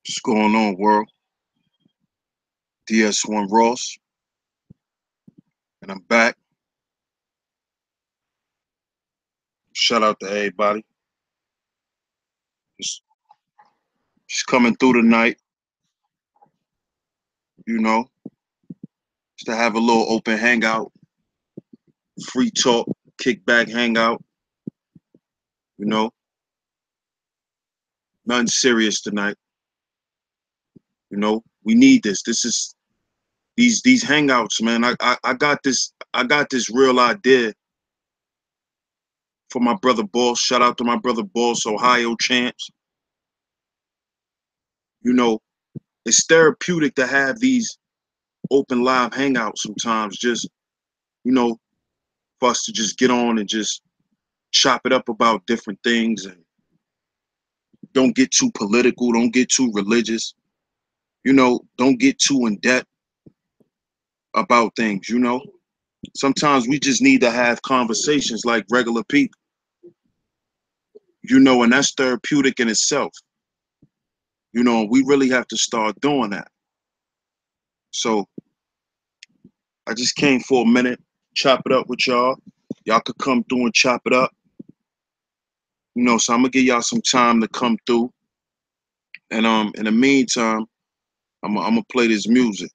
What's going on, world? DS1 Ross, and I'm back. Shout out to everybody. Just, just coming through tonight, you know, just to have a little open hangout, free talk, kickback hangout, you know, nothing serious tonight. We need this. This is these hangouts, man. I got this real idea for my brother Boss. Shout out to my brother Boss, Ohio champs. You know, it's therapeutic to have these open live hangouts sometimes. Just you know, for us to just get on and just chop it up about different things and don't get too political, don't get too religious, don't get too in depth about things. Sometimes we just need to have conversations like regular people, and that's therapeutic in itself. We really have to start doing that. So I just came for a minute, chop it up with y'all. Y'all could come through and chop it up. So I'm gonna give y'all some time to come through. And in the meantime, I'm gonna play this music.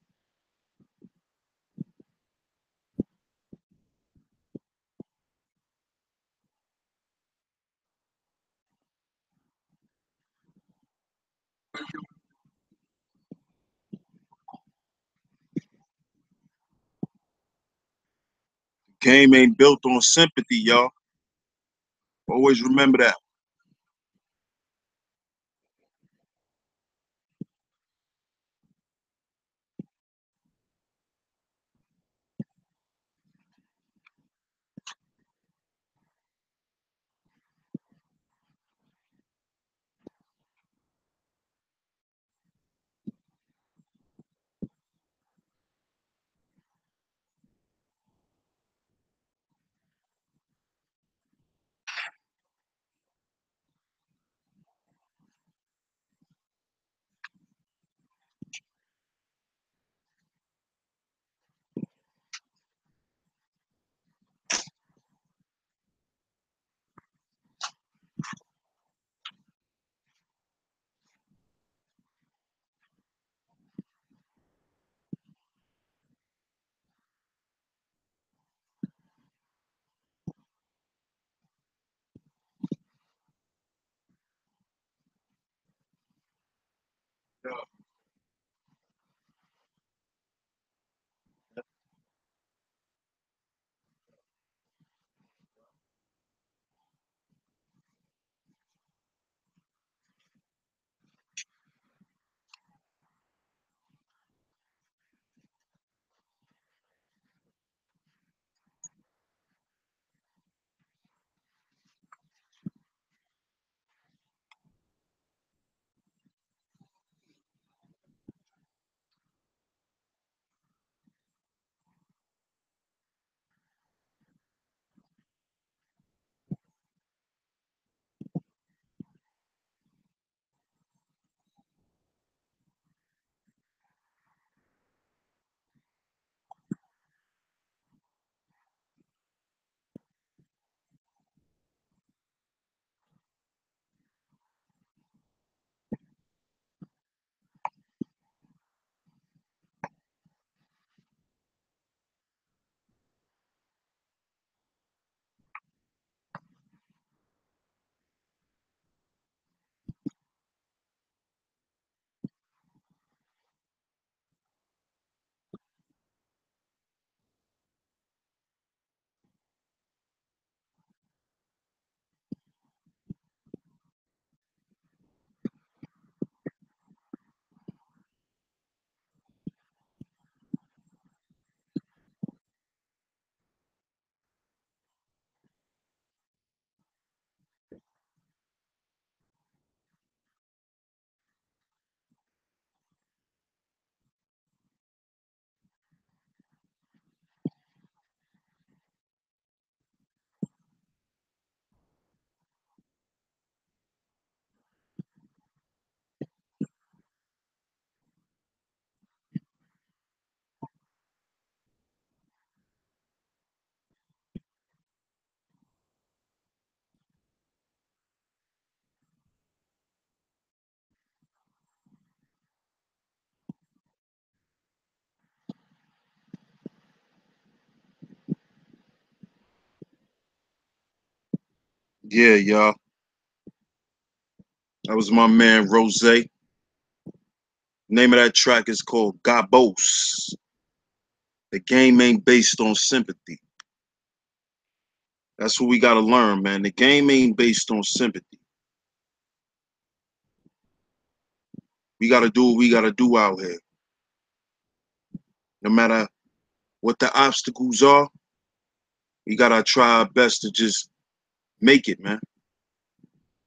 Game ain't built on sympathy, y'all. Always remember that. Yeah, y'all. That was my man Rose. Name of that track is called Gabos. The game ain't based on sympathy. That's what we gotta learn, man. The game ain't based on sympathy. We gotta do what we gotta do out here. No matter what the obstacles are, we gotta try our best to just make it, man.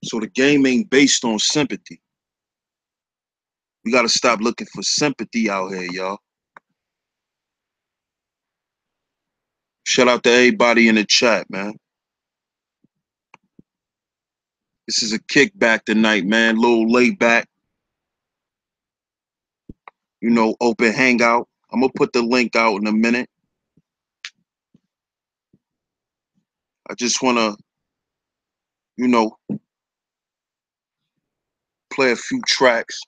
So the game ain't based on sympathy. We gotta stop looking for sympathy out here, y'all. Shout out to everybody in the chat, man. This is a kickback tonight, man. Little laid back, open hangout. I'm gonna put the link out in a minute. I just wanna, you know, play a few tracks,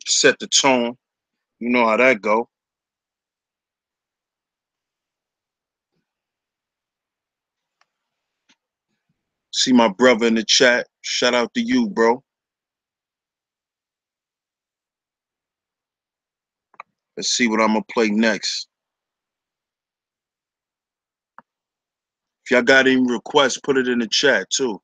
set the tone. You know how that go. See my brother in the chat. Shout out to you, bro. Let's see what I'm gonna play next. If y'all got any requests, put it in the chat too.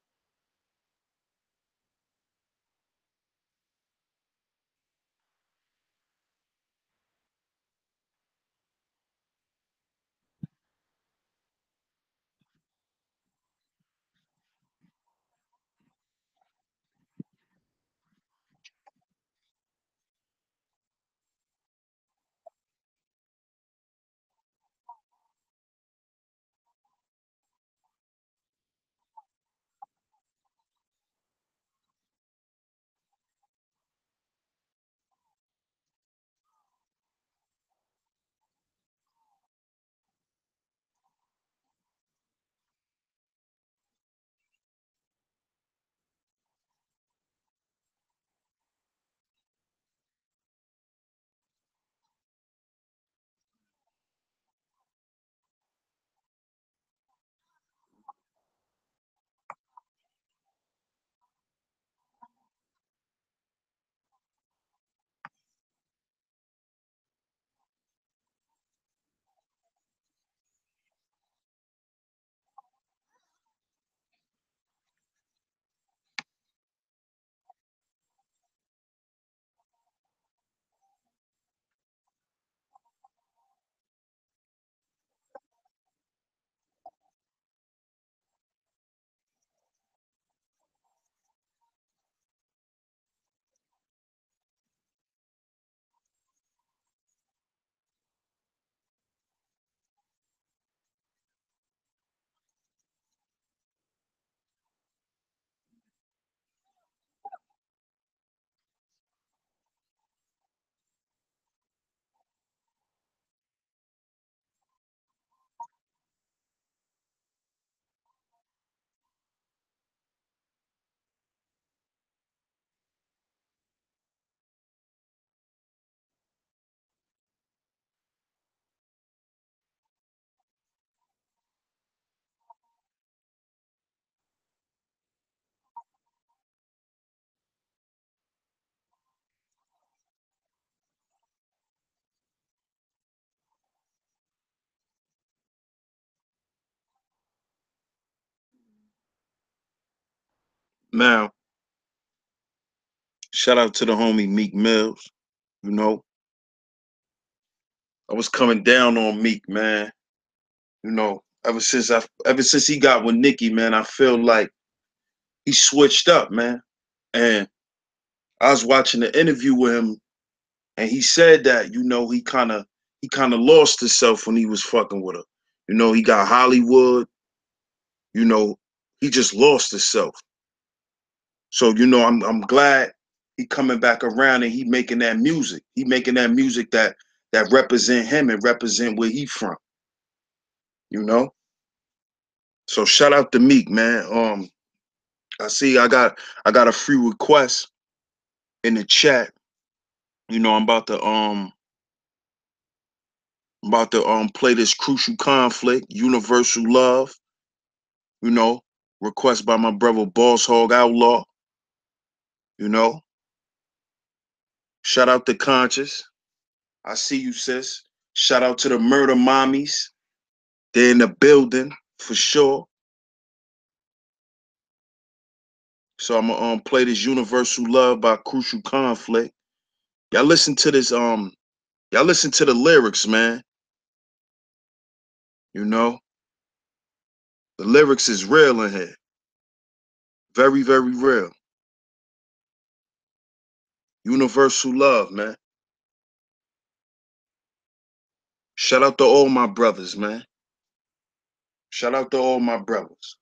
Now, shout out to the homie Meek Mills. You know, I was coming down on Meek, man. Ever since he got with Nicki, man, I feel like he switched up, man. And I was watching the interview with him, and he said that he kind of lost himself when he was fucking with her. He got Hollywood. You know, he just lost himself. So I'm glad he coming back around and he making that music. He making that music that represent him and represent where he from. You know. So shout out to Meek, man. I see I got a few requests in the chat. I'm about to I'm about to play this Crucial Conflict, Universal Love, you know, request by my brother Boss Hog Outlaw, you know. Shout out to Conscious. I see you, sis. Shout out to the murder mommies. They're in the building for sure. So I'm gonna play this Universal Love by Crucial Conflict. Y'all listen to this, y'all listen to the lyrics, man. You know, the lyrics is real in here. Very, very real. Universal love, man. Shout out to all my brothers, man. Shout out to all my brothers.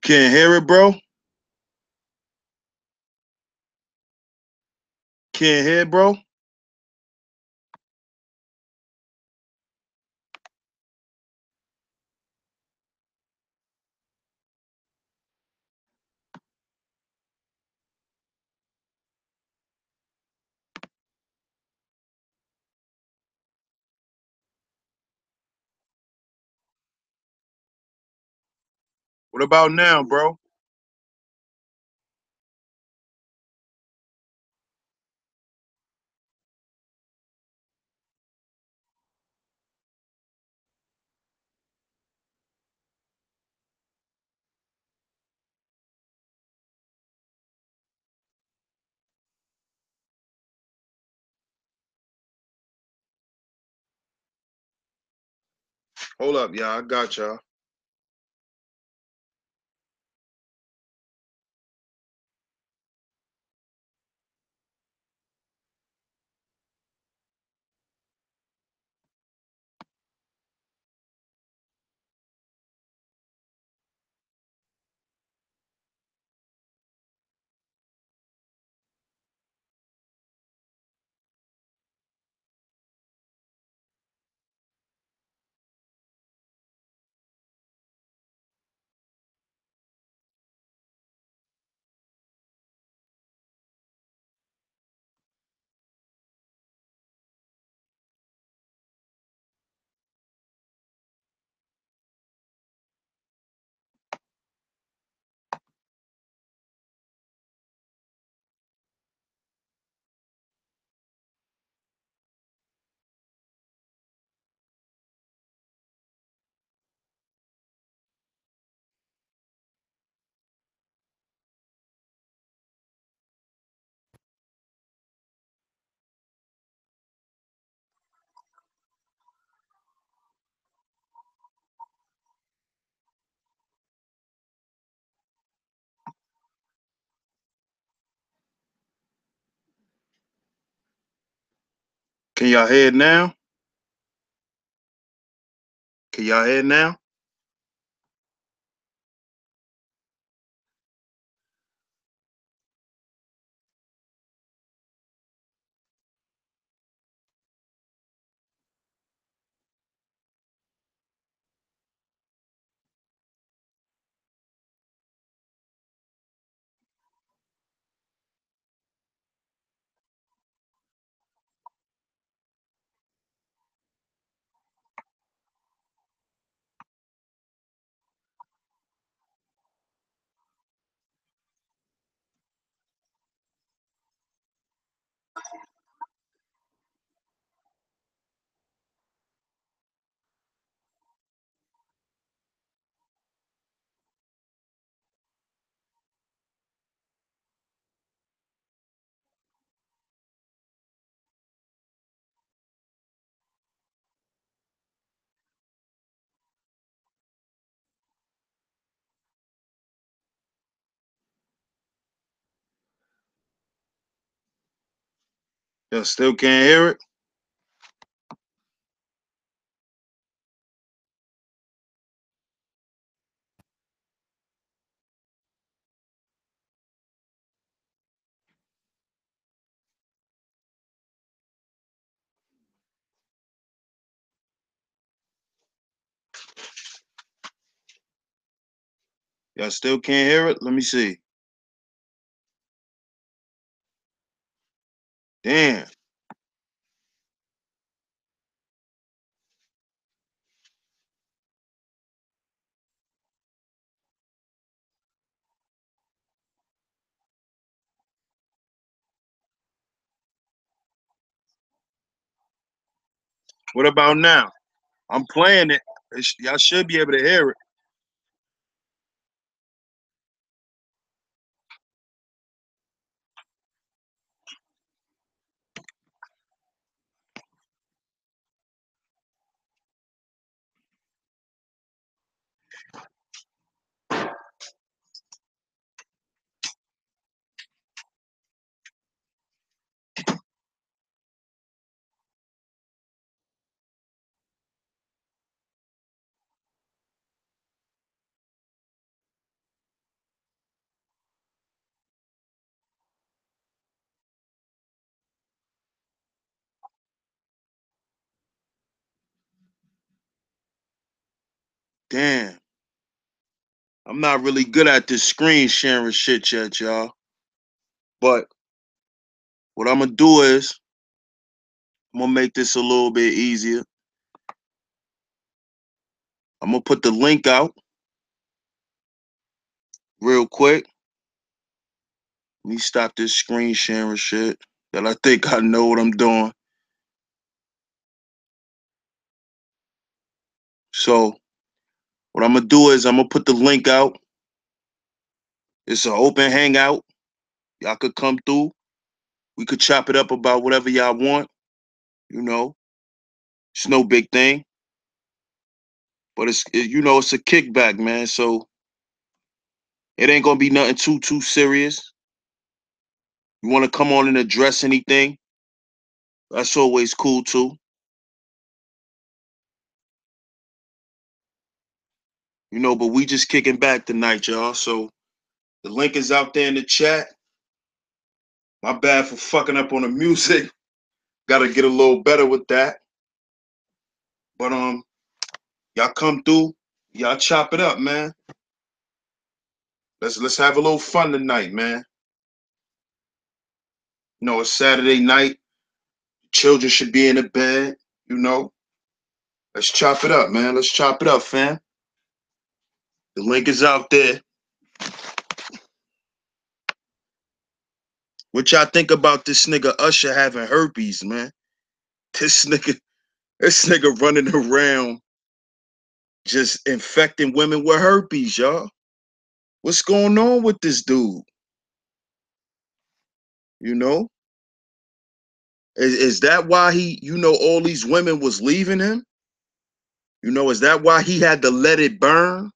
Can't hear it, bro? Can't hear, bro? What about now, bro? Hold up, y'all. I got y'all. Can y'all hear it now? Can y'all hear it now? Y'all still can't hear it? Y'all still can't hear it? Let me see. Damn. What about now? I'm playing it. Y'all should be able to hear it. Damn. I'm not really good at this screen sharing shit yet, y'all. But what I'm gonna do is I'm gonna make this a little bit easier. I'm gonna put the link out real quick. Let me stop this screen sharing shit. That I think I know what I'm doing. So what I'm gonna do is I'm gonna put the link out. It's an open hangout. Y'all could come through. We could chop it up about whatever y'all want. You know, it's no big thing, but it's a kickback, man. So it ain't gonna be nothing too serious. You want to come on and address anything? That's always cool too. But we just kicking back tonight, y'all. So the link is out there in the chat. My bad for fucking up on the music. Got to get a little better with that. But y'all come through. Y'all chop it up, man. Let's have a little fun tonight, man. It's Saturday night. Children should be in the bed. You know. Let's chop it up, man. Let's chop it up, fam. The link is out there. What y'all think about this nigga Usher having herpes, man? This nigga, this nigga running around just infecting women with herpes, y'all. What's going on with this dude? You know? Is that why all these women was leaving him? Is that why he had to let it burn?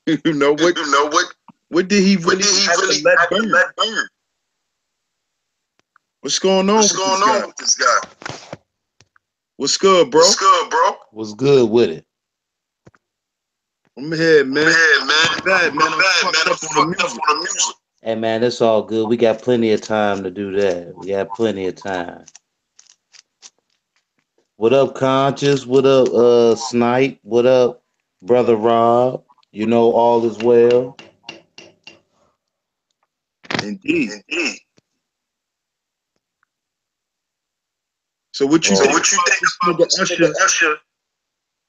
you know what? You know what? What did he What really did he have to really let have to burn? let burn? What's going on What's with this going guy? on with this guy? What's good, bro? What's good, bro? What's good with it? I'm here, man. I'm here, man. My bad, man. I'm Bad, man. fucked I'm up on the fucked up music. on the music. Hey man, that's all good. We got plenty of time to do that. We got plenty of time. What up, Conscious? What up, Snipe? What up, Brother Rob? All is well. Indeed. Indeed. So what you So Oh, think what you about think this about nigga this nigga Usher Usher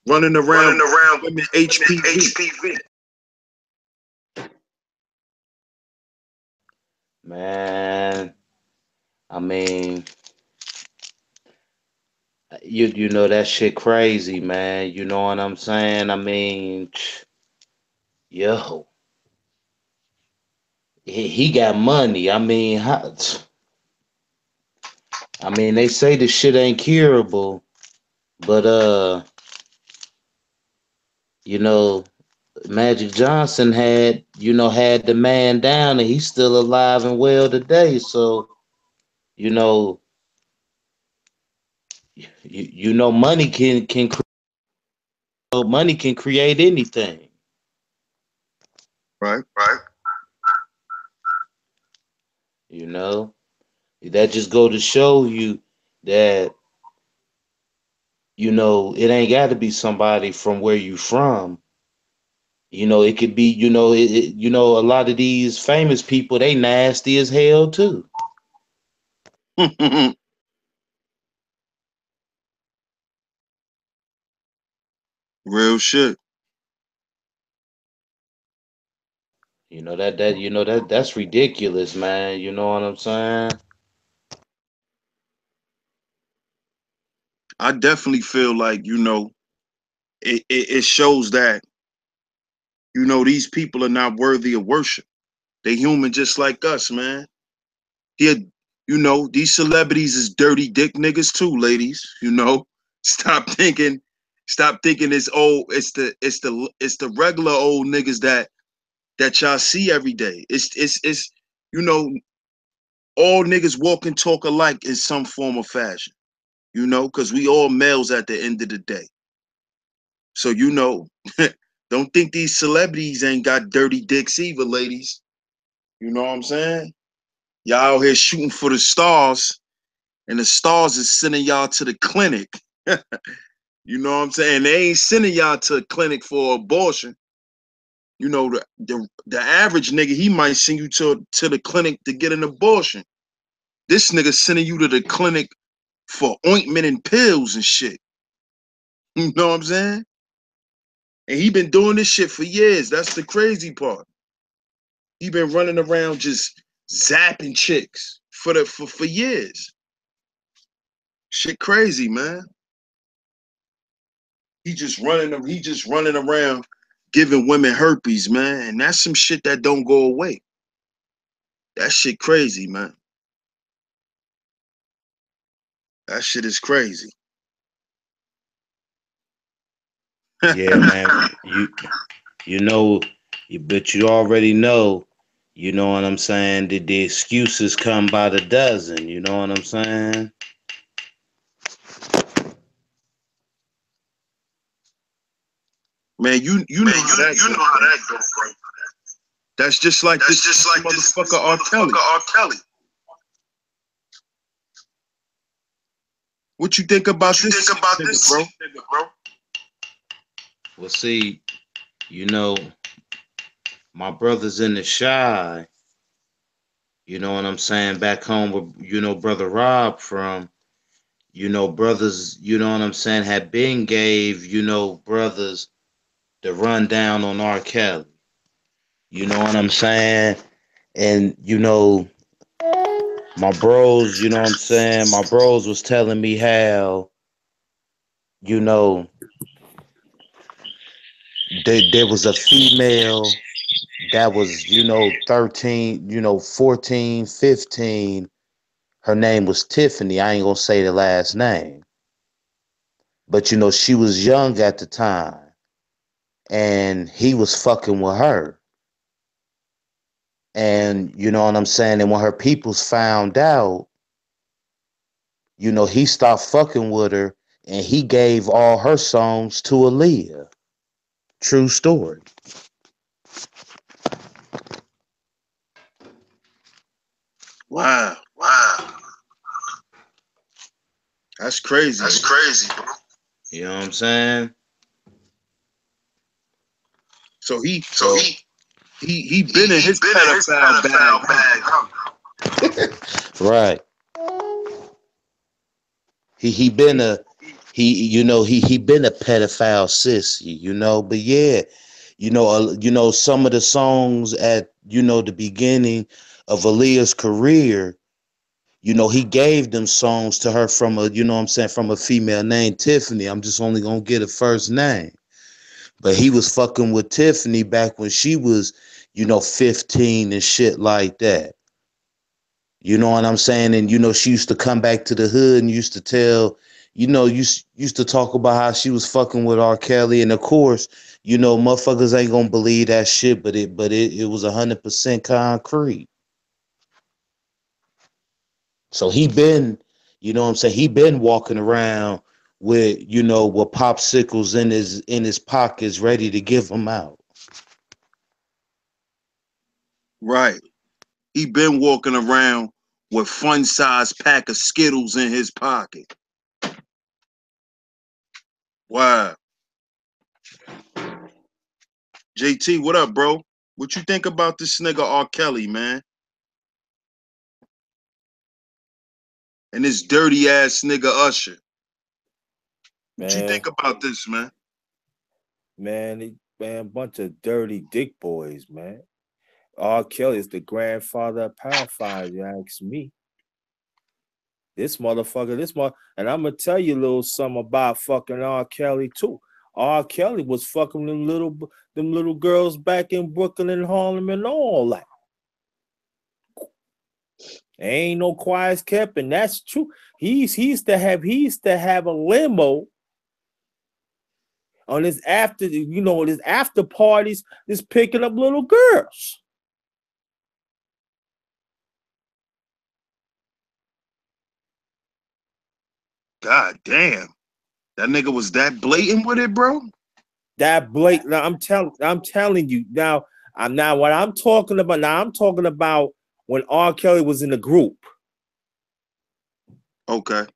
running around running around women with HPV? HPV? man. I mean, you know that shit crazy, man. You know what I'm saying? I mean, yo, he got money. I mean, they say the shit ain't curable, but you know, Magic Johnson had, had the man down, and he's still alive and well today. So, you know, money money can create anything. Right. Right. You know, that just go to show you that it ain't got to be somebody from where you from. It could be, a lot of these famous people, they nasty as hell too. Real shit. That's ridiculous, man. You know what I'm saying? I definitely feel like, it shows that, these people are not worthy of worship. They human just like us, man. Here, these celebrities is dirty dick niggas too, ladies. Stop thinking, stop thinking it's the regular old niggas that y'all see every day. It's you know, all niggas walk and talk alike in some form or fashion, because we all males at the end of the day. So don't think these celebrities ain't got dirty dicks either, ladies. You know what I'm saying? Y'all out here shooting for the stars, and the stars is sending y'all to the clinic. You know what I'm saying? They ain't sending y'all to a clinic for abortion. The average nigga, he might send you to the clinic to get an abortion. This nigga sending you to the clinic for ointment and pills and shit. You know what I'm saying? And he been doing this shit for years. That's the crazy part. He been running around just zapping chicks for years. Shit crazy, man. He just running around giving women herpes, man. And that's some shit that don't go away. That shit crazy, man. That shit is crazy. Yeah, man. You know, but you already know. You know what I'm saying? The excuses come by the dozen. You know what I'm saying? Man, you know Man, how that you go, know how bro. that goes, bro. That's just like That's this just like this motherfucker R. motherfucker Kelly. R. Kelly. What you think What about you this think sick about nigga, this bro? sick nigga, bro? Well, see, you know, my brother's in the shy. You know what I'm saying? Back home where, brother Rob from, brothers, you know what I'm saying, had been gave, brothers the rundown on R. Kelly. You know what I'm saying? And, my bros, you know what I'm saying? My bros was telling me how, you know, there was a female that was, 13, 14, 15. Her name was Tiffany. I ain't gonna say the last name. But she was young at the time. And he was fucking with her. And you know what I'm saying? And when her peoples found out, he stopped fucking with her and he gave all her songs to Aaliyah. True story. Wow, Wow. that's crazy, That's bro. crazy, bro. You know what I'm saying? So he So he been in he his been in his pedophile bag, pedophile huh? bag, huh? Right. He been a he been a pedophile sissy, but yeah, some of the songs at the beginning of Aaliyah's career, he gave them songs to her from a what I'm saying, from a female named Tiffany. I'm just only gonna get a first name. But he was fucking with Tiffany back when she was, 15 and shit like that. You know what I'm saying? And she used to come back to the hood and used to tell, used to talk about how she was fucking with R. Kelly, and of course, motherfuckers ain't gonna believe that shit, but it was 100% concrete. So he been, what I'm saying, he been walking around with popsicles in his pockets, ready to give them out. Right. He been walking around with fun size pack of Skittles in his pocket. Wow. JT, what up, bro? What you think about this nigga R. Kelly, man? And this dirty ass nigga Usher. What you think Man, about this, man? man, bunch of dirty dick boys, man. R. Kelly is the grandfather of pedophile, you ask me. This motherfucker, and I'm gonna tell you a little something about fucking R. Kelly too. R. Kelly was fucking them little girls back in Brooklyn and Harlem and all that. Ain't no quiet kept, and that's true. He used to have a limo on his after parties, just picking up little girls. God damn. That nigga was that blatant with it, bro? That blatant. I'm telling you now. What I'm talking about. Now I'm talking about when R. Kelly was in the group. Okay.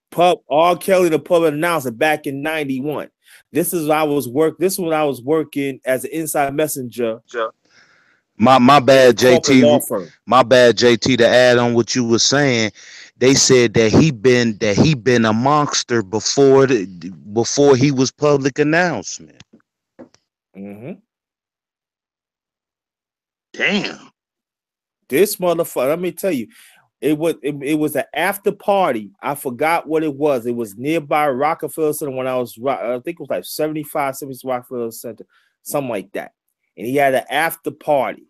R. Kelly, the public announcer, back in '91. This is when I was working as an inside messenger My in a bad, corporate JT. law firm. My bad, JT. To add on what you were saying, they said that he been a monster before he was public announcement. Mm-hmm. Damn. This motherfucker. Let me tell you, it was an after party. I forgot what it was. It was nearby Rockefeller Center when I think it was like 75, 70 Rockefeller Center, something like that. And he had an after party.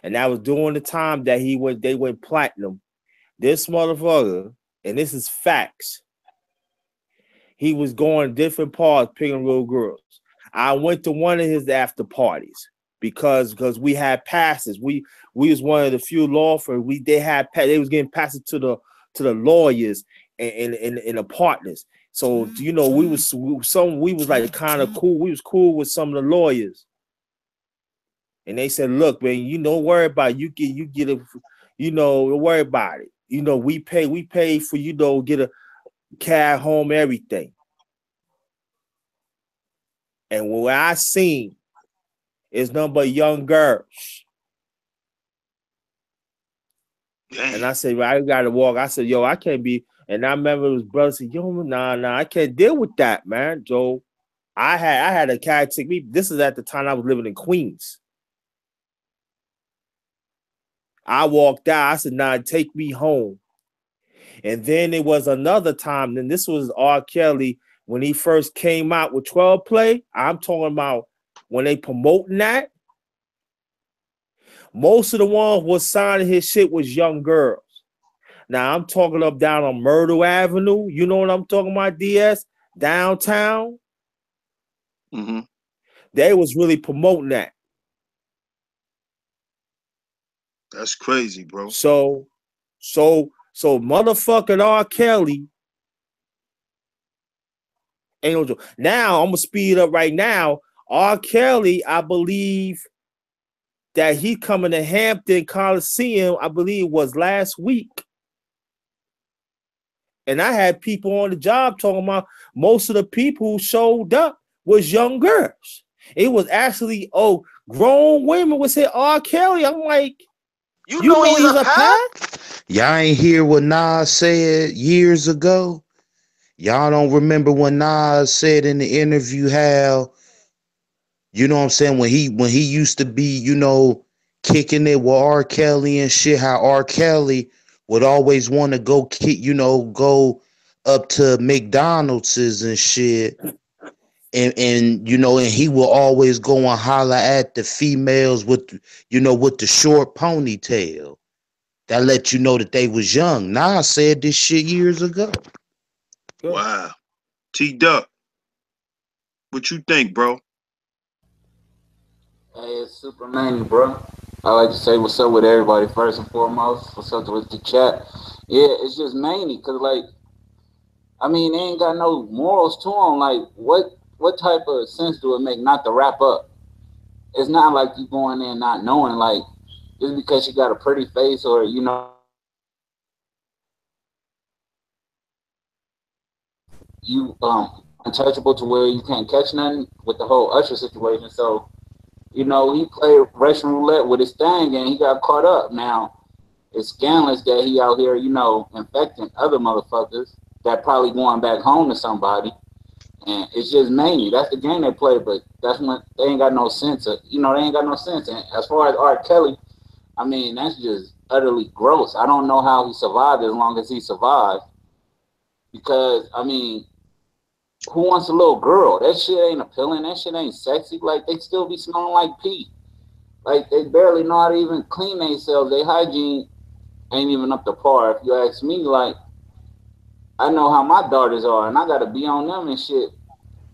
And that was during the time that they went platinum. This motherfucker, and this is facts, he was going to different parts picking little girls. I went to one of his after parties because we had passes. We was one of the few law firms. They was getting passes to the lawyers and the partners. So we was like kind of cool. We was cool with some of the lawyers. And they said, look, man, don't worry about it. You get a, don't worry about it. We pay for, get a cab home, everything. And what I seen is nothing but young girls. Damn. And I said, well, I gotta walk. I said, yo, I can't be. And I remember his brother said, yo, nah, I can't deal with that, man. Joe, I had a cat take me. This is at the time I was living in Queens. I walked out. I said, nah, take me home. And then it was another time. Then this was R. Kelly when he first came out with 12 Play. I'm talking about when they promoting that. Most of the ones was signing his shit was young girls. Now I'm talking up down on Myrtle Avenue. You know what I'm talking about, DS? Downtown. Mm-hmm. They was really promoting that. That's crazy, bro. So motherfucking R. Kelly ain't no joke. Now I'm gonna speed up right now. R. Kelly, I believe that he coming to Hampton Coliseum, I believe was last week. And I had people on the job talking about most of the people who showed up was young girls. It was actually, grown women would say R. Kelly. I'm like, you know he's a pad? Y'all ain't hear what Nas said years ago? Y'all don't remember when Nas said in the interview how, what I'm saying, when he used to be, kicking it with R. Kelly and shit, how R. Kelly would always want to go up to McDonald's and shit. And he will always go and holler at the females with the short ponytail. That let you know that they was young. Nas said this shit years ago. Good. Wow. T Duck, what you think, bro? Hey, it's Super Manny, bro. I like to say what's up with everybody first and foremost. What's up with the chat? Yeah, it's just Manny, cause like I mean they ain't got no morals to them. Like what type of sense do it make not to wrap up? It's not like you going in not knowing like just because you got a pretty face or you know you untouchable to where you can't catch nothing with the whole Usher situation. So you know he played Russian roulette with his thing and he got caught up. Now it's scandalous that he out here, you know, infecting other motherfuckers that probably going back home to somebody. And it's just mainly that's the game they play, but that's when they ain't got no sense of, you know, they ain't got no sense. And as far as R. Kelly, I mean, that's just utterly gross. I don't know how he survived as long as he survived because I mean, who wants a little girl? That shit ain't appealing. That shit ain't sexy. Like they still be smelling like pee. Like they barely know how to even clean themselves. Their hygiene ain't even up to par. If you ask me, like I know how my daughters are, and I gotta be on them and shit.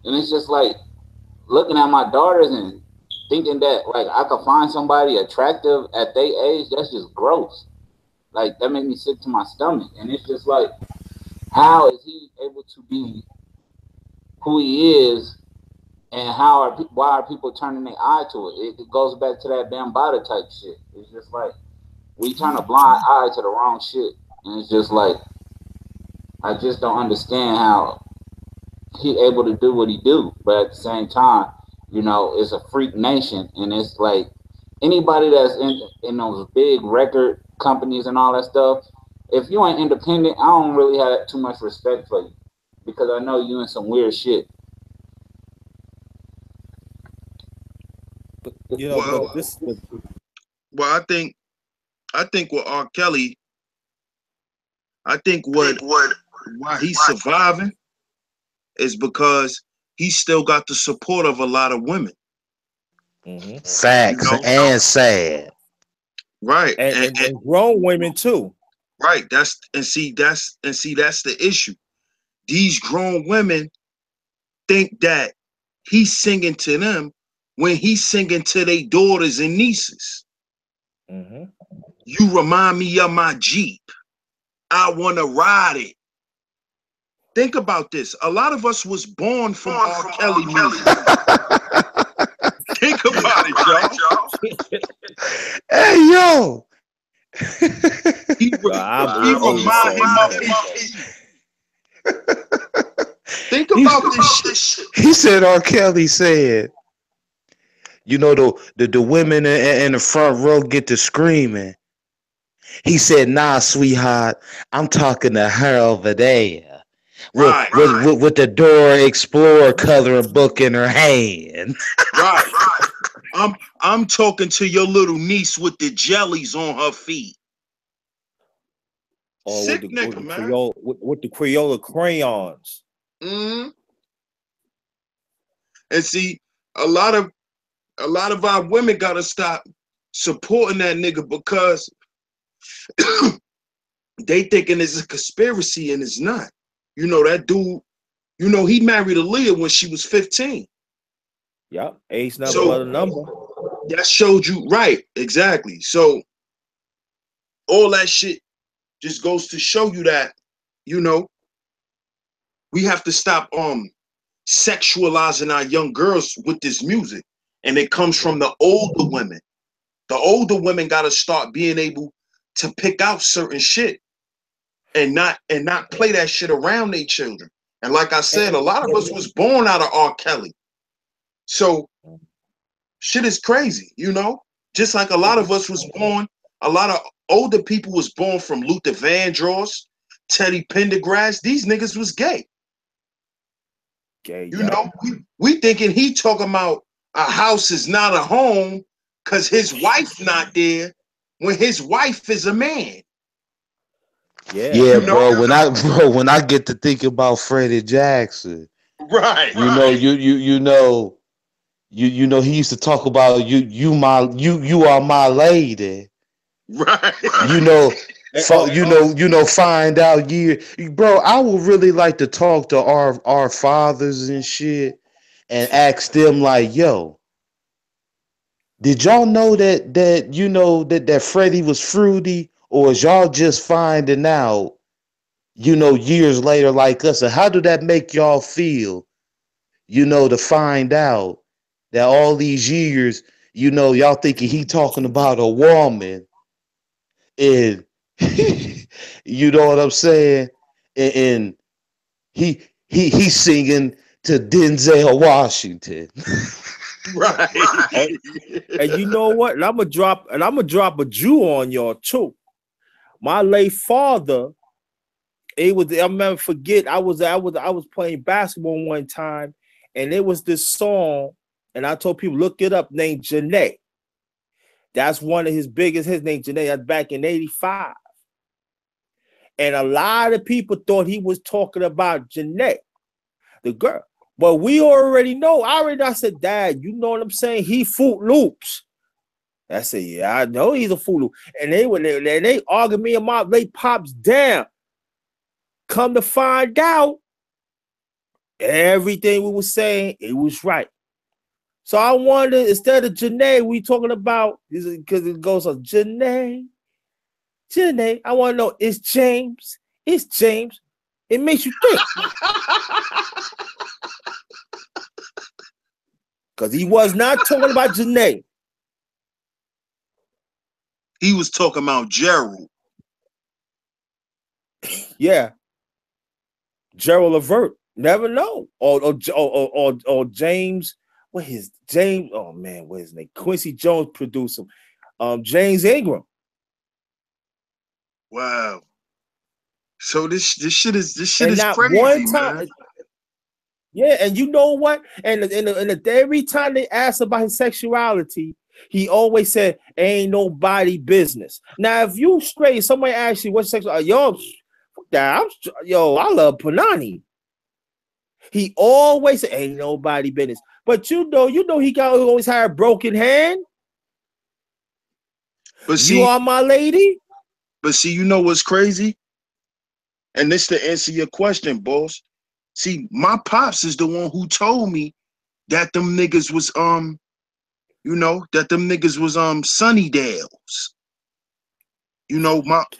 And it's just like looking at my daughters and thinking that like I could find somebody attractive at their age. That's just gross. Like that made me sick to my stomach. And it's just like, how is he able to be who he is, and why are people turning their eye to it? It goes back to that Bambada type shit. It's just like we turn a blind eye to the wrong shit, and it's just like I just don't understand how he able to do what he do. But at the same time, you know, it's a freak nation, and it's like anybody that's in those big record companies and all that stuff. If you ain't independent, I don't really have too much respect for you because I know you in some weird shit. But you know, but Well, this, but well, I think with R. Kelly, I think what why he's surviving is because he still got the support of a lot of women. hmm You Facts know, and sad. right? and grown women too. Right. That's the issue. These grown women think that he's singing to them when he's singing to their daughters and nieces. hmm You remind me of my Jeep. I want to ride it. Think about this. A lot of us was born from R. Kelly music. Think about it, y'all. Hey yo. He Yo, re- I'm he remind him of man. his Jeep. Think he, about this shit. he said R. Kelly said, you know, the women in the front row get to screaming. He said, nah, sweetheart, I'm talking to her over there. With, Right, with the Dora Explorer coloring book in her hand. right. I'm talking to your little niece with the jellies on her feet. Or Sick with nigga, the man. Creole with the Crayola crayons. Mm. And see, a lot of a lot of our women gotta stop supporting that nigga because they thinking it's a conspiracy and it's not. You know that dude. You know he married Aaliyah when she was 15. Yep, age nothing but So a number. that showed you right, exactly. So all that shit just goes to show you that you know we have to stop sexualizing our young girls with this music, and it comes from the older women. The older women got to start being able to pick out certain shit and not play that shit around their children. And like I said, a lot of us was born out of R. Kelly, so shit is crazy, you know. Just like a lot of us was born, a lot of older people was born from Luther Vandross, Teddy Pendergrass. These niggas was gay. Okay, You yep. know, we thinking he talking about a house is not a home because his wife not there when his wife is a man. Yeah. Yeah, You know, when I get to think about Freddie Jackson, right, you know, you know he used to talk about you are my lady. right, You know, Find out year, bro. I would really like to talk to our fathers and shit, and ask them like, yo, did y'all know that Freddie was fruity, or is y'all just finding out, years later like us? And how did that make y'all feel, to find out that all these years, y'all thinking he talking about a woman, and you know what I'm saying? And he's singing to Denzel Washington. Right. And you know what? And I'm gonna drop a Jew on y'all too. My late father, I'll never forget. I was playing basketball one time, and it was this song, and I told people look it up, named Janae. That's one of his biggest hits, named Janae. That's back in '85. And a lot of people thought he was talking about Janae, the girl. But we already know. I said, Dad, you know what I'm saying? He Fruit Loops. I said, yeah, I know he's a Fruit Loop. And they argued me and my late pops down. Come to find out, everything we were saying, it was right. So I wondered, instead of Janae, we talking about, because it goes on Janae. I want to know, it's James. It makes you think. Because he was not talking about Janae. He was talking about Gerald. Yeah. Gerald Levert. Never know. Or James. What is James? Oh man, what is his name? Quincy Jones produced him. James Ingram. Wow. So this shit is And crazy, one time, man. yeah, and you know what? And every time they asked about his sexuality, he always said, "Ain't nobody business." Now, if you straight, somebody asks you what's sexual, I love Panani. He always said, "Ain't nobody business." But you know, he always had a broken hand. But see, you are my lady. But see, you know what's crazy? And this to answer your question, boss. See, my pops is the one who told me that them niggas was Sunnydales.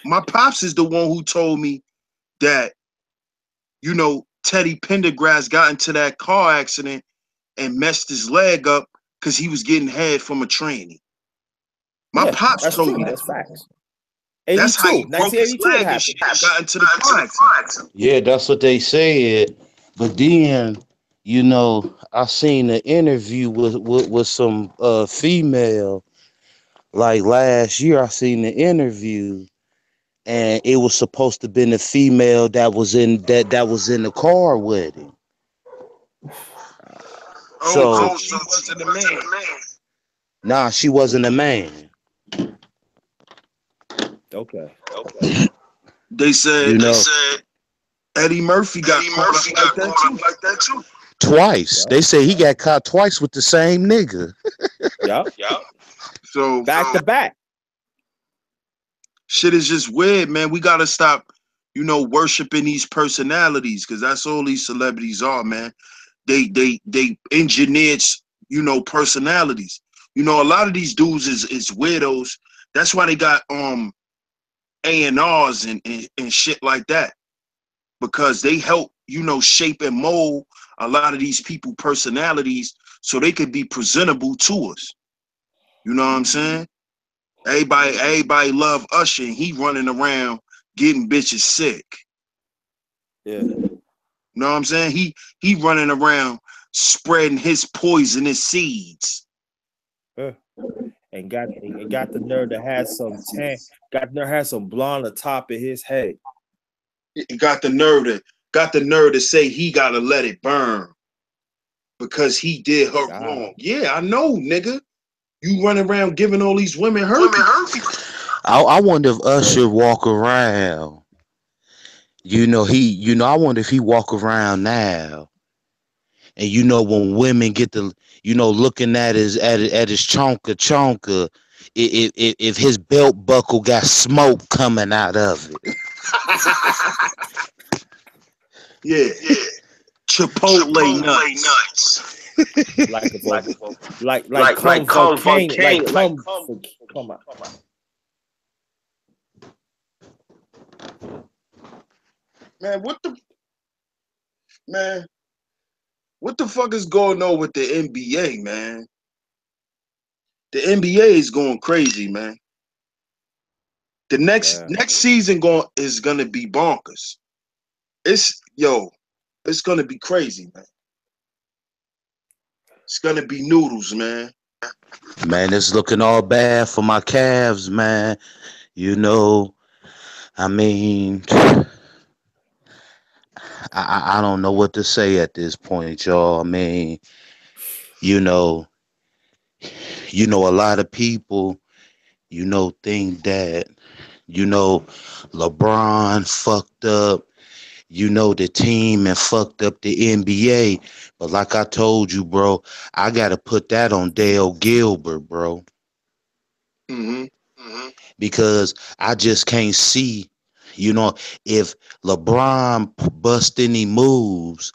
My pops is the one who told me that, Teddy Pendergrass got into that car accident and messed his leg up because he was getting head from a tranny. My pops told me that. That's facts. That's how he broke his leg and shit got into the car accident. Yeah, that's what they said. But then, I seen an interview with some female. Like last year, I seen the interview, and it was supposed to be the female that was in the car with him. So she wasn't a man. Nah, she wasn't a man. Okay. They said Eddie Murphy got caught up like that too. Twice. Yep. They say he got caught twice with the same nigga. Yeah. So back to back. Shit is just weird, man. We gotta stop, worshiping these personalities, because that's all these celebrities are, man. They engineered, personalities. A lot of these dudes is weirdos. That's why they got A&Rs and shit like that. Because they help, shape and mold a lot of these people personalities so they could be presentable to us. You know what I'm saying? Everybody love Usher, and he running around getting bitches sick. Yeah. You know what I'm saying? He running around spreading his poisonous seeds. Yeah. And got the nerve to have some tan, got the nerve to have some blonde on the top of his head. He got the nerve to say he gotta let it burn because he did her wrong. Yeah, I know, nigga. You running around giving all these women herpes. I wonder if Usher walk around. I wonder if he walk around now. And when women get to, looking at his chonka, if his belt buckle got smoke coming out of it. Yeah, Chipotle nuts. like if a like come volcano, like come out. Man, man? What the fuck is going on with the NBA, man? The NBA is going crazy, man. The next season is gonna be bonkers. It's gonna be crazy, man. It's gonna be noodles, man. Man, it's looking all bad for my Cavs, man. You know, I mean, I don't know what to say at this point, y'all. I mean, you know, a lot of people, think that, LeBron fucked up, the team and fucked up the NBA. But like I told you, bro, I gotta put that on Dale Gilbert, bro. Mm-hmm. Because I just can't see, if LeBron bust any moves,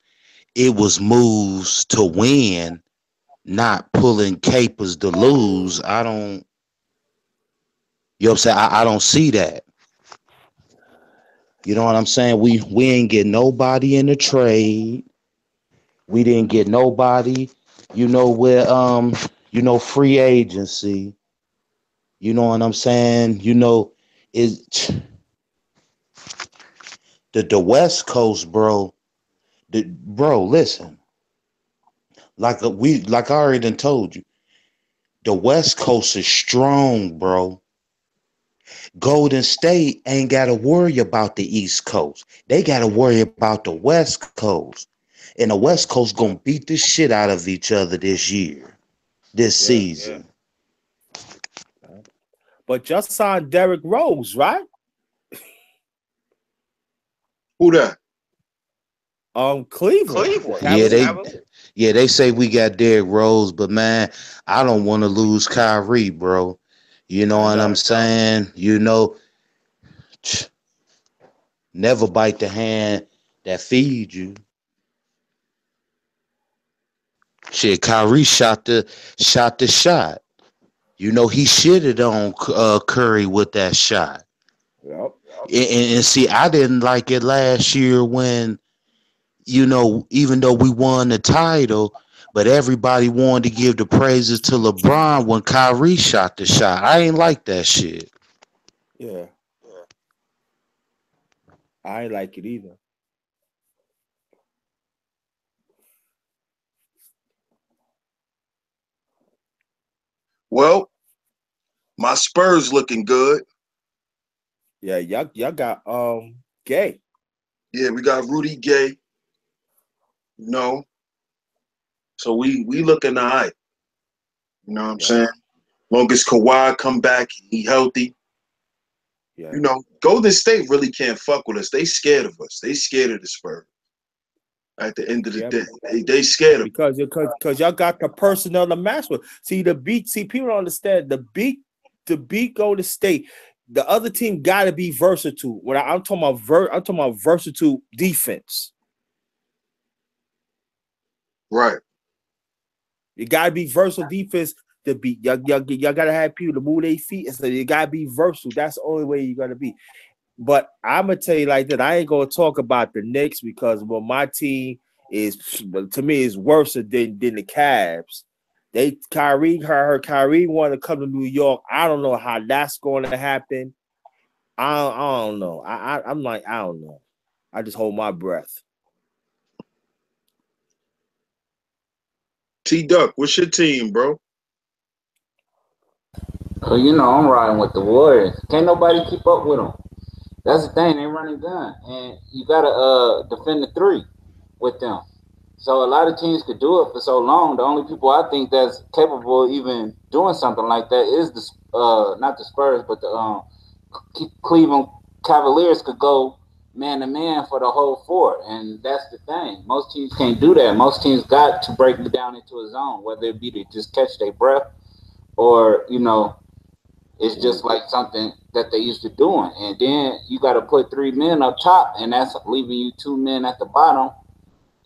it was moves to win, not pulling capers to lose. I don't, you know what I'm saying? I don't see that. You know what I'm saying? We ain't get nobody in the trade. We didn't get nobody, with free agency. You know what I'm saying? Is the West Coast, bro. Bro, listen. Like I already done told you, the West Coast is strong, bro. Golden State ain't got to worry about the East Coast. They got to worry about the West Coast. And the West Coast gonna beat the shit out of each other this year, this season. But just signed Derrick Rose, right? Who that? Cleveland. They say we got Derrick Rose, but man, I don't want to lose Kyrie, bro. You know what I'm saying? Never bite the hand that feeds you. Shit, Kyrie shot the shot. He shitted on Curry with that shot. Yep. And see, I didn't like it last year when, even though we won the title, but everybody wanted to give the praises to LeBron when Kyrie shot the shot. I ain't like that shit. Yeah. I ain't like it either. Well, my Spurs looking good. Yeah, y'all got Gay. Yeah, we got Rudy Gay. So we looking all right. You know what I'm saying? Long as Kawhi come back, he healthy. Yeah. Golden State really can't fuck with us. They scared of us. They scared of the Spurs. At the end of the day, they scared of because y'all got the personnel to match with. See people don't understand the beat Golden State. The other team got to be versatile. When I'm talking about versatile defense. Right. You got to be versatile defense to beat. Y'all got to have people to move their feet. And so you got to be versatile. That's the only way you're going to be. But I'm going to tell you like that. I ain't going to talk about the Knicks because my team is, to me, is worse than the Cavs. Kyrie wanted to come to New York. I don't know how that's going to happen. I don't know. I'm like, I don't know. I just hold my breath. T-Duck, what's your team, bro? So I'm riding with the Warriors. Can't nobody keep up with them. That's the thing. They running gun, and you gotta defend the three with them. So a lot of teams could do it for so long. The only people I think that's capable of even doing something like that is not the Spurs, but the Cleveland Cavaliers could go man to man for the whole four, and that's the thing. Most teams can't do that. Most teams got to break it down into a zone, whether it be to just catch their breath or It's just like something that they used to doing, and then you got to put 3 men up top, and that's leaving you 2 men at the bottom,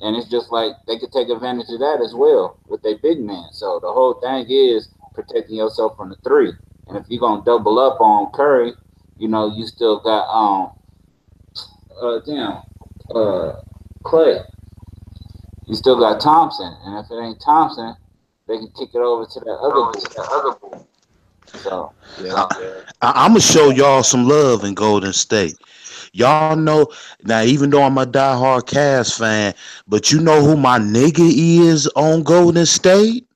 and it's just like they could take advantage of that as well with their big man. So the whole thing is protecting yourself from the three, and if you're gonna double up on Curry, you still got damn, uh, Clay. You still got Thompson, and if it ain't Thompson, they can kick it over to that other boy. So Yeah. I'm gonna show y'all some love in Golden State. Y'all know now, even though I'm a diehard Cavs fan, but you know who my nigga is on Golden State?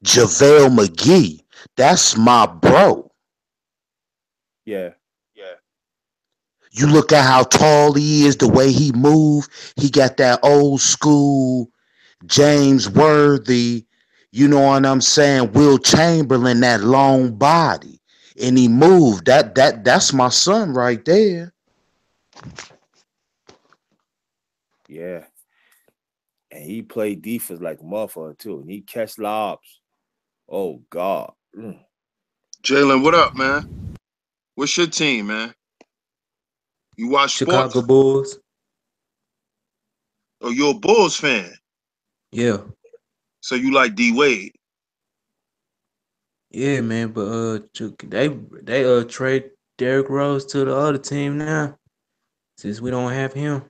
JaVale McGee. That's my bro. Yeah. You look at how tall he is, the way he move. He got that old school James Worthy. You know what I'm saying? Will Chamberlain, that long body, and he moved. That's my son right there. Yeah. And he played defense like a motherfucker too. And he catch lobs. Oh God. Jalen, what up, man? What's your team, man? You watch Chicago sports? Bulls. Or you're a Bulls fan? Yeah. So you like D Wade? Yeah, man. But they trade Derrick Rose to the other team now since we don't have him.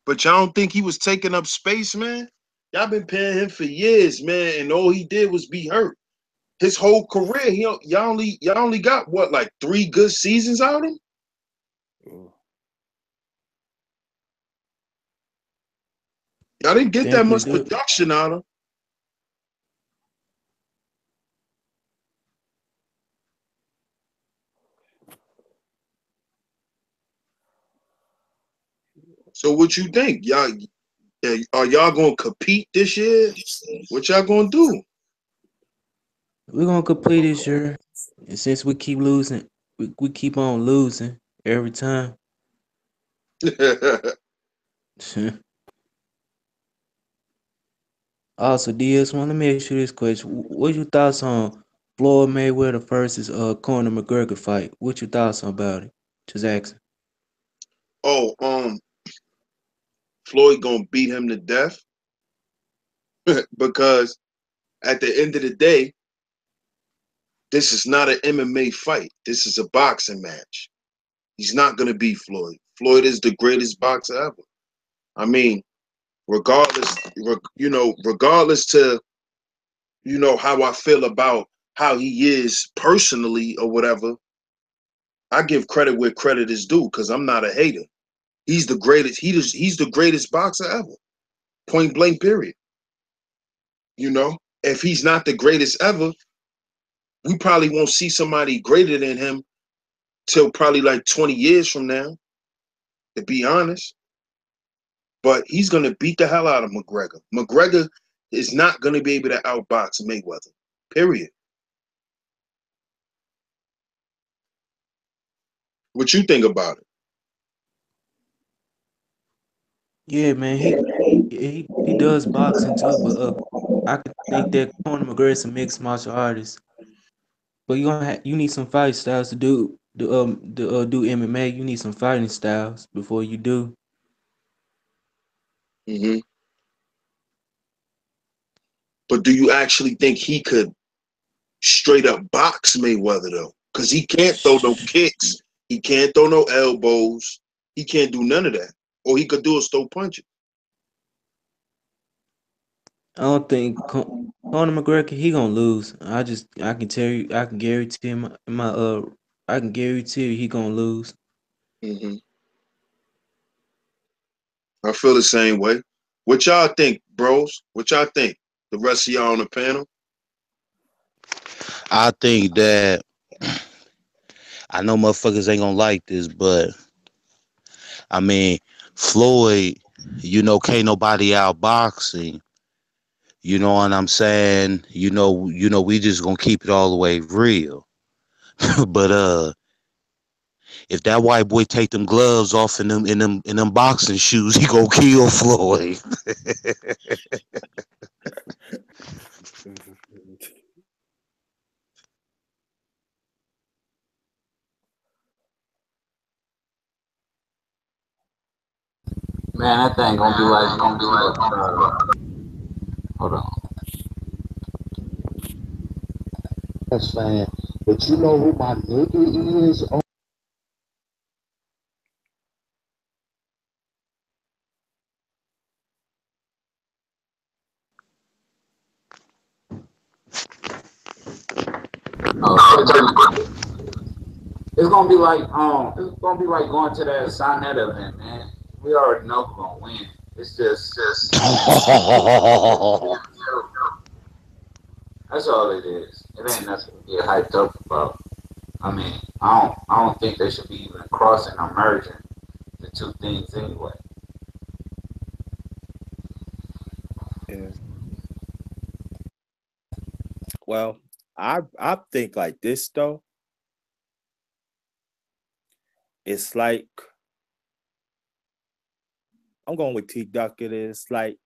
But y'all don't think he was taking up space, man? Y'all been paying him for years, man, and all he did was be hurt. His whole career, y'all only got what, like 3 good seasons out of him? Y'all didn't get that Think we much do. production out of him. So what you think? Are y'all gonna compete this year? What y'all gonna do? We're gonna complete this year. And since we keep losing, we keep on losing every time. Also, DS, want to make sure this question. What your thoughts on Floyd Mayweather versus Conor McGregor fight? What your thoughts about it? Just asking. Oh, Floyd gonna beat him to death because at the end of the day, this is not an MMA fight. This is a boxing match. He's not gonna beat Floyd. Floyd is the greatest boxer ever. I mean, regardless, regardless to how I feel about how he is personally or whatever, I give credit where credit is due because I'm not a hater. He's the greatest. He's the greatest boxer ever. Point blank. Period. If he's not the greatest ever, we probably won't see somebody greater than him till probably like 20 years from now. To be honest, but he's gonna beat the hell out of McGregor. McGregor is not gonna be able to outbox Mayweather. Period. What you think about it? Yeah, man. He does boxing too, but I could think that Conor McGregor is a mixed martial artist. But you need some fight styles to do MMA. You need some fighting styles before you do. Hmm. But do you actually think he could straight up box Mayweather though? Because he can't throw no kicks. He can't throw no elbows. He can't do none of that. All he could do is throw punches. I don't think Conor McGregor he gonna lose. I can tell you I can guarantee I can guarantee you he gonna lose. Hmm. I feel the same way. What y'all think, bros? What y'all think? The rest of y'all on the panel? I think that I know motherfuckers ain't gonna like this, but I mean, Floyd, can't nobody outboxing. You know what I'm saying? We just gonna keep it all the way real. But if that white boy take them gloves off in them boxing shoes, he gonna kill Floyd. Man, that thing gonna be like hold on. That's fan. But you know who my nigga is? Oh, it's gonna be like going to that Sonnet event, man. We already know who's gonna win. It's just that's all it is. It ain't nothing to get hyped up about. I mean, I don't think they should be even crossing or merging the two things anyway. Yeah. Well, I think like this though. It's like I'm going with T Duck. It is like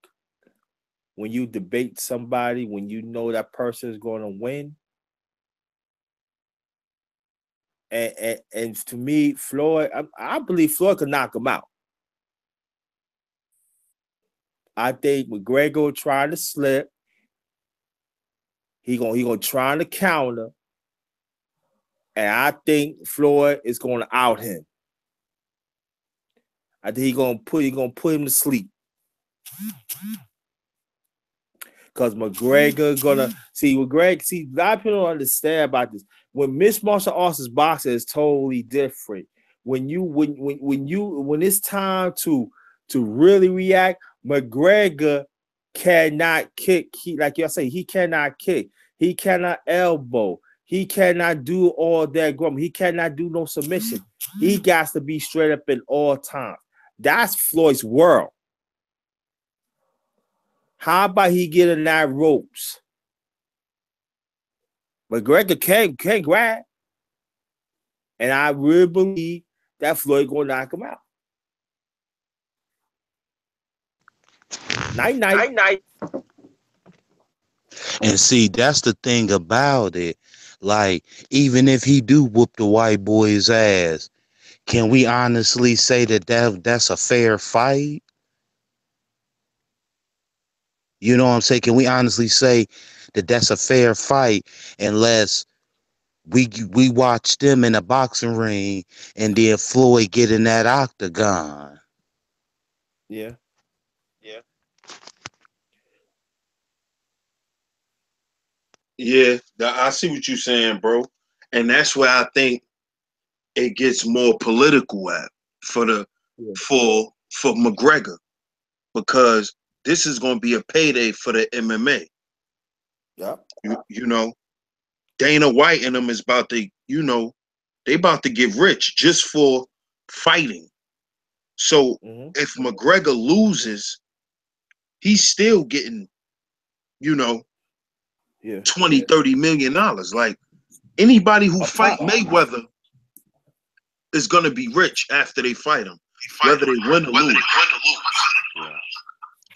when you debate somebody, when you know that person is going to win. And to me, Floyd, I believe Floyd could knock him out. I think McGregor trying to slip. He gonna try to counter, and I think Floyd is going to out him. I think he gonna put him to sleep. Because McGregor gonna see McGregor. See, a lot of people don't understand about this. When mixed martial arts is boxing, is totally different. When it's time to really react, McGregor cannot kick. He like y'all say, he cannot kick. He cannot elbow. He cannot do all that grum. He cannot do no submission. He got to be straight up in all times. That's Floyd's world. How about he get in that ropes? McGregor can't grab. And I really believe that Floyd gonna knock him out. Night night. And see, that's the thing about it. Like, even if he do whoop the white boy's ass, can we honestly say that's a fair fight? You know what I'm saying? Can we honestly say that that's a fair fight unless we watch them in a boxing ring and then Floyd get in that octagon? Yeah. Yeah, I see what you're saying, bro. And that's where I think it gets more political at for the Yeah. for McGregor, because this is going to be a payday for the MMA. Yeah. You know, Dana White and them is about to, they about to get rich just for fighting. So if McGregor loses, he's still getting, you know, Yeah. 20, $30 million. Like anybody who Up fight top. Mayweather is gonna be rich after they fight him, whether they win or lose. Yeah.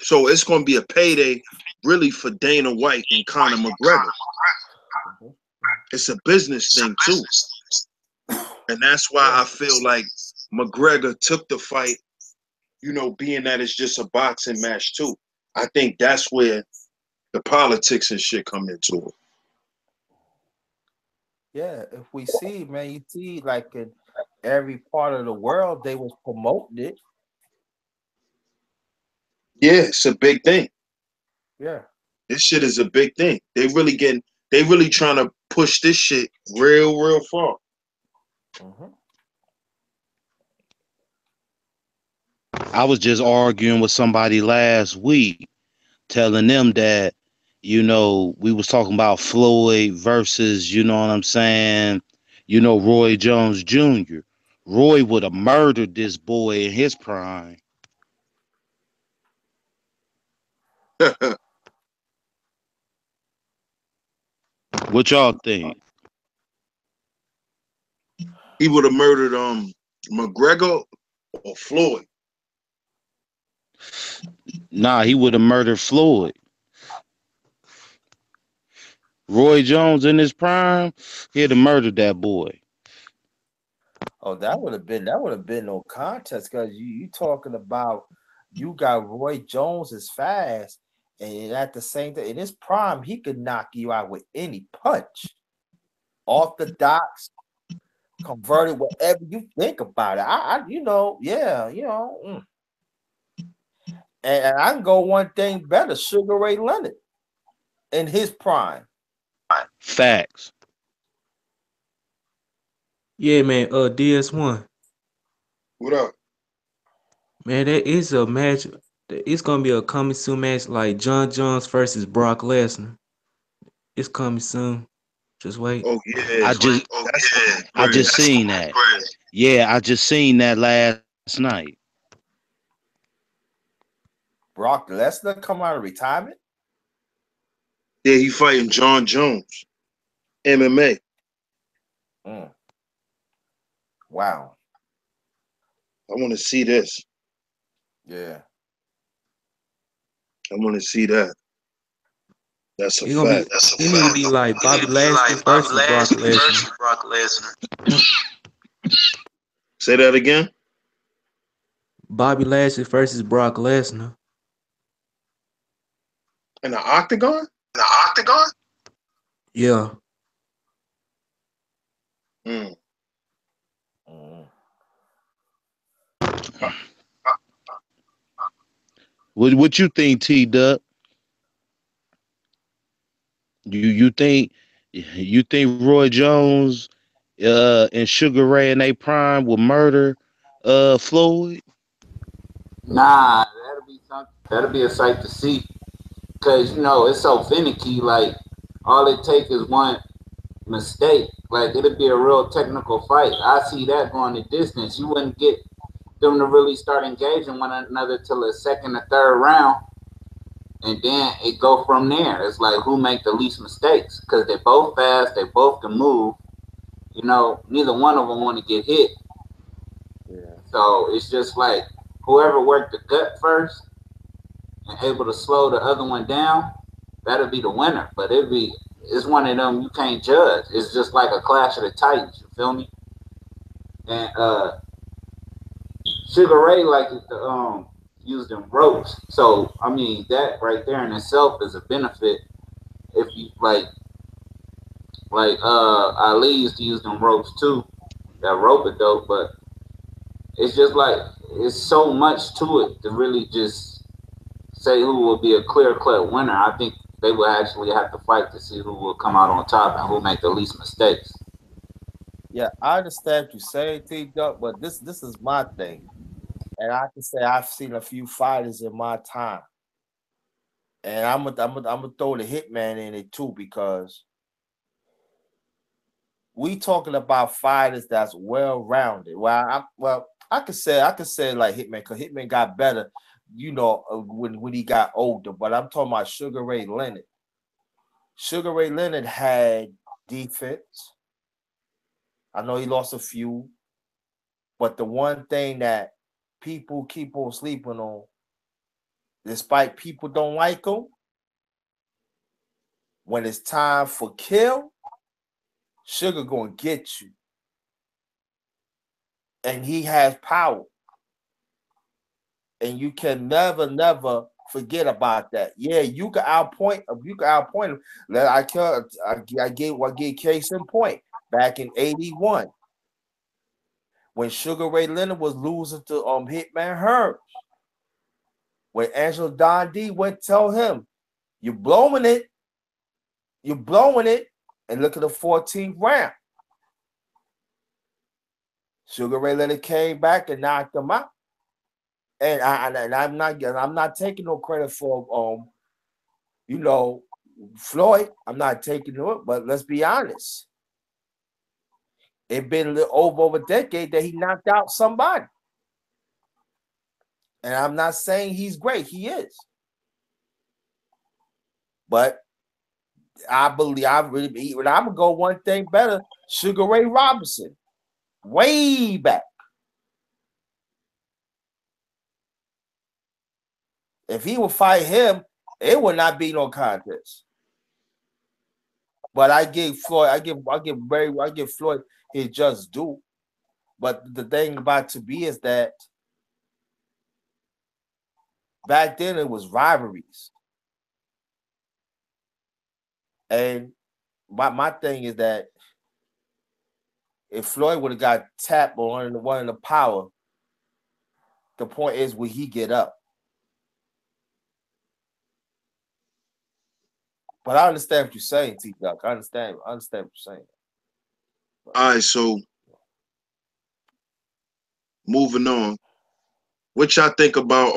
So it's gonna be a payday really for Dana White and Conor McGregor. It's a business thing too. And that's why I feel like McGregor took the fight, being that it's just a boxing match too. I think that's where the politics and shit come into it. Yeah. If we see, man, you see, like in every part of the world, they was promoting it. Yeah, it's a big thing. Yeah. This shit is a big thing. They really trying to push this shit real far. I was just arguing with somebody last week, telling them that, we was talking about Floyd versus, you know what I'm saying, Roy Jones Jr. Roy would have murdered this boy in his prime. What y'all think? He would have murdered McGregor or Floyd. Nah, he would have murdered Floyd. Roy Jones in his prime, he'd have murdered that boy. Oh, that would have been no contest because you talking about You got Roy Jones is fast, and at the same time, in his prime, he could knock you out with any punch. Orthodox, converted, whatever you think about it. Yeah, And I can go one thing better, Sugar Ray Leonard in his prime. Facts. Yeah, man. DS1. What up? Man, that is a match. It's gonna be a coming soon match like John Jones versus Brock Lesnar. It's coming soon. Just wait. Oh yeah, I just that's gonna be I crazy. just seen that. Yeah, I just seen that last night. Brock Lesnar come out of retirement. Yeah, he fighting John Jones, MMA. Mm. Wow. I want to see this. Yeah. I want to see that. That's a It gonna be. fact. That's a It need to fact. be like Bobby Lashley versus Brock Lesnar. Say that again. Bobby Lashley versus Brock Lesnar. In the octagon? Yeah. Mm. Mm. What you think, T Duck? You think Roy Jones and Sugar Ray in they prime will murder Floyd? Nah, that'll be something. That'll be a sight to see. Cause it's so finicky. Like all it takes is one mistake. Like it'll be a real technical fight. I see that going the distance. You wouldn't get them to really start engaging one another till the second or third round, and then it go from there. It's like who make the least mistakes because they're both fast. They both can move. Neither one of them want to get hit. Yeah. So it's just like whoever worked the gut first and able to slow the other one down, that'll be the winner. But it's one of them you can't judge. It's just like a clash of the titans. You feel me? And Sugar Ray like to use them ropes. So I mean that right there in itself is a benefit. If you Ali used to use them ropes too. That rope it though, but it's just like it's so much to it to really just say who will be a clear cut winner. I think they will actually have to fight to see who will come out on top and who make the least mistakes. Yeah, I understand what you say, T Duck, but this is my thing. And I can say I've seen a few fighters in my time. And I'm gonna throw the hitman in it too, because we talking about fighters that's well rounded. I could say like Hitman, because Hitman got better, when he got older. But I'm talking about Sugar Ray Leonard. Sugar Ray Leonard had defense. I know he lost a few, but the one thing that people keep on sleeping on, despite people don't like him, when it's time for kill, Sugar gonna get you. And he has power. And you can never forget about that. Yeah, you can outpoint him. I gave case in point back in 81 when Sugar Ray Leonard was losing to Hitman Herbs. When Angelo Don D went tell him, you're blowing it, and look at the 14th round. Sugar Ray Leonard came back and knocked him out. And I'm not taking no credit for Floyd. I'm not taking it, but let's be honest. It's been over a decade that he knocked out somebody. And I'm not saying he's great. He is. But I'm gonna go one thing better. Sugar Ray Robinson, way back. If he would fight him, it would not be no contest. But I give Floyd his just due. But the thing about to be is that back then it was rivalries. And my thing is that if Floyd would have got tapped on one in the power, the point is, will he get up? But I understand what you're saying, T Duck. I understand what you're saying. All right, so moving on. What y'all think about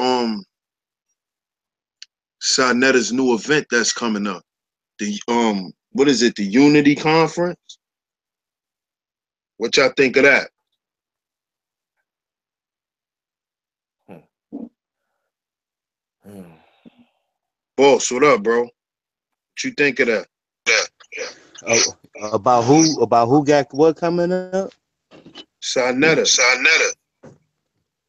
Sanetta's new event that's coming up? The what is it? The Unity Conference? What y'all think of that? Boss, what up, bro? What you think of that? About who? About who got what coming up? Sanetta. Sanetta.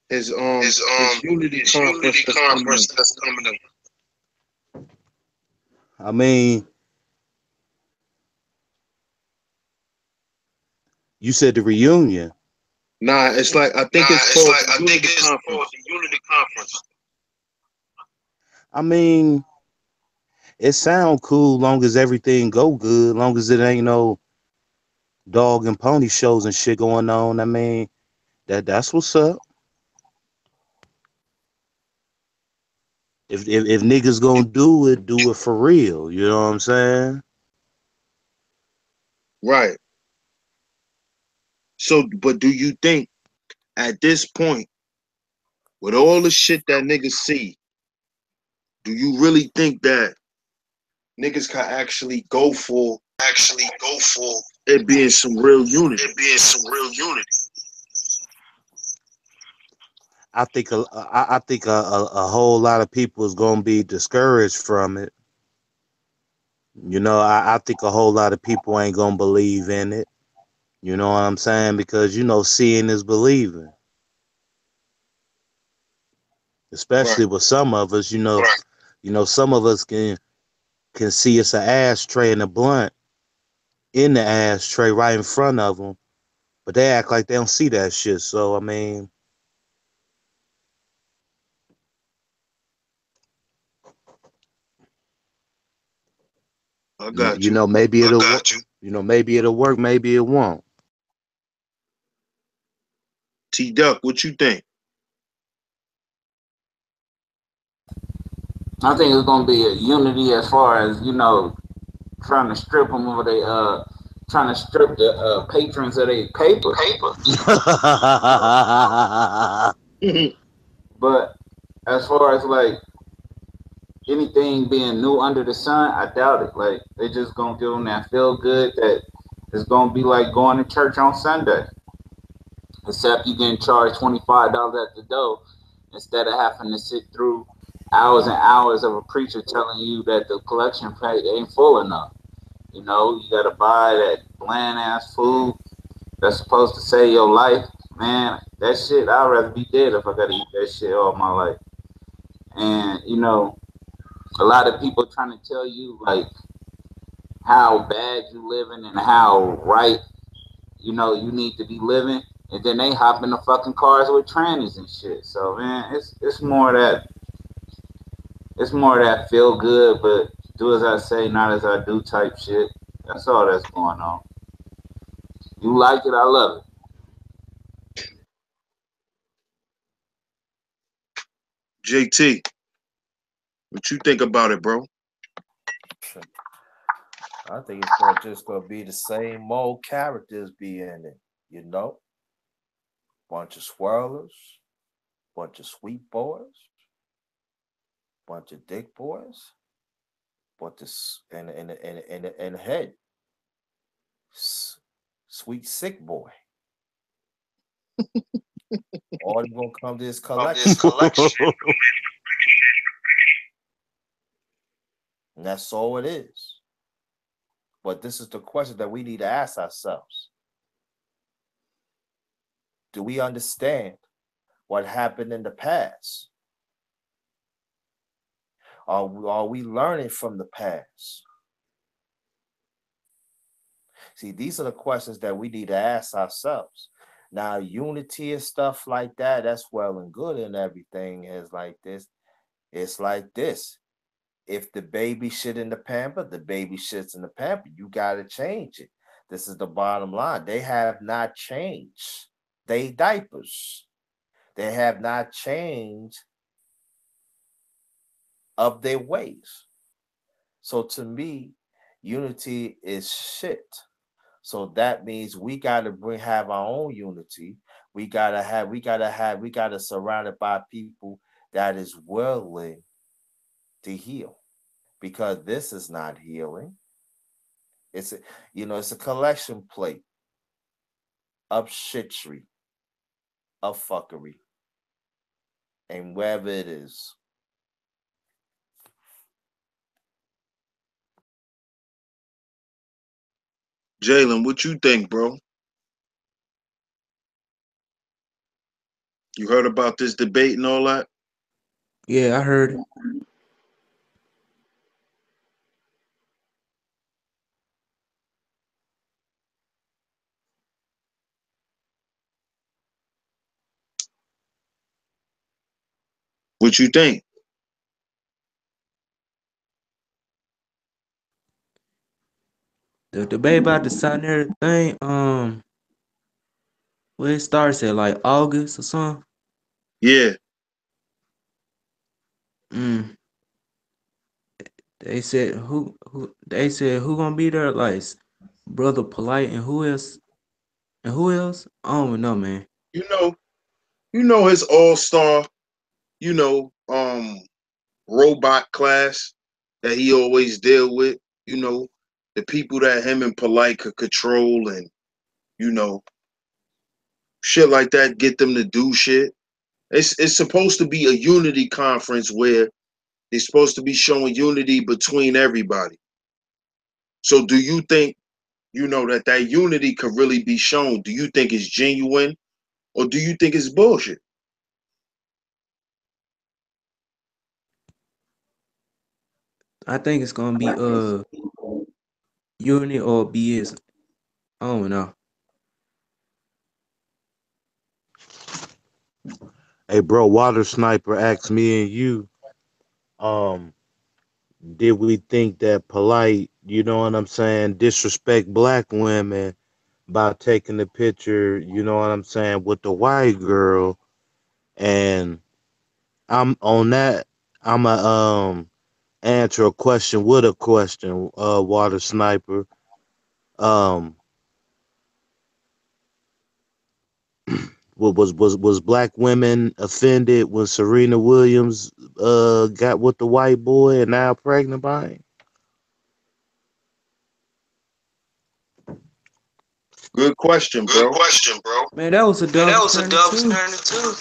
His Unity His Conference Unity that's coming up. conference that's coming up. I mean, you said the reunion. Nah, it's like I think Nah, it's it's called like the I think Unity it's called Conference. the Unity Conference. I mean, it sound cool long as everything go good, long as it ain't no dog and pony shows and shit going on. I mean, that's what's up. If niggas gonna do it for real. You know what I'm saying? Right. So, but do you think at this point, with all the shit that niggas see, do you really think that niggas can Actually go for it being some real unity? it being some real unity. I think a whole lot of people is gonna be discouraged from it. You know, I think a whole lot of people ain't gonna believe in it. You know what I'm saying? Because you know, seeing is believing. Right. Especially with some of us, you know, right. You know, some of us can see it's an ashtray and a blunt in the ashtray right in front of them, but they act like they don't see that shit. So I mean, I got you you. know, maybe it'll work. You know, maybe it'll work, maybe it won't. T Duck, what you think? I think it's gonna be a unity as far as trying to strip them of they trying to strip the patrons of their paper. But as far as like anything being new under the sun, I doubt it. Like they just gonna give them that feel good that it's gonna be like going to church on Sunday, except you getting charged $25 at the door instead of having to sit through hours and hours of a preacher telling you that the collection plate ain't full enough. You gotta buy that bland ass food that's supposed to save your life. Man, that shit, I'd rather be dead if I gotta eat that shit all my life. And a lot of people trying to tell you like how bad you living and how right you need to be living, and then they hop in the fucking cars with trannies and shit. So man, it's more that feel good, but do as I say, not as I do type shit. That's all that's going on. You like it, I love it. JT, what you think about it, bro? I think it's just gonna be the same old characters be in it, bunch of swirlers, bunch of sweet boys, bunch of dick boys, bunch of and head, sweet sick boy. All them gonna come to this Of this collection, collection. and that's all it is. But this is the question that we need to ask ourselves: do we understand what happened in the past? Are we learning from the past? See, these are the questions that we need to ask ourselves. Now, unity and stuff like that, that's well and good and everything is like this. It's like this. If the baby shit in the pamper, the baby shits in the pamper. You gotta change it. This is the bottom line. They have not changed. They diapers. They have not changed of their ways. So to me, unity is shit. So that means we gotta have our own unity. We gotta surround it by people that is willing to heal. Because this is not healing. It's a, it's a collection plate of shitry, of fuckery, and wherever it is. Jalen, what you think, bro? You heard about this debate and all that? Yeah, I heard it. What you think? The debate about the Saturday thing, well, it starts at like August or something. Yeah, Mm. They said who gonna be there? Like Brother Polite and who else? And who else? I don't even know, man. you know, his all-star, you know, robot class that he always deal with, you know, the people that him and Polite could control and, you know, shit like that, get them to do shit. It's supposed to be a unity conference where they're supposed to be showing unity between everybody. So do you think, that unity could really be shown? Do you think it's genuine or do you think it's bullshit? I think it's gonna be Unity or BS. I don't know. Hey, bro, Water Sniper asked me and you, um, did we think that Polite, you know what I'm saying, disrespect black women by taking the picture, you know what I'm saying, with the white girl? And I'm on that. I'm a answer a question with a question. Water Sniper. Um, was black women offended when Serena Williams got with the white boy and now pregnant by him? Good question, Good bro. question, bro. Man, that was a Man, that double was a standard double too. standard too.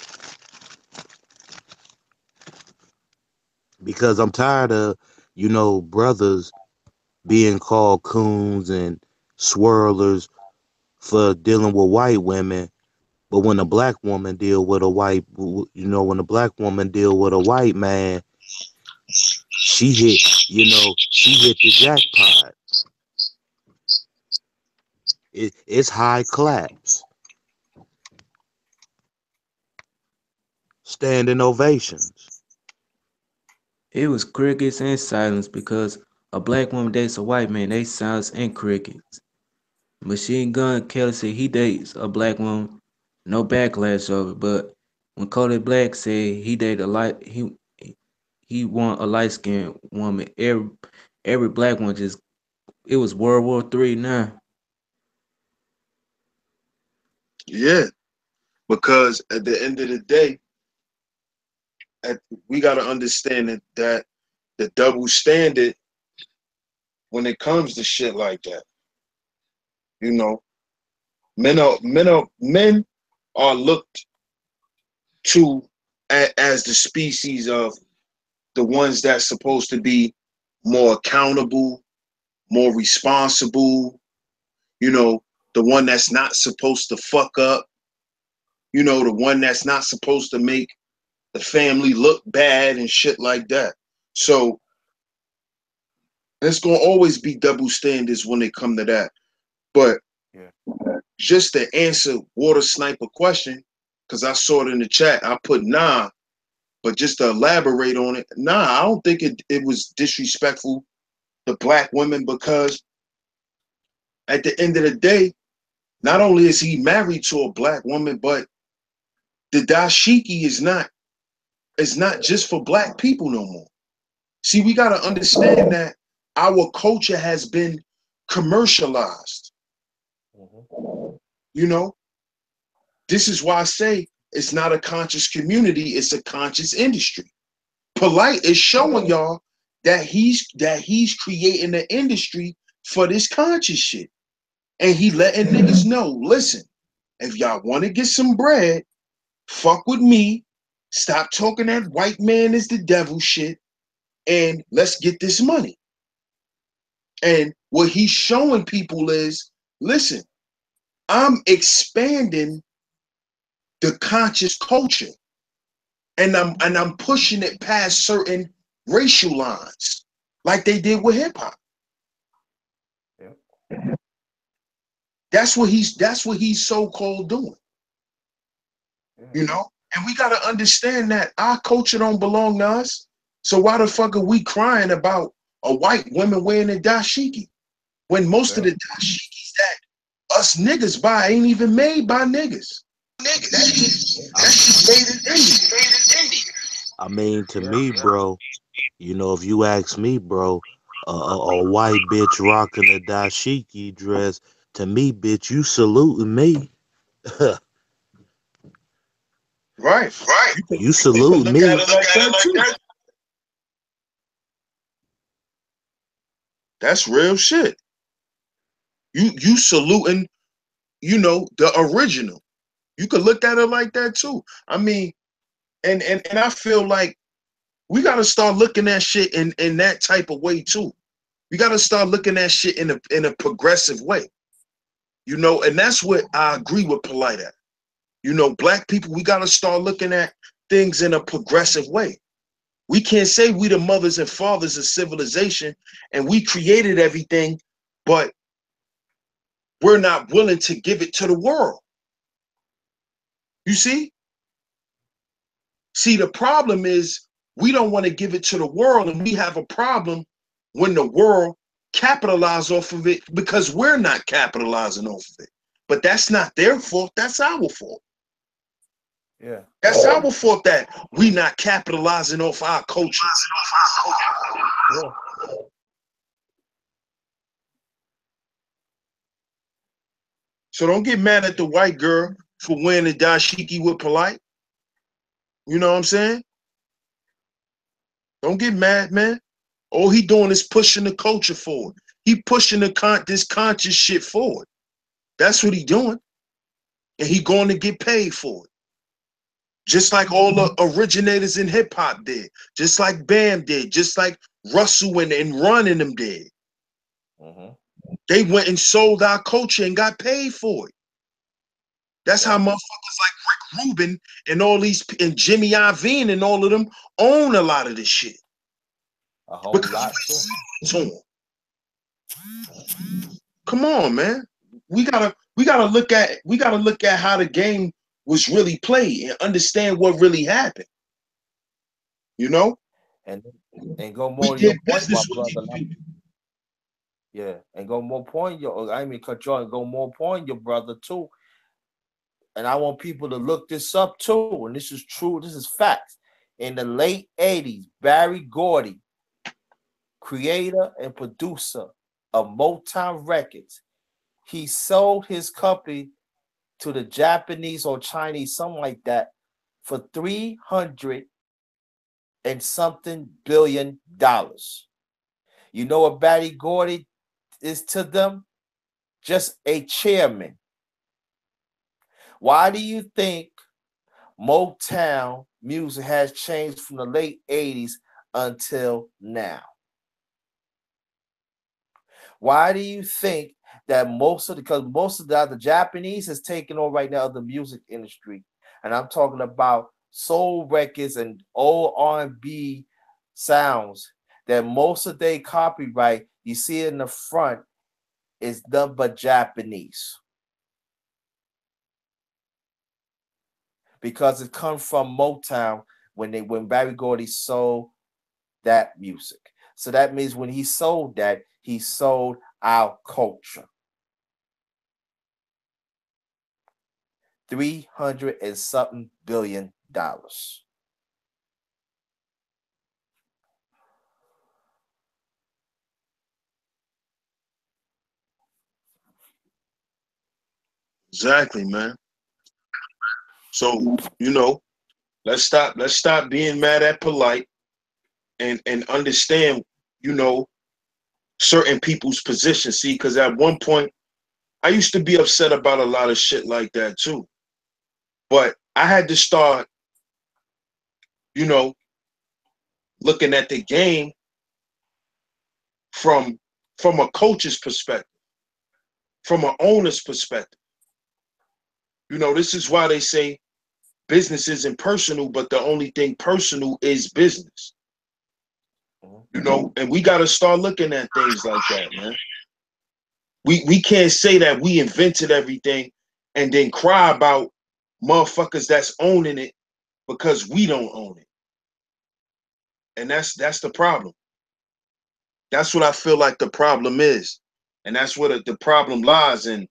Because I'm tired of brothers being called coons and swirlers for dealing with white women. But when a black woman deal with a when a black woman deal with a white man, she hit the jackpot. It's high claps, standing ovations. It was crickets and silence because a black woman dates a white man. They silence and crickets. Machine Gun Kelly said he dates a black woman. No backlash of it. But when Kodak Black said he dated a light, he want a light skinned woman. Every black one just it was World War III now. Yeah, because at the end of the day, we got to understand that the double standard when it comes to shit like that, you know, men are looked to as the species of the ones that's supposed to be more accountable, more responsible, you know, the one that's not supposed to fuck up, the one that's not supposed to make the family look bad and shit like that. So it's gonna always be double standards when it come to that. But Yeah. just to answer Water Sniper question, because I saw it in the chat, I put nah, But just to elaborate on it, nah, I don't think it was disrespectful to black women, because at the end of the day, not only is he married to a black woman, but the dashiki is not just for black people no more. See, we got to understand that our culture has been commercialized. You know, this is why I say it's not a conscious community, it's a conscious industry. Polite is showing y'all that he's creating an industry for this conscious shit. And he letting niggas know, listen, if y'all want to get some bread, fuck with me. Stop talking that white man is the devil shit, and let's get this money. And what he's showing people is, listen, I'm expanding the conscious culture, and I'm pushing it past certain racial lines, like they did with hip hop. Yeah. That's what he's so-called doing. You know? And we gotta understand that our culture don't belong to us. So why the fuck are we crying about a white woman wearing a dashiki when most of the dashikis that us niggas buy ain't even made by niggas? That shit made in India. I mean, to me, bro, you know, if you ask me, bro, a white bitch rocking a dashiki dress, to me, bitch, you saluting me. Right. You You could salute look at me. it like that too. That's real shit. You saluting, you know, the original. You could look at it like that too. I mean, and I feel like we gotta start looking at shit in that type of way too. We gotta start looking at shit in a progressive way. You know, and that's what I agree with Polite at. You know, black people, we gotta start looking at things in a progressive way. We can't say we the mothers and fathers of civilization and we created everything, but we're not willing to give it to the world. You see? See, the problem is we don't want to give it to the world, and we have a problem when the world capitalize off of it because we're not capitalizing off of it. But that's not their fault, that's our fault. Yeah. That's our fault that we not capitalizing off our culture. Yeah. So don't get mad at the white girl for wearing the dashiki with Polite. You know what I'm saying? Don't get mad, man. All he doing is pushing the culture forward. He pushing this conscious shit forward. That's what he doing. And he going to get paid for it. Just like all the originators in hip hop did. Just like Bam did. Just like Russell and Run and them did. They went and sold our culture and got paid for it. That's how motherfuckers like Rick Rubin and all these, and Jimmy Iovine and all of them own a lot of this shit. A whole Because lot we to them. Come on, man. We gotta look at how the game was really played and understand what really happened. You know? and go We more to your did point, my business with brother. these people. Yeah, and go more point your. I mean, cut you off and go more point your brother too. And I want people to look this up too. And this is true. This is facts. In the late '80s, Barry Gordy, creator and producer of Motown Records, he sold his company to the Japanese or Chinese, something like that, for $300 and something billion. You know what Barry Gordy is to them? Just a chairman. Why do you think Motown music has changed from the late '80s until now? Why do you think that because most of the Japanese is taking on right now the music industry, and I'm talking about soul records and old R&B sounds, that most of their copyright you see in the front is done but Japanese, because it comes from Motown when Barry Gordy sold that music. So that means when he sold that, he sold our culture. 300 and something $billion. Exactly, man. So, let's stop being mad at polite and understand, you know, certain people's position. See, because at one point I used to be upset about a lot of shit like that too. But I had to start, you know, looking at the game from a coach's perspective, from an owner's perspective. This is why they say business isn't personal, but the only thing personal is business. And we got to start looking at things like that, man. We can't say that we invented everything and then cry about motherfuckers that's owning it because we don't own it. And that's the problem. That's what I feel like the problem is. And that's where the problem lies. And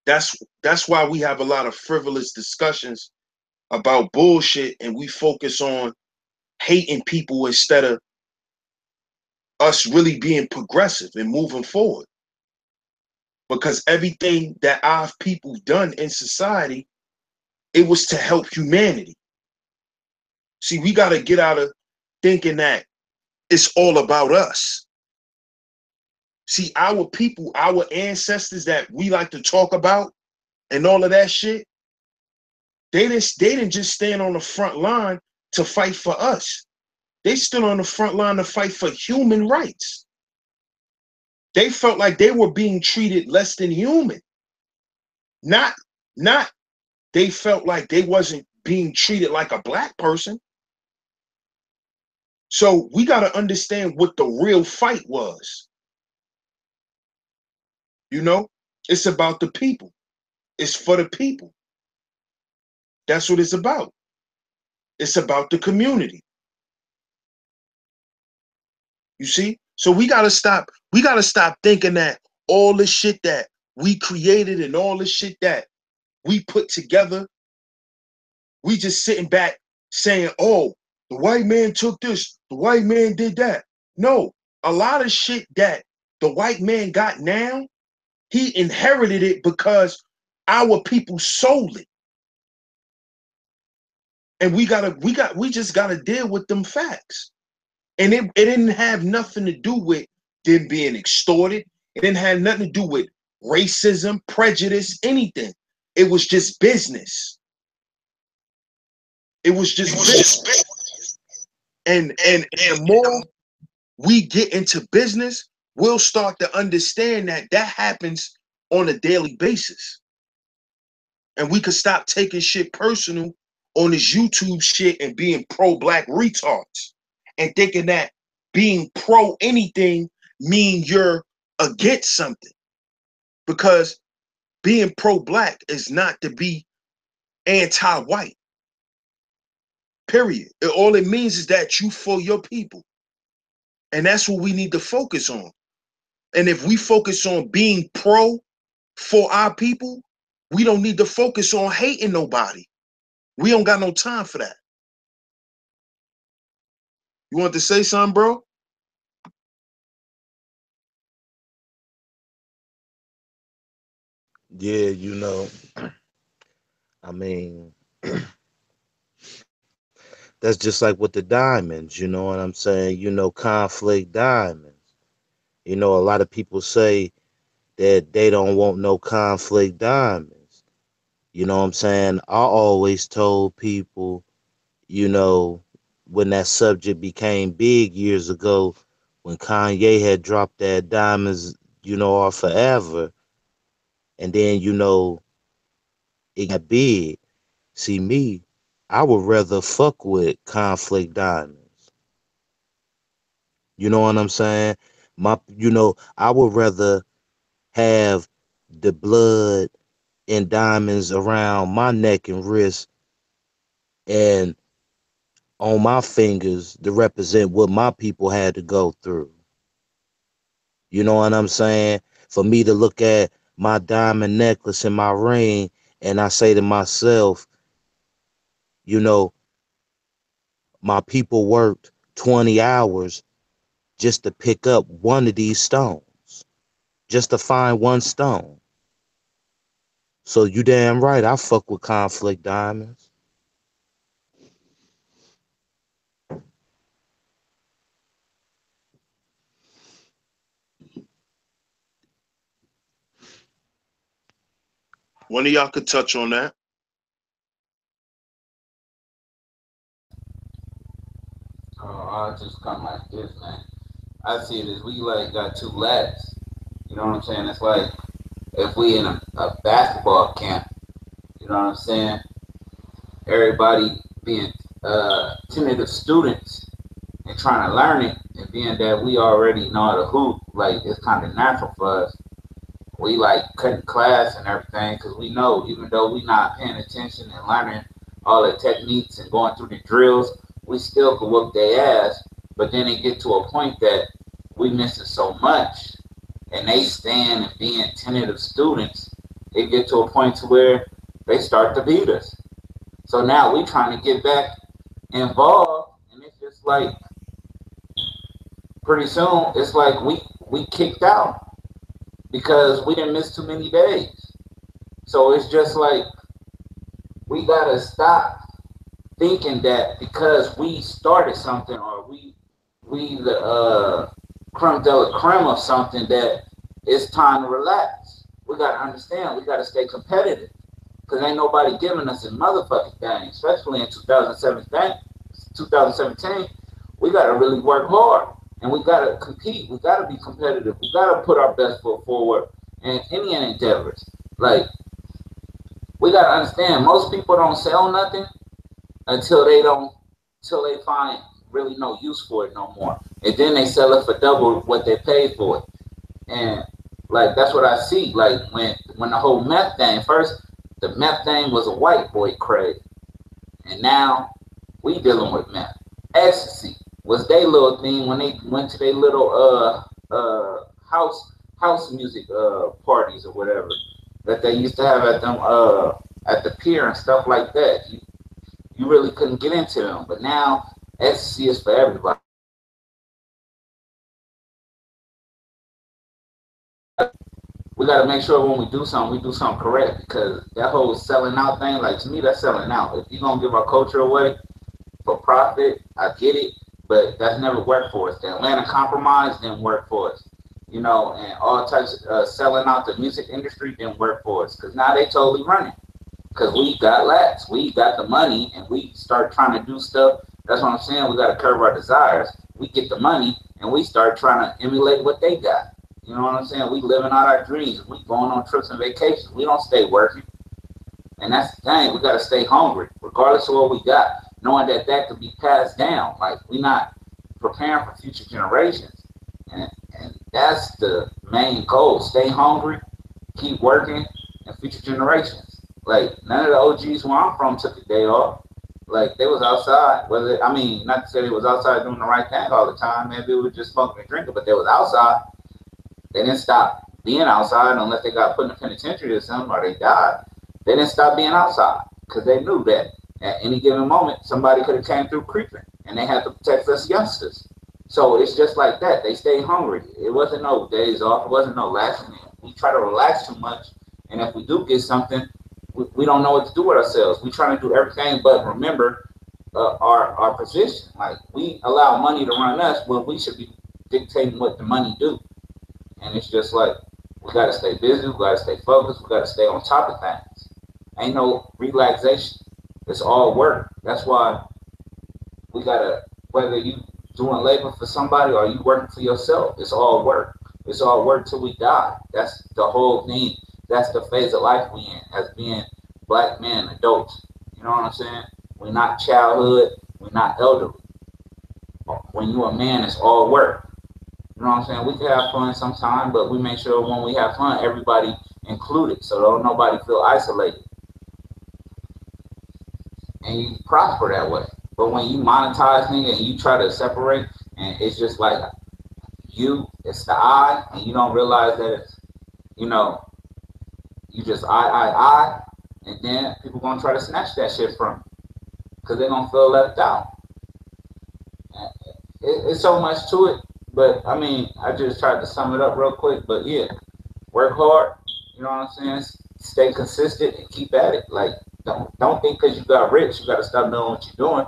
that's why we have a lot of frivolous discussions about bullshit, and we focus on hating people instead of us really being progressive and moving forward. Because everything that our people done in society, it was to help humanity. See, we got to get out of thinking that it's all about us. See, our people, our ancestors that we like to talk about and all of that shit, they didn't just stand on the front line to fight for us. They stood on the front line to fight for human rights. They felt like they were being treated less than human. Not they felt like they wasn't being treated like a black person. So we got to understand what the real fight was. It's about the people. It's for the people. That's what it's about. It's about the community. You see? So we got to stop thinking that all the shit that we created and all the shit that we put together, we just sitting back saying, "Oh, the white man took this, the white man did that." No, a lot of shit that the white man got now, he inherited it because our people sold it. And we just gotta deal with them facts. And it didn't have nothing to do with them being extorted. It didn't have nothing to do with racism, prejudice, anything. It was just business. It was just business. And the more we get into business, we'll start to understand that happens on a daily basis. And we could stop taking shit personal on this YouTube shit and being pro-black retards and thinking that being pro anything mean you're against something. Because being pro-black is not to be anti-white. Period. All it means is that you for your people. And that's what we need to focus on. And if we focus on being pro for our people, we don't need to focus on hating nobody. We don't got no time for that. You want to say something, bro? Yeah, I mean, that's just like with the diamonds, you know what I'm saying? Conflict diamonds. A lot of people say that they don't want no conflict diamonds. You know what I'm saying? I always told people, you know, when that subject became big years ago, when Kanye had dropped that diamonds, are forever, and then, it got big. See me, I would rather fuck with conflict diamonds. You know what I'm saying? I would rather have the blood and diamonds around my neck and wrist and on my fingers to represent what my people had to go through. You know what I'm saying? For me to look at my diamond necklace and my ring, and I say to myself, you know, my people worked 20 hours just to pick up one of these stones, just to find one stone. So you damn right, I fuck with conflict diamonds. One of y'all could touch on that. I'll just come like this, man. I see it as we like got two lads. You know what I'm saying? It's like if we in a basketball camp, you know what I'm saying? Everybody being tentative students and trying to learn it, and being that we already know how to hoop, like it's kind of natural for us. We like cutting class and everything because we know, even though we not paying attention and learning all the techniques and going through the drills, we still could whoop their ass. But then it get to a point that we missing so much, and they stand and being tentative students, it get to a point to where they start to beat us. So now we trying to get back involved, and it's just like pretty soon it's like we kicked out because we didn't miss too many days. So it's just like we gotta stop thinking that because we started something or we the creme de la creme of something that it's time to relax. We gotta understand. We gotta stay competitive because ain't nobody giving us a motherfucking thing, especially in 2017. 2017, we gotta really work hard and we gotta compete. We gotta be competitive. We gotta put our best foot forward in any endeavors. Like we gotta understand, most people don't sell nothing until they find really no use for it no more. And then they sell it for double what they paid for it. And like that's what I see. Like when the whole meth thing, first the meth thing was a white boy craze. And now we dealing with meth. Ecstasy was their little thing when they went to their little house music parties or whatever that they used to have at them at the pier and stuff like that. You really couldn't get into them. But now ecstasy is for everybody. We got to make sure when we do something correct because that whole selling out thing, like to me, that's selling out. If you're going to give our culture away for profit, I get it, but that's never worked for us. The Atlanta Compromise didn't work for us, you know, and all types of selling out the music industry didn't work for us because now they totally running because we got lats, we got the money, and we start trying to do stuff. That's what I'm saying. We got to curb our desires. We get the money, and we start trying to emulate what they got. You know what I'm saying? We living out our dreams. We going on trips and vacations. We don't stay working. And that's the thing. We got to stay hungry, regardless of what we got, knowing that that could be passed down. Like, we not preparing for future generations. And that's the main goal. Stay hungry, keep working, and future generations. Like, none of the OGs where I'm from took a day off. Like, they was outside. Not to say they was outside doing the right thing all the time. Maybe it was just smoking and drinking, but they was outside. They didn't stop being outside unless they got put in the penitentiary or something or they died. They didn't stop being outside because they knew that at any given moment somebody could have came through creeping and they had to protect us youngsters. So it's just like that. They stayed hungry. It wasn't no days off. It wasn't no relaxing. We try to relax too much, and if we do get something, we don't know what to do with ourselves. We trying to do everything but remember our position. Like we allow money to run us when we should be dictating what the money do. And it's just like, we got to stay busy, we got to stay focused, we got to stay on top of things. Ain't no relaxation. It's all work. That's why we got to, whether you doing labor for somebody or you working for yourself, it's all work. It's all work till we die. That's the whole thing. That's the phase of life we in as being black men, adults. You know what I'm saying? We're not childhood, we're not elderly. When you're a man, it's all work. You know what I'm saying? We can have fun sometime, but we make sure when we have fun, everybody included, so don't nobody feel isolated. And you prosper that way. But when you monetize things and you try to separate, and it's just like it's the I, and you don't realize that it's, you know, you just I, and then people gonna try to snatch that shit from you because they're gonna feel left out. It's so much to it, but I mean, I just tried to sum it up real quick. But yeah, work hard. You know what I'm saying? Stay consistent and keep at it. Like, don't think because you got rich, you got to stop doing what you're doing.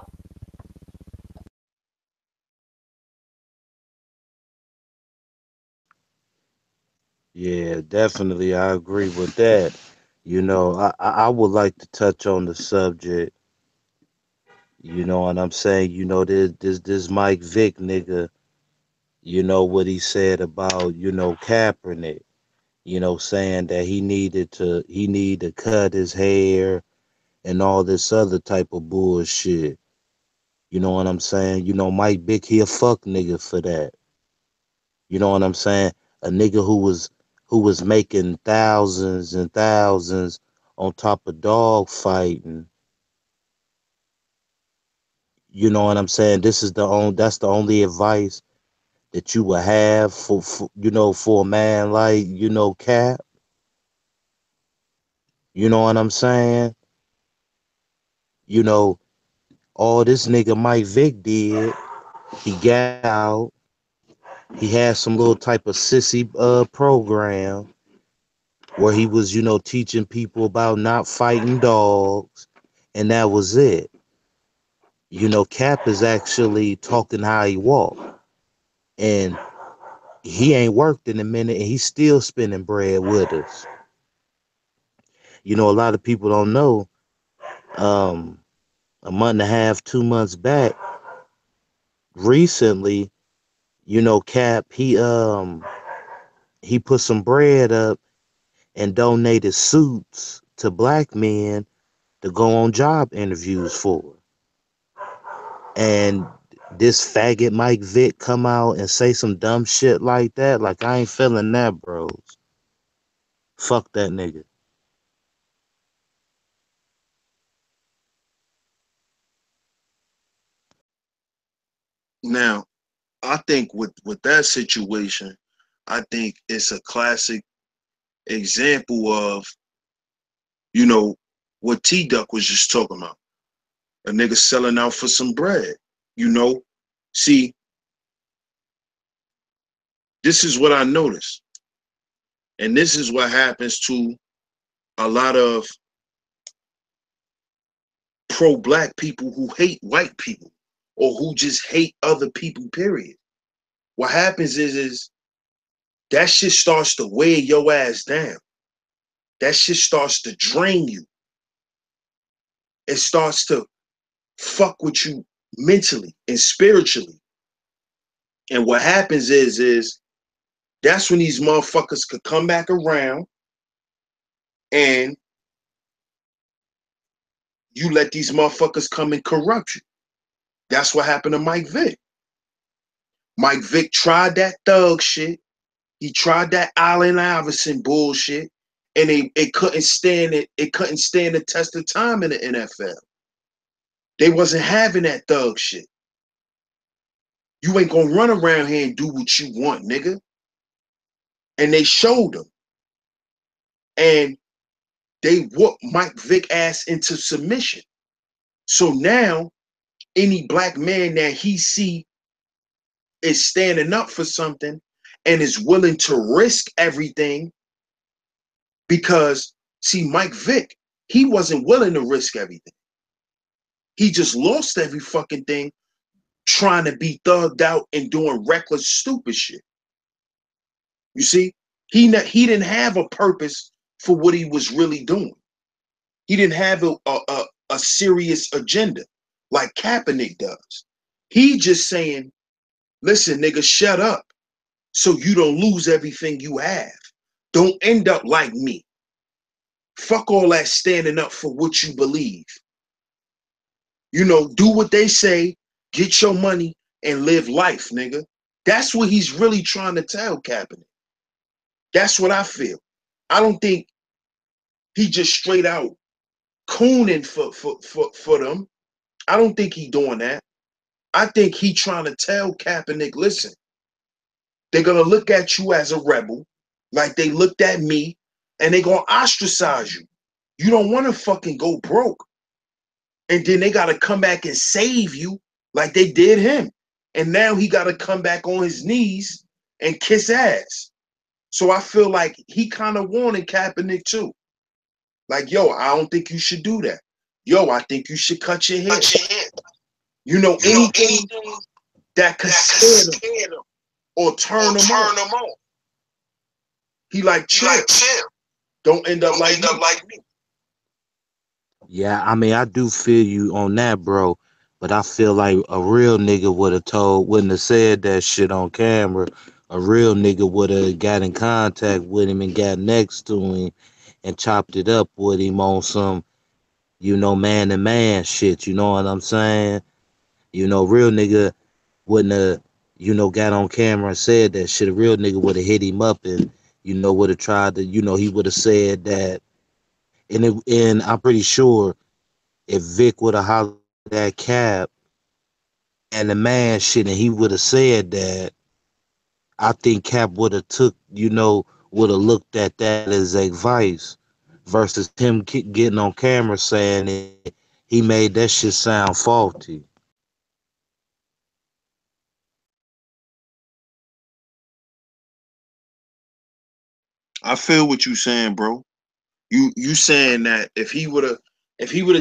Yeah, definitely. I agree with that. I would like to touch on the subject. You know what I'm saying? This Mike Vick nigga, you know what he said about, Kaepernick, saying that he need to cut his hair and all this other type of bullshit. You know what I'm saying? Mike Vick, he a fuck nigga for that. You know what I'm saying? A nigga who was making thousands and thousands on top of dog fighting. You know what I'm saying? That's the only advice that you would have for a man like, Cap. You know what I'm saying? You know, all this nigga Mike Vick did, he got out, he had some little type of sissy program where he was, teaching people about not fighting dogs, and that was it. Cap is actually talking how he walk, and he ain't worked in a minute, and he's still spending bread with us. A lot of people don't know. Um, a month and a half, 2 months back, recently, Cap he put some bread up and donated suits to black men to go on job interviews for. And this faggot Mike Vick come out and say some dumb shit like that. Like, I ain't feeling that, bros. Fuck that nigga. Now, I think with that situation, I think it's a classic example of, you know, what T Duck was just talking about. A nigga selling out for some bread. You know, see, this is what I noticed, and this is what happens to a lot of pro-black people who hate white people or who just hate other people. Period. What happens is that shit starts to weigh your ass down. That shit starts to drain you. It starts to fuck with you mentally and spiritually. And what happens is that's when these motherfuckers could come back around and you let these motherfuckers come and corrupt you. That's what happened to Mike Vick. Mike Vick tried that thug shit. He tried that Allen Iverson bullshit, and it couldn't stand it. It couldn't stand the test of time in the NFL. They wasn't having that thug shit. You ain't gonna run around here and do what you want, nigga. And they showed him. And they whooped Mike Vick ass into submission. So now any black man that he see is standing up for something and is willing to risk everything because see, Mike Vick, he wasn't willing to risk everything. He just lost every fucking thing trying to be thugged out and doing reckless, stupid shit. You see, he didn't have a purpose for what he was really doing. He didn't have a serious agenda like Kaepernick does. He just saying, listen, nigga, shut up so you don't lose everything you have. Don't end up like me. Fuck all that standing up for what you believe. Do what they say, get your money, and live life, nigga. That's what he's really trying to tell Kaepernick. That's what I feel. I don't think he just straight out cooning for them. I don't think he doing that. I think he trying to tell Kaepernick, listen, they're gonna look at you as a rebel, like they looked at me, and they're gonna ostracize you. You don't want to fucking go broke. And then they gotta come back and save you like they did him. And now he gotta come back on his knees and kiss ass. So I feel like he kind of wanted Kaepernick too. Like, yo, I don't think you should do that. Yo, I think you should cut your hair. You know, anything that could scare them or turn them on. He like, chill. Don't end up like me. Yeah, I mean, I do feel you on that, bro. But I feel like a real nigga wouldn't have said that shit on camera. A real nigga would have got in contact with him and got next to him and chopped it up with him on some, man to man shit. You know what I'm saying? Real nigga wouldn't have, got on camera and said that shit. A real nigga would have hit him up and, would have tried to, he would have said that. And I'm pretty sure if Vic would have hollered at Cap and the man shit and he would have said that, I think Cap would have would have looked at that as advice versus him getting on camera saying it, he made that shit sound faulty. I feel what you saying, bro. You saying that if he would have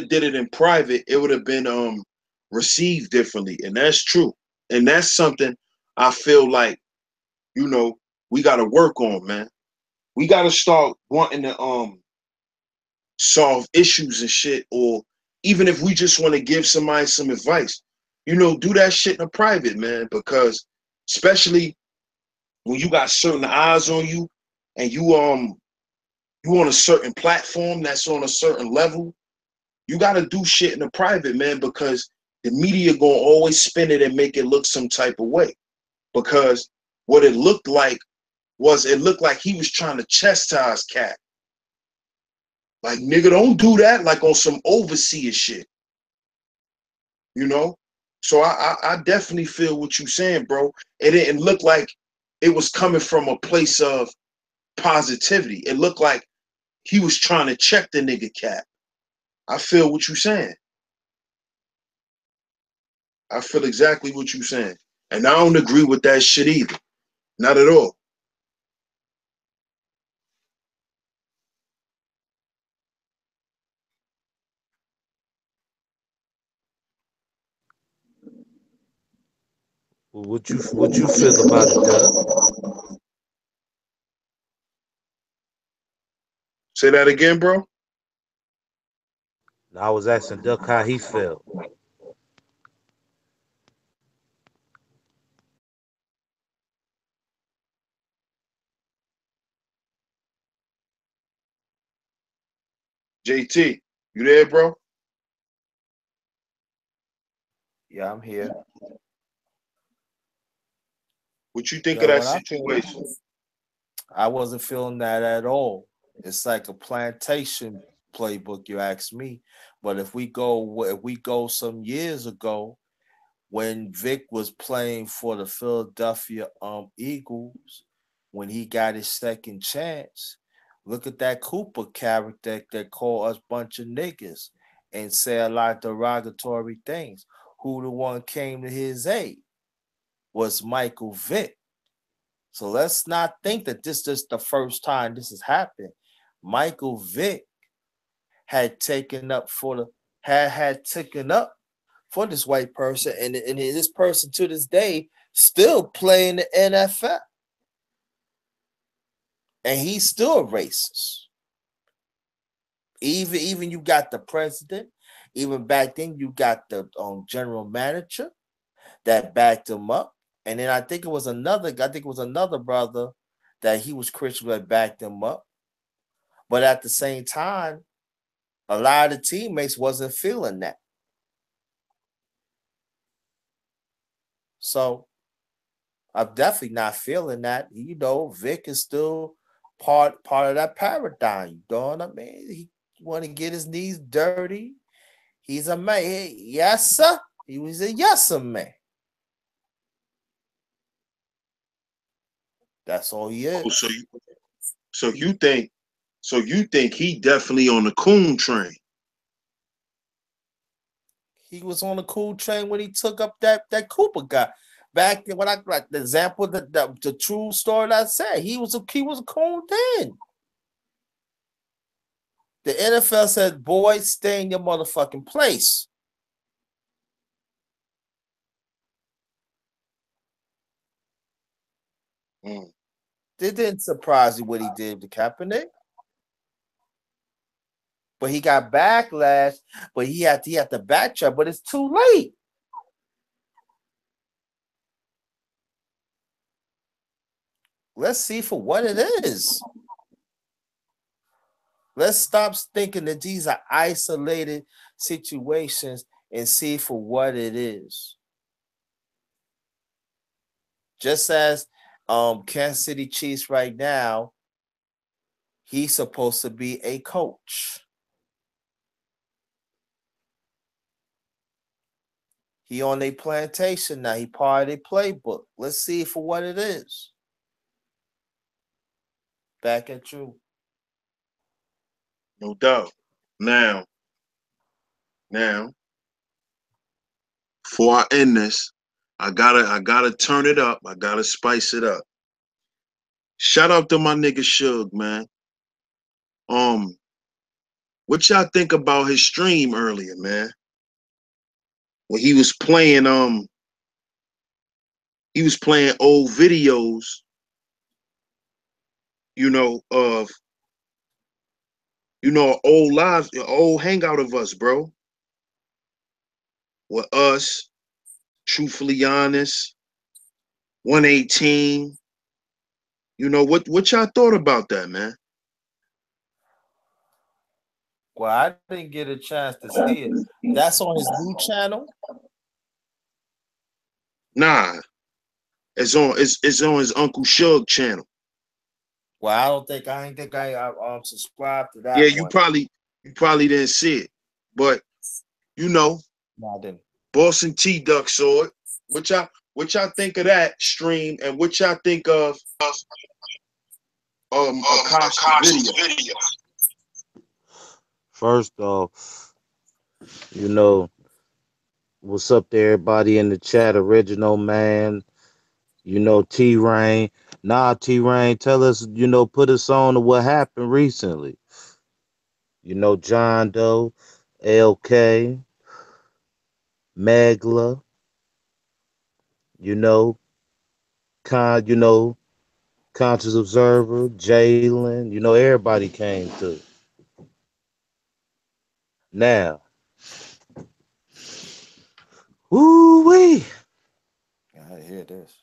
did it in private, it would have been received differently, and that's true. And that's something I feel like we got to work on, man. We got to start wanting to solve issues and shit, or even if we just want to give somebody some advice, do that shit in a private, man, because especially when you got certain eyes on you and you on a certain platform that's on a certain level, you got to do shit in the private, man, because the media gonna always spin it and make it look some type of way. Because what it looked like he was trying to chastise Cat. Like, nigga, don't do that, like on some overseer shit, you know? So I definitely feel what you saying, bro. It didn't look like it was coming from a place of positivity. It looked like he was trying to check the nigga Cat. I feel what you saying. I feel exactly what you saying. And I don't agree with that shit either. Not at all. What you feel about it, Doug? Say that again, bro. I was asking Duck how he felt. JT, you there, bro? Yeah, I'm here. What you think of Yo, that what I feel, situation? I wasn't feeling that at all. It's like a plantation playbook, you ask me. But if we go some years ago, when Vic was playing for the Philadelphia Eagles, when he got his second chance, look at that Cooper character that called us bunch of niggas and say a lot of derogatory things. Who the one came to his aid was Michael Vick. So let's not think that this is the first time this has happened. Michael Vick had taken up for the had taken up for this white person, and this person to this day still playing the NFL, and he's still a racist. Even you got the president. Even back then, you got the general manager that backed him up, and then I think it was another. I think it was another brother that he was Christian that backed him up. But at the same time, a lot of the teammates wasn't feeling that. So I'm definitely not feeling that. Vic is still part of that paradigm. You know what I mean? He want to get his knees dirty. He's a man. Yes, sir. He was a yes, sir man. That's all he Oh, is. so you think he definitely on the coon train? He was on the cool train when he took up that Cooper guy. Back when I like the example, the true story that I said, he was a coon then. The NFL said, "Boys, stay in your motherfucking place." Mm. It didn't surprise you what he did to Kaepernick, but he got backlash. But he had to backtrack, but it's too late. Let's see for what it is. Let's stop thinking that these are isolated situations and see for what it is. Just as Kansas City Chiefs right now, he's supposed to be a coach. He on a plantation now. He part of their playbook. Let's see for what it is. Back at you. No doubt. Now, now, before I end this, I gotta turn it up. I gotta spice it up. Shout out to my nigga Suge, man. Um, what y'all think about his stream earlier, man? When he was playing old videos, of old lives, old hangout of us, bro. With us, truthfully honest, 118. What y'all thought about that, man? Well, I didn't get a chance to see it. That's on his new channel. Nah, it's on his Uncle Suge channel. Well, I ain't think I subscribed to Yeah, that one. you probably didn't see it. But you know, No, I didn't. Boston T Duck saw it. What y'all think of that stream and what y'all think of Akash's Akashi's video? video. First off, you know, what's up to everybody in the chat? Original man, T Rain. Nah, T Rain, tell us, put us on to what happened recently. John Doe, LK, Megla, you know, Con, Conscious Observer, Jalen, everybody came through. Now, woo wee, I hear this.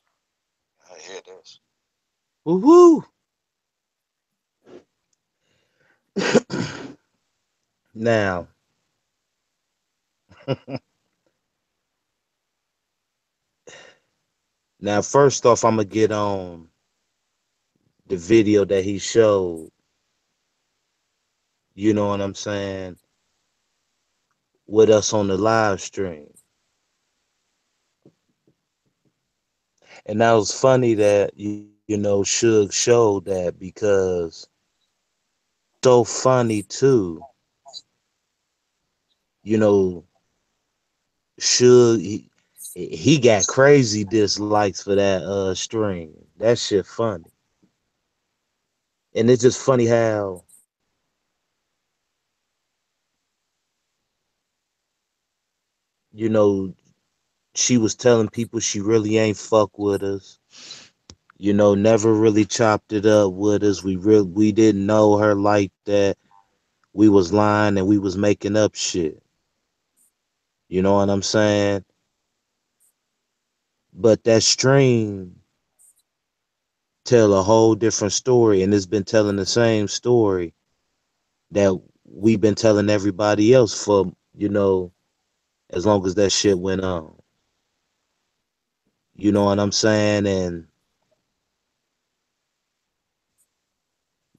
I hear this. Woo woo. Now, now, first off, I'm gonna get on the video that he showed. You know what I'm saying? With us on the live stream, and that was funny that Suge showed that because so funny too. You know, Suge he got crazy dislikes for that stream. That shit funny, and it's just funny how you know she was telling people she really ain't fuck with us. Never really chopped it up with us. We didn't know her like that. We was lying and we was making up shit. You know what I'm saying? But that stream tell a whole different story, and it's been telling the same story that we've been telling everybody else for, as long as that shit went on. You know what I'm saying? And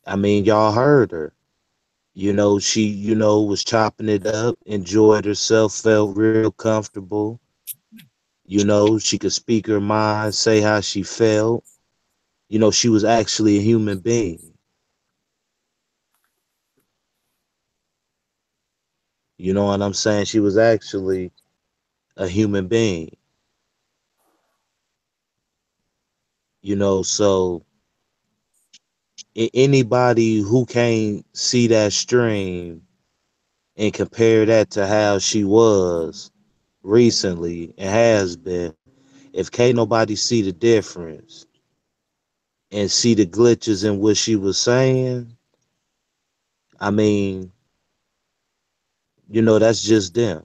I mean, y'all heard her. She, was chopping it up, enjoyed herself, felt real comfortable. She could speak her mind, say how she felt. She was actually a human being. You know what I'm saying? She was actually a human being. So anybody who can't see that stream and compare that to how she was recently and has been, if can't nobody see the difference and see the glitches in what she was saying, I mean, that's just them.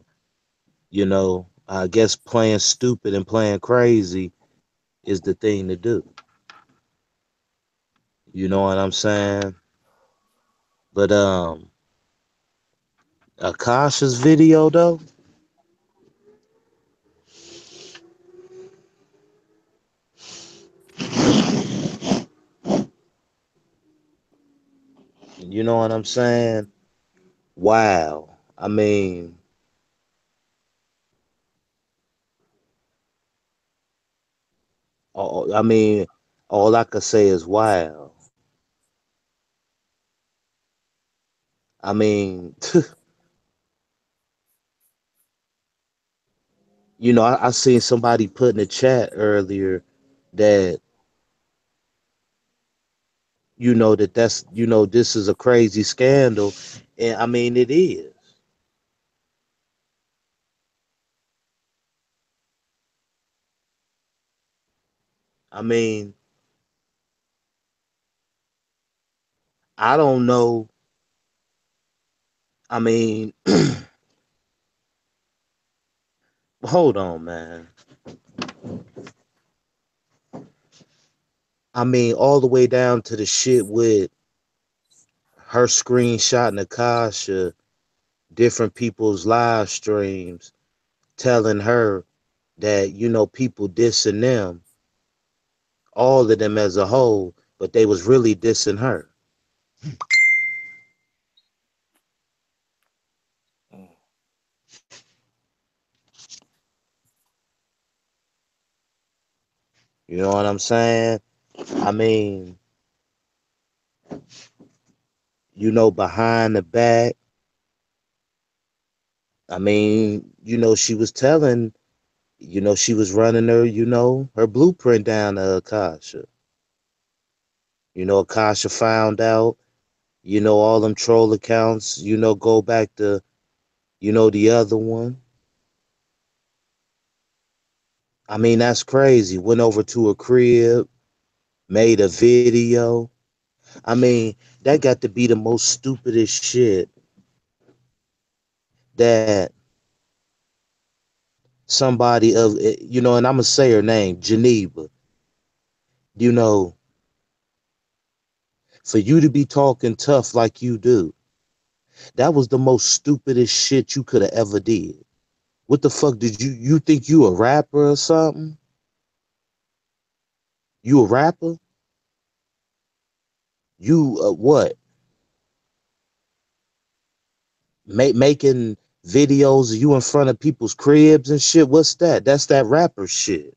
I guess playing stupid and playing crazy is the thing to do. You know what I'm saying? But Akasha's video though, you know what I'm saying? Wow. I mean, all I could say is wow. I mean, I seen somebody put in the chat earlier that this is a crazy scandal, and I mean it is. I mean, I don't know. I mean, hold on, man. I mean, all the way down to the shit with her screenshot Nakasha, different people's live streams, telling her that people dissing them, all of them as a whole, but they was really dissing her. You know what I'm saying? I mean, behind the back. I mean, she was telling, she was running her, her blueprint down to Akasha. Akasha found out, all them troll accounts, go back to, the other one. I mean, that's crazy. Went over to a crib, made a video. I mean, that got to be the most stupidest shit that somebody of, and I'm going to say her name, Geneva, you know, for you to be talking tough like you do, that was the most stupidest shit you could have ever did. What the fuck did you think you a rapper or something? You a rapper? You what? Making videos of you in front of people's cribs and shit? What's that? That's that rapper shit.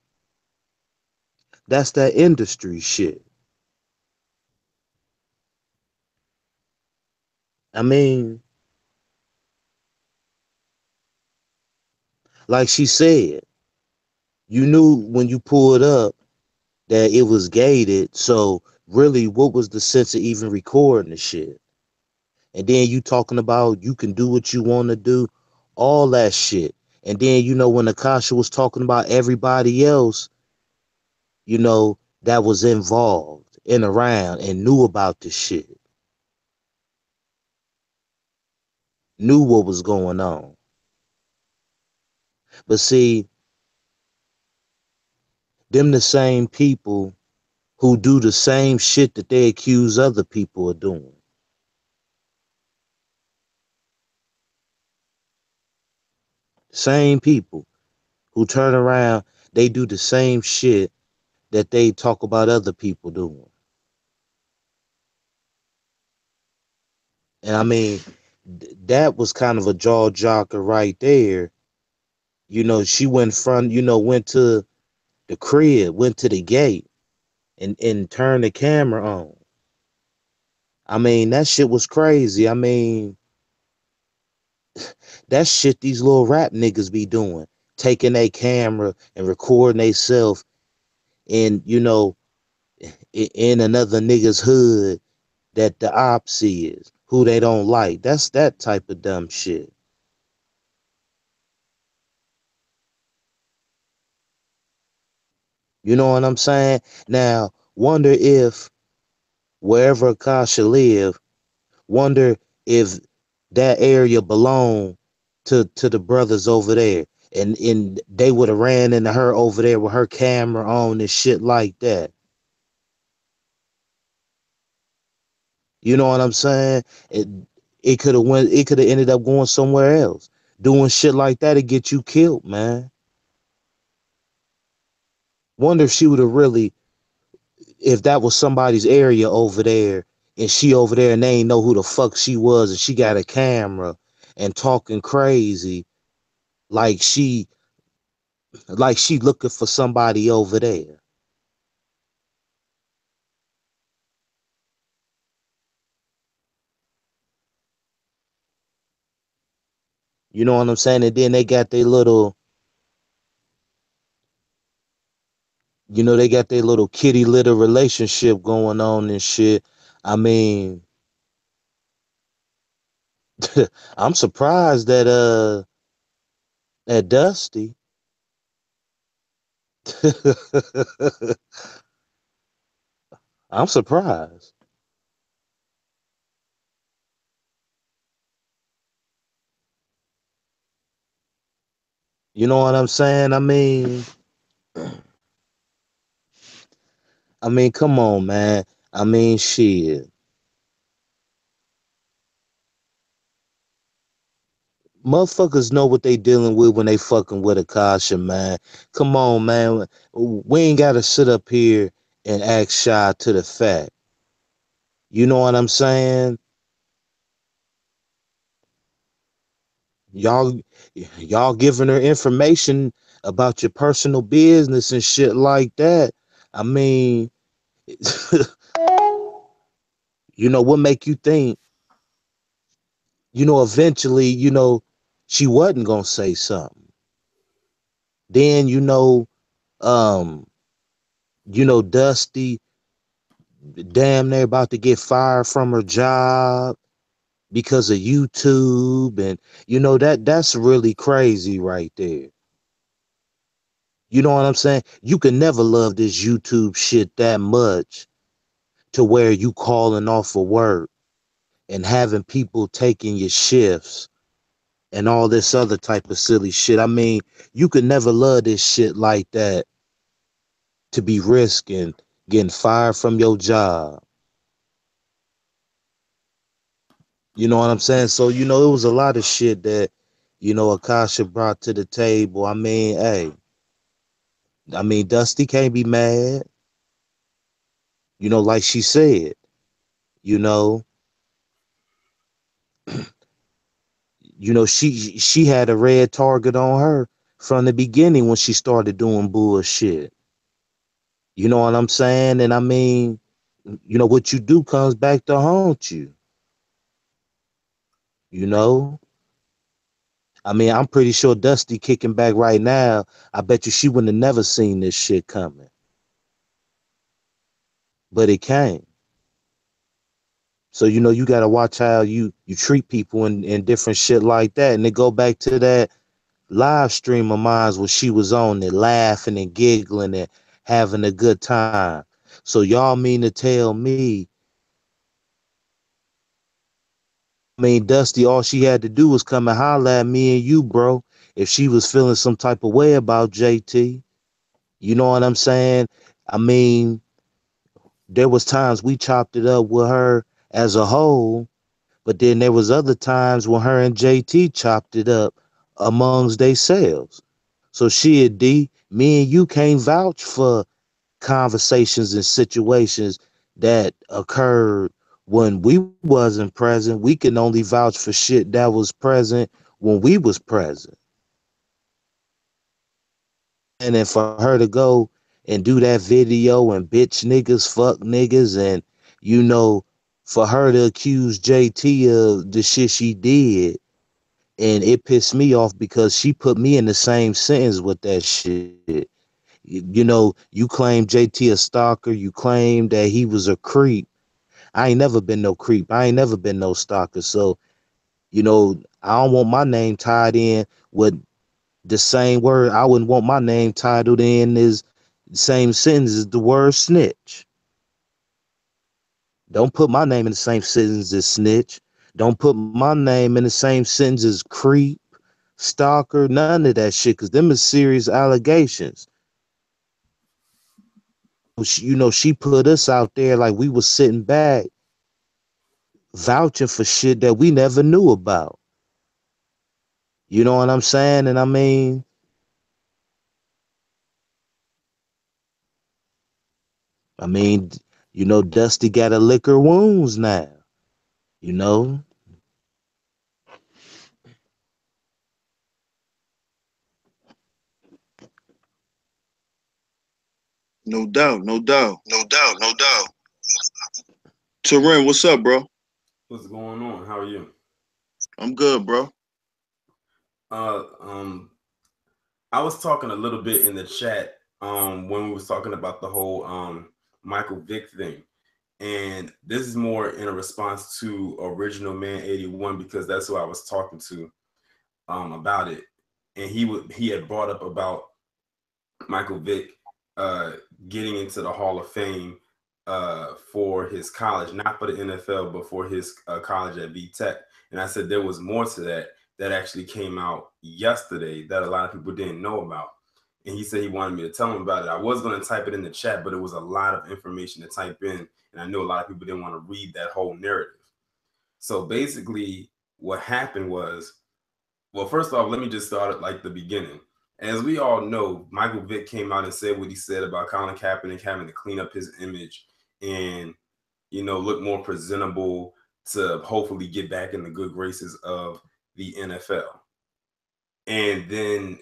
That's that industry shit. I mean, like she said, you knew when you pulled up that it was gated. So really, what was the sense of even recording the shit? And then you talking about you can do what you want to do, all that shit. And then when Akasha was talking about everybody else, that was involved and around and knew about the shit, knew what was going on. But see, them the same people who do the same shit that they accuse other people of doing. Same people who turn around, they do the same shit that they talk about other people doing. And I mean, that was kind of a jaw jocker right there. She went front, went to the crib, went to the gate and turned the camera on. I mean, that shit was crazy. I mean, that shit these little rap niggas be doing. Taking a camera and recording theyself in, in another nigga's hood that the ops is, who they don't like. That's that type of dumb shit. You know what I'm saying? Now, wonder if wherever Akasha live, wonder if that area belonged to the brothers over there. And they would have ran into her over there with her camera on and shit like that. You know what I'm saying? It could have ended up going somewhere else. Doing shit like that to get you killed, man. Wonder if she would have really, if that was somebody's area over there and she over there and they ain't know who the fuck she was and she got a camera and talking crazy like she looking for somebody over there. You know what I'm saying? And then they got their little, they got their little kitty litter relationship going on and shit. I mean, I'm surprised that at Dusty. I'm surprised. You know what I'm saying? I mean, come on, man. I mean, shit. Motherfuckers know what they dealing with when they fucking with Akasha, man. Come on, man. We ain't gotta sit up here and act shy to the fact. You know what I'm saying? Y'all y'all giving her information about your personal business and shit like that. I mean, what make you think, eventually, she wasn't gonna say something. Then, um, Dusty damn near about to get fired from her job because of YouTube, and that's really crazy right there. You know what I'm saying? You can never love this YouTube shit that much to where you calling off of work and having people taking your shifts and all this other type of silly shit. I mean, you can never love this shit like that to be risking getting fired from your job. You know what I'm saying? So, it was a lot of shit that, Akasha brought to the table. I mean, hey, Dusty can't be mad, like she said, you know, she had a red target on her from the beginning when she started doing bullshit. You know what I'm saying? And I mean, what you do comes back to haunt you, you know? I mean, I'm pretty sure Dusty kicking back right now. I bet you she wouldn't have never seen this shit coming. But it came. So you gotta watch how you treat people and different shit like that. And they go back to that live stream of mine where she was on it, laughing and giggling and having a good time. So y'all mean to tell me, Dusty, all she had to do was come and holler at me and you, bro, if she was feeling some type of way about JT. You know what I'm saying? I mean, there was times we chopped it up with her as a whole, but then there was other times when her and JT chopped it up amongst themselves. So shit, D, me and you can't vouch for conversations and situations that occurred when we wasn't present, we can only vouch for shit that was present when we was present. And then for her to go and do that video and bitch niggas, fuck niggas, and you know, for her to accuse JT of the shit she did, and it pissed me off because she put me in the same sentence with that shit. You know, you claim JT a stalker, you claim that he was a creep. I ain't never been no creep. I ain't never been no stalker. So, you know, I don't want my name tied in with the same word. I wouldn't want my name titled in as the same sentence as the word snitch. Don't put my name in the same sentence as snitch. Don't put my name in the same sentence as creep, stalker, none of that shit, because them is serious allegations. You know, she put us out there like we was sitting back vouching for shit that we never knew about. You know what I'm saying? And I mean, you know, Dusty got to lick her wounds now. You know, No doubt, no doubt. No doubt, no doubt. Terren, what's up, bro? What's going on? How are you? I'm good, bro. Uh, um, I was talking a little bit in the chat when we was talking about the whole Michael Vick thing, and this is more in a response to Original Man 81 because that's who I was talking to about it, and he had brought up about Michael Vick uh, getting into the Hall of Fame for his college, not for the NFL, but for his college at V Tech. And I said there was more to that that actually came out yesterday that a lot of people didn't know about. And he said he wanted me to tell him about it. I was going to type it in the chat, but it was a lot of information to type in. And I knew a lot of people didn't want to read that whole narrative. So basically, what happened was, well, first off, let me just start at like the beginning. As we all know, Michael Vick came out and said what he said about Colin Kaepernick having to clean up his image and, you know, look more presentable to hopefully get back in the good graces of the NFL. And then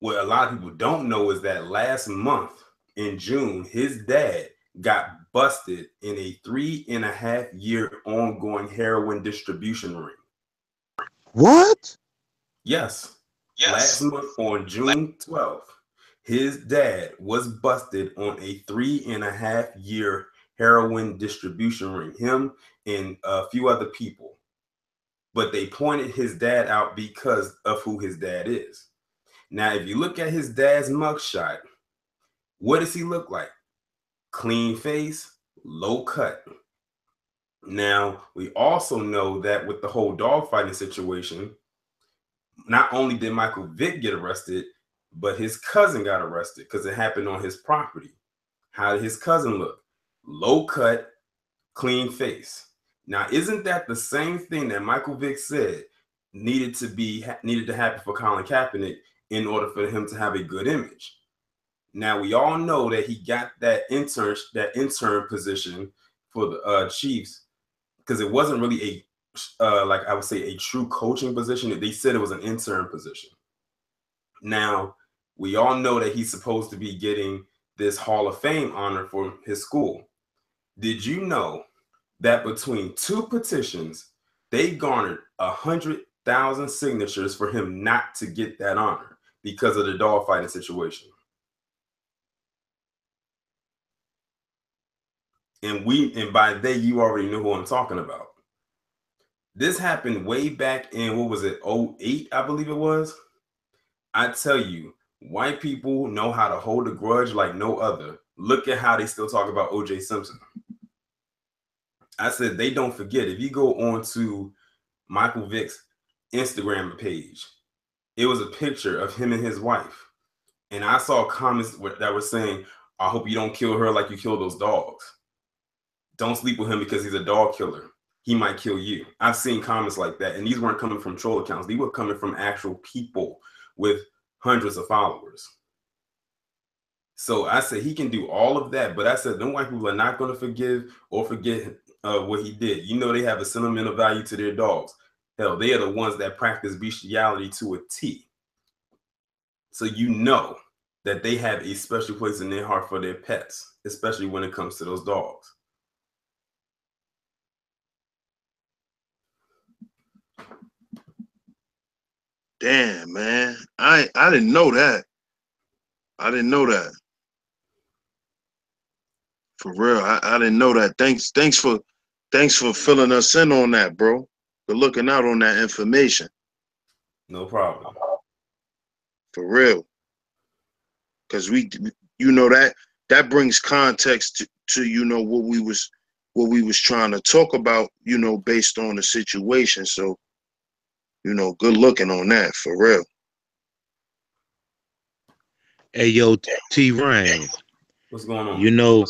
what a lot of people don't know is that last month in June, his dad got busted in a 3.5-year ongoing heroin distribution ring. what? Yes. Last Yes. month on June 12th, his dad was busted on a 3.5-year heroin distribution ring, him and a few other people. But they pointed his dad out because of who his dad is. Now, if you look at his dad's mugshot, what does he look like? Clean face, low cut. Now, we also know that with the whole dogfighting situation, not only did Michael Vick get arrested, but his cousin got arrested because it happened on his property. How did his cousin look? Low cut, clean face. Now, isn't that the same thing that Michael Vick said needed to happen for Colin Kaepernick in order for him to have a good image? Now, we all know that he got that intern position for the Chiefs because it wasn't really like I would say a true coaching position. They said it was an intern position. Now, we all know that he's supposed to be getting this Hall of Fame honor for his school. Did you know that between two petitions, they garnered 100,000 signatures for him not to get that honor because of the dogfighting situation? And by they, you already know who I'm talking about. This happened way back in, what was it, 08, I believe it was. I tell you, white people know how to hold a grudge like no other. Look at how they still talk about O.J. Simpson. I said they don't forget. If you go on to Michael Vick's Instagram page, it was a picture of him and his wife. And I saw comments that were saying, I hope you don't kill her like you kill those dogs. Don't sleep with him because he's a dog killer. He might kill you. I've seen comments like that. And these weren't coming from troll accounts. These were coming from actual people with hundreds of followers. So I said he can do all of that. But I said, them white people are not going to forgive or forget of what he did. You know, they have a sentimental value to their dogs. Hell, they are the ones that practice bestiality to a T. So you know that they have a special place in their heart for their pets, especially when it comes to those dogs. Damn, man. I didn't know that. I didn't know that. For real. I didn't know that. Thanks for filling us in on that, bro. For looking out on that information. No problem. For real. Cause that brings context to what we was trying to talk about, based on the situation. So, good looking on that, for real. Hey yo, T Rain. What's going on? You know,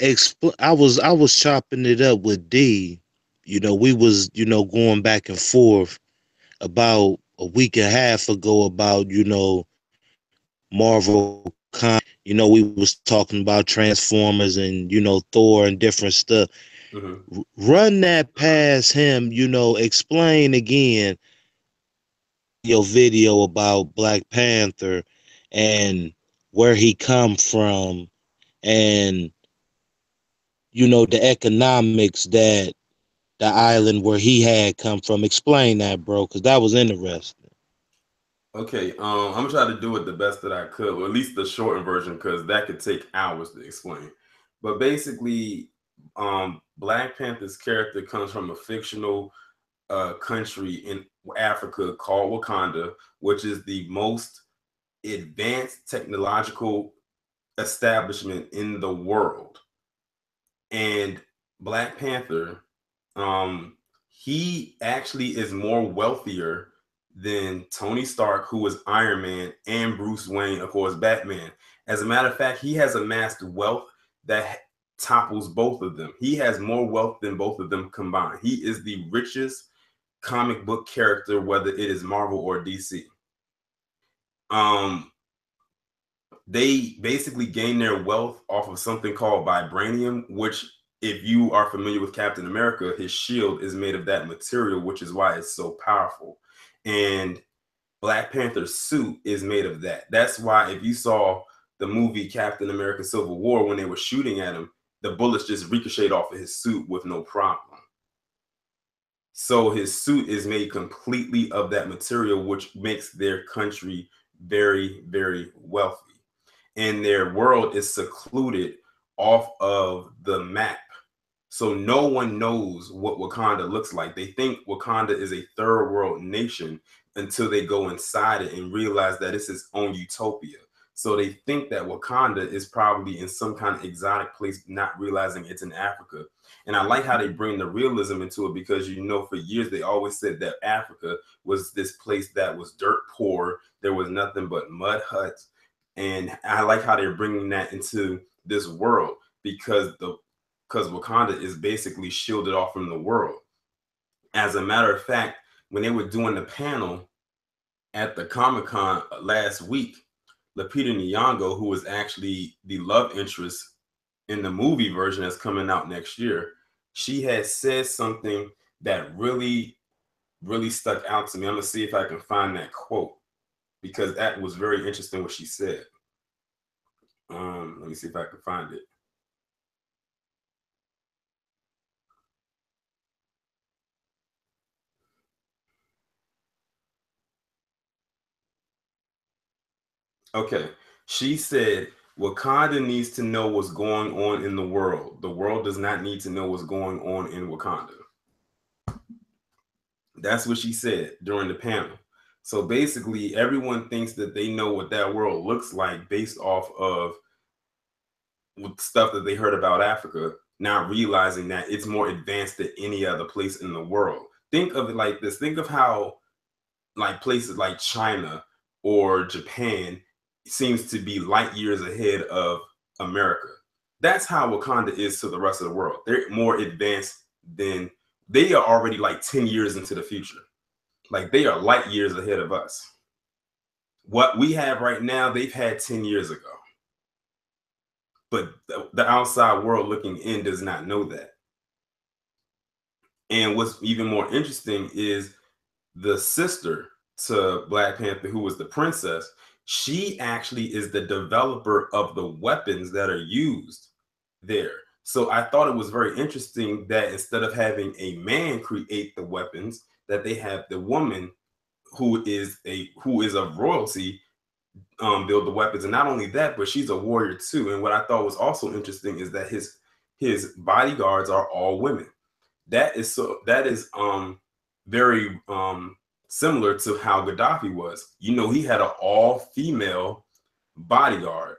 I was chopping it up with D. We was, going back and forth about a week and a half ago about, Marvel comics. We was talking about Transformers and, Thor and different stuff. Run that past him, explain again your video about Black Panther and where he come from, and the economics that the island where he had come from. Explain that, bro, because that was interesting. Okay, I'm gonna try to do it the best that I could, or at least the shortened version, because that could take hours to explain. But basically, Black Panther's character comes from a fictional country in Africa called Wakanda, which is the most advanced technological establishment in the world. And Black Panther, he actually is more wealthier than Tony Stark, who was Iron Man, and Bruce Wayne, of course, Batman. As a matter of fact, he has amassed wealth that topples both of them. He has more wealth than both of them combined. He is the richest comic book character, whether it is Marvel or DC. They basically gain their wealth off of something called vibranium, which, if you are familiar with Captain America, his shield is made of that material, which is why it's so powerful. And Black Panther's suit is made of that. That's why if you saw the movie Captain America Civil War, when they were shooting at him, the bullets just ricocheted off of his suit with no problem. So his suit is made completely of that material, which makes their country very, very wealthy. And their world is secluded off of the map. So no one knows what Wakanda looks like. They think Wakanda is a third world nation until they go inside it and realize that it's its own utopia. So they think that Wakanda is probably in some kind of exotic place, not realizing it's in Africa. And I like how they bring the realism into it, because, for years they always said that Africa was this place that was dirt poor. There was nothing but mud huts. And I like how they're bringing that into this world, because Wakanda is basically shielded off from the world. As a matter of fact, when they were doing the panel at the Comic-Con last week, Lupita Nyong'o, who was actually the love interest in the movie version that's coming out next year, she had said something that really, really stuck out to me. I'm going to see if I can find that quote, because that was very interesting what she said. Let me see if I can find it. Okay. She said, Wakanda needs to know what's going on in the world. The world does not need to know what's going on in Wakanda. That's what she said during the panel. So basically, everyone thinks that they know what that world looks like based off of stuff that they heard about Africa, not realizing that it's more advanced than any other place in the world. Think of it like this. Think of how like places like China or Japan seems to be light years ahead of America. That's how Wakanda is to the rest of the world. They're more advanced than, they are already like 10 years into the future. Like, they are light years ahead of us. What we have right now, they've had 10 years ago. but the outside world looking in does not know that. And what's even more interesting is the sister to Black Panther, who was the princess, she actually is the developer of the weapons that are used there. So I thought it was very interesting that instead of having a man create the weapons, that they have the woman who is of royalty build the weapons. And not only that, but she's a warrior too. And what I thought was also interesting is that his bodyguards are all women. That is very similar to how Gaddafi was. You know, he had an all-female bodyguard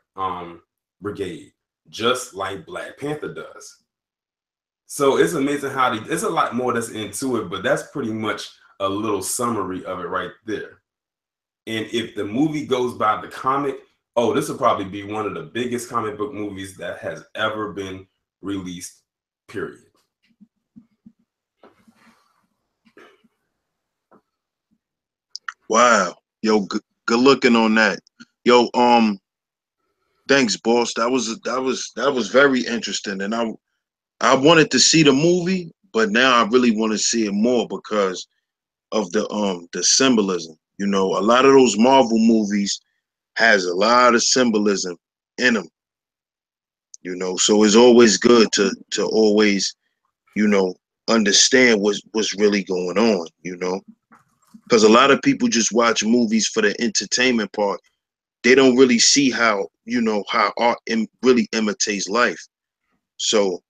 brigade, just like Black Panther does. So it's amazing how there's a lot more that's into it, but that's pretty much a little summary of it right there. And if the movie goes by the comic, oh, this will probably be one of the biggest comic book movies that has ever been released, period. Wow. Yo, good looking on that. Yo, thanks, boss. That was very interesting. And I wanted to see the movie, but now I really want to see it more because of the symbolism. You know, a lot of those Marvel movies has a lot of symbolism in them. You know, so it's always good to always, you know, understand what's really going on, you know. Because a lot of people just watch movies for the entertainment part. They don't really see how, you know, how art really imitates life. So,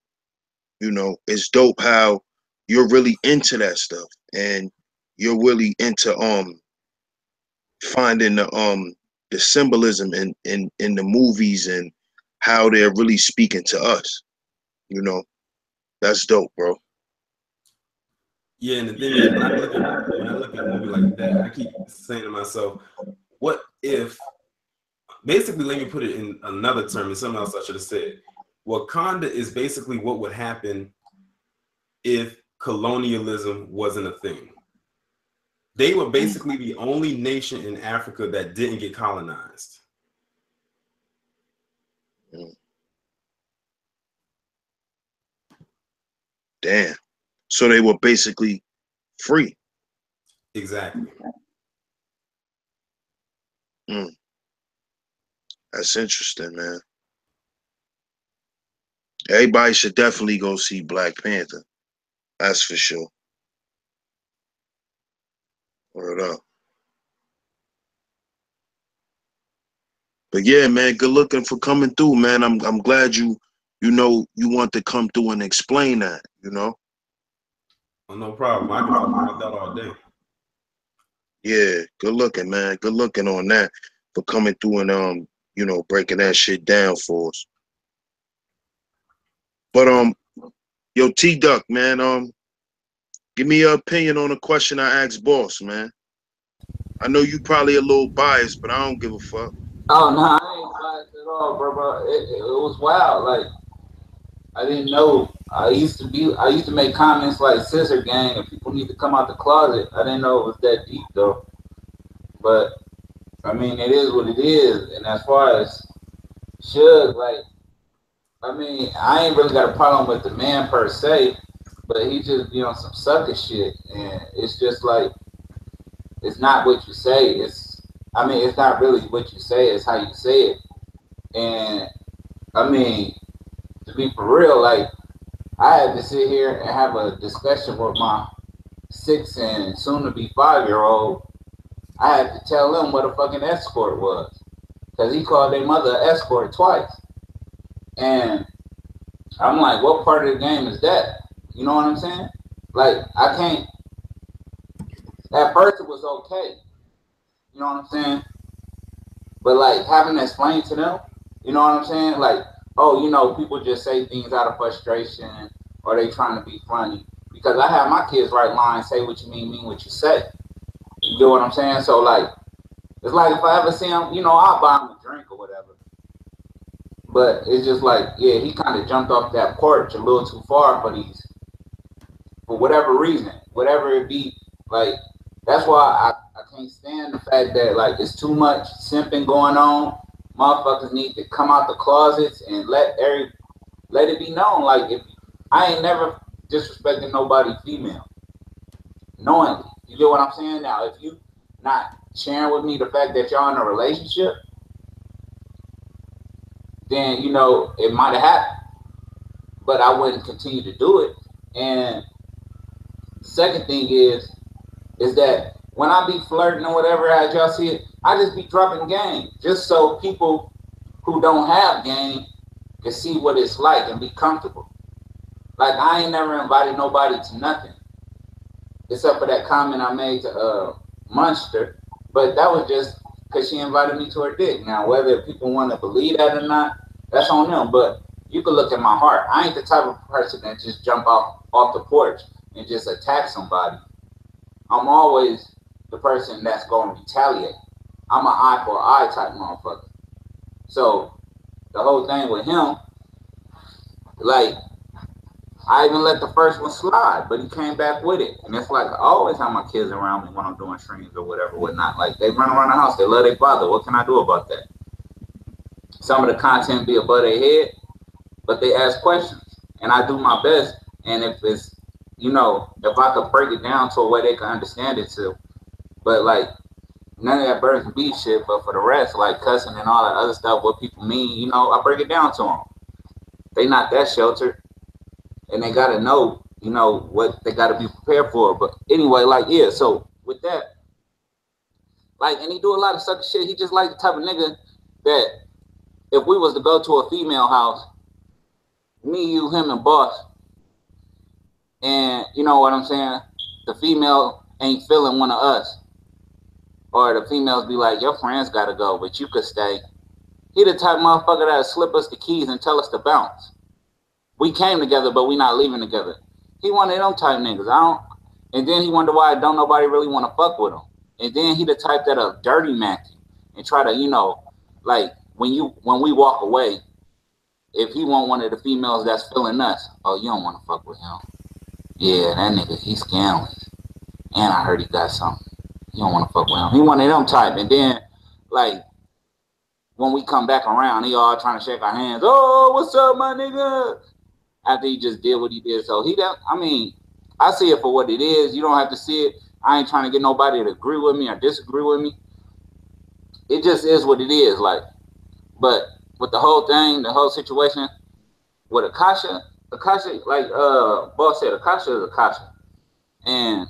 you know, it's dope how you're really into that stuff and you're really into finding the symbolism in the movies and how they're really speaking to us. You know, that's dope, bro. Yeah, and the thing is, when I look at a movie like that, I keep saying to myself, what if, basically, let me put it in another term, and something else I should have said. Wakanda is basically what would happen if colonialism wasn't a thing. They were basically the only nation in Africa that didn't get colonized. Damn. So they were basically free. Exactly. Mm. That's interesting, man. Everybody should definitely go see Black Panther. That's for sure. Word up. But yeah, man, good looking for coming through, man. I'm glad you know you want to come through and explain that, you know. Oh, no problem. I can talk about that all day. Yeah, good looking, man. Good looking on that for coming through and you know, breaking that shit down for us. But yo, T Duck, man, give me your opinion on the question I asked boss, man. I know you probably a little biased, but I don't give a fuck. Oh no, I ain't biased at all, bro. It was wild. Like I didn't know. I used to make comments like "scissor gang" and people need to come out the closet. I didn't know it was that deep though. But I mean, it is what it is. And as far as Suge, like I mean, I ain't really got a problem with the man per se, but he just be on some sucker shit, and it's just like it's not what you say. I mean, it's not really what you say. It's how you say it. And I mean, to be for real, like I had to sit here and have a discussion with my 6 and soon to be 5-year old. I had to tell them what a fucking escort was because he called their mother an escort twice, and I'm like, what part of the game is that? You know what I'm saying? Like, I can't. At first, it was okay. You know what I'm saying? But like having to explain to them, you know what I'm saying? Like, oh, you know, people just say things out of frustration or they trying to be funny. Because I have my kids write lines, say what you mean what you say. You get what I'm saying? So like, it's like if I ever see him, you know, I'll buy him a drink or whatever. But it's just like, yeah, he kind of jumped off that porch a little too far for whatever reason, whatever it be. Like, that's why I can't stand the fact that like it's too much simping going on. motherfuckers need to come out the closets and let it be known. Like, if I ain't never disrespecting nobody female knowingly. You get what I'm saying? Now, if you not sharing with me the fact that y'all in a relationship, then you know it might have happened. But I wouldn't continue to do it. And the second thing is that when I be flirting or whatever, as y'all see it, I just be dropping game just so people who don't have game can see what it's like and be comfortable. Like, I ain't never invited nobody to nothing except for that comment I made to Munster, but that was just because she invited me to her dick. Now, whether people want to believe that or not, that's on them. But you can look at my heart. I ain't the type of person that just jump off the porch and just attack somebody. I'm always the person that's going to retaliate. I'm an eye for eye type motherfucker. So the whole thing with him, like, I even let the first one slide, but he came back with it. And it's like, I always have my kids around me when I'm doing streams or whatever, whatnot. Like, they run around the house, they love their father. What can I do about that? Some of the content be above their head, but they ask questions. And I do my best. And if it's, you know, if I could break it down to a way they can understand it too. But, like, none of that birds and bees shit, but for the rest, like cussing and all that other stuff, what people mean, you know, I break it down to them. They not that sheltered. And they gotta know, you know, what they gotta be prepared for. But anyway, like, yeah, so with that, like, and he do a lot of sucker shit. He just like the type of nigga that if we was to go to a female house, me, you, him, and boss, and you know what I'm saying, the female ain't feeling one of us, or the females be like, your friends gotta go, but you could stay. He the type of motherfucker that'll slip us the keys and tell us to bounce. We came together, but we not leaving together. He one of them type niggas. And then he wonder why don't nobody really want to fuck with him. And then he the type that'll dirty Mac you and try to, you know, like when we walk away, if he want one of the females that's feeling us, oh, you don't want to fuck with him. Yeah, that nigga, he's scandalous. And I heard he got something. You don't want to fuck with him. He one of them type. And then, like, when we come back around, he all trying to shake our hands. Oh, what's up, my nigga? After he just did what he did. So he don't, I mean, I see it for what it is. You don't have to see it. I ain't trying to get nobody to agree with me or disagree with me. It just is what it is. Like, but with the whole thing, the whole situation with Akasha, like boss said, Akasha is Akasha. And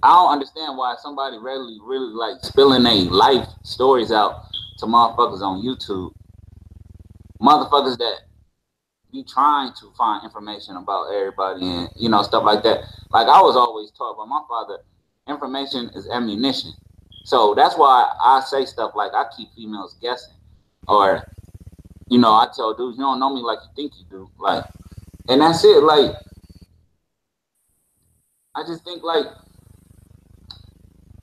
I don't understand why somebody really like spilling their life stories out to motherfuckers on YouTube. Motherfuckers that be trying to find information about everybody and, you know, stuff like that. Like, I was always taught by my father, information is ammunition. So that's why I say stuff like, I keep females guessing. Or, you know, I tell dudes, you don't know me like you think you do. Like, and that's it. Like, I just think, like,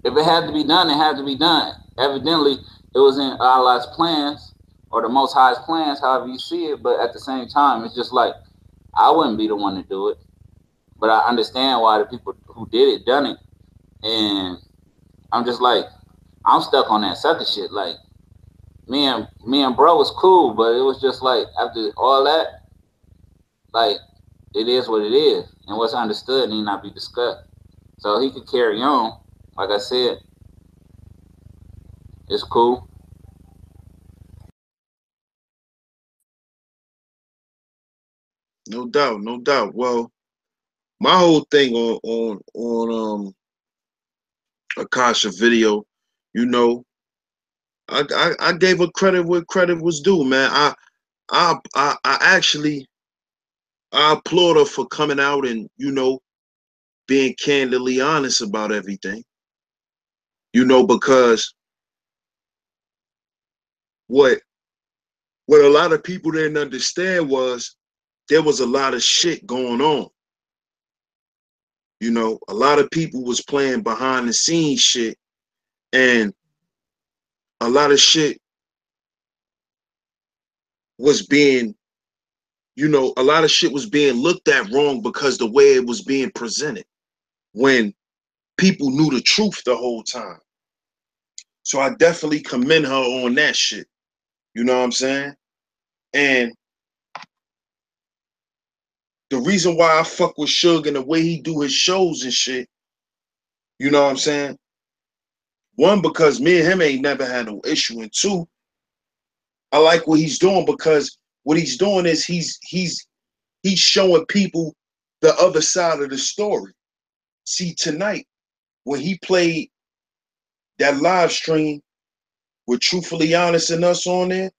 if it had to be done, it had to be done. Evidently, it was in Allah's plans, or the Most High's plans, however you see it. But at the same time, it's just like, I wouldn't be the one to do it. But I understand why the people who did it done it. And I'm just like, I'm stuck on that sucker shit. Like, me and bro was cool, but it was just like, after all that, like, it is what it is. And what's understood need not be discussed. So he could carry on. Like I said, it's cool. No doubt, no doubt. Well, my whole thing on Akasha video, you know, I gave her credit where credit was due, man. I actually I applaud her for coming out and, you know, being candidly honest about everything. You know, because what a lot of people didn't understand was there was a lot of shit going on. You know, a lot of people was playing behind the scenes shit, and a lot of shit was being, you know, a lot of shit was being looked at wrong because the way it was being presented when people knew the truth the whole time. So I definitely commend her on that shit. You know what I'm saying? And the reason why I fuck with Suge and the way he do his shows and shit, you know what I'm saying? One, because me and him ain't never had no issue. And two, I like what he's doing because what he's doing is he's showing people the other side of the story. See, tonight, when he played that live stream with Truthfully Honest and us on there,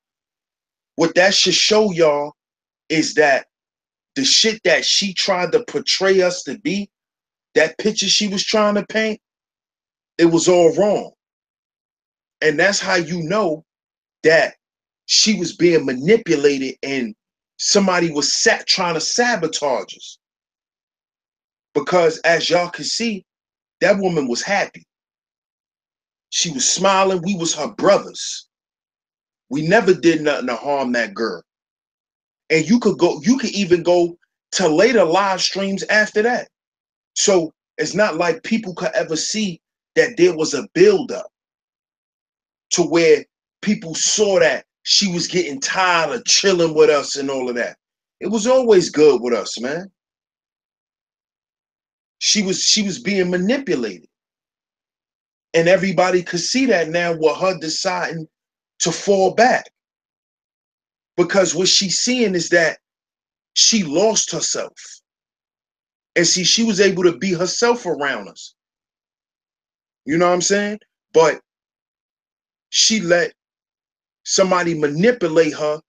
what that should show y'all is that the shit that she tried to portray us to be, that picture she was trying to paint, it was all wrong. And that's how you know that she was being manipulated and somebody was trying to sabotage us. Because as y'all can see, that woman was happy. She was smiling. We was her brothers. We never did nothing to harm that girl. And you could even go to later live streams after that. So it's not like people could ever see that there was a buildup to where people saw that she was getting tired of chilling with us and all of that. It was always good with us, man. She was being manipulated. And everybody could see that now with her deciding to fall back. Because what she's seeing is that she lost herself. And see, she was able to be herself around us. You know what I'm saying? But she let somebody manipulate her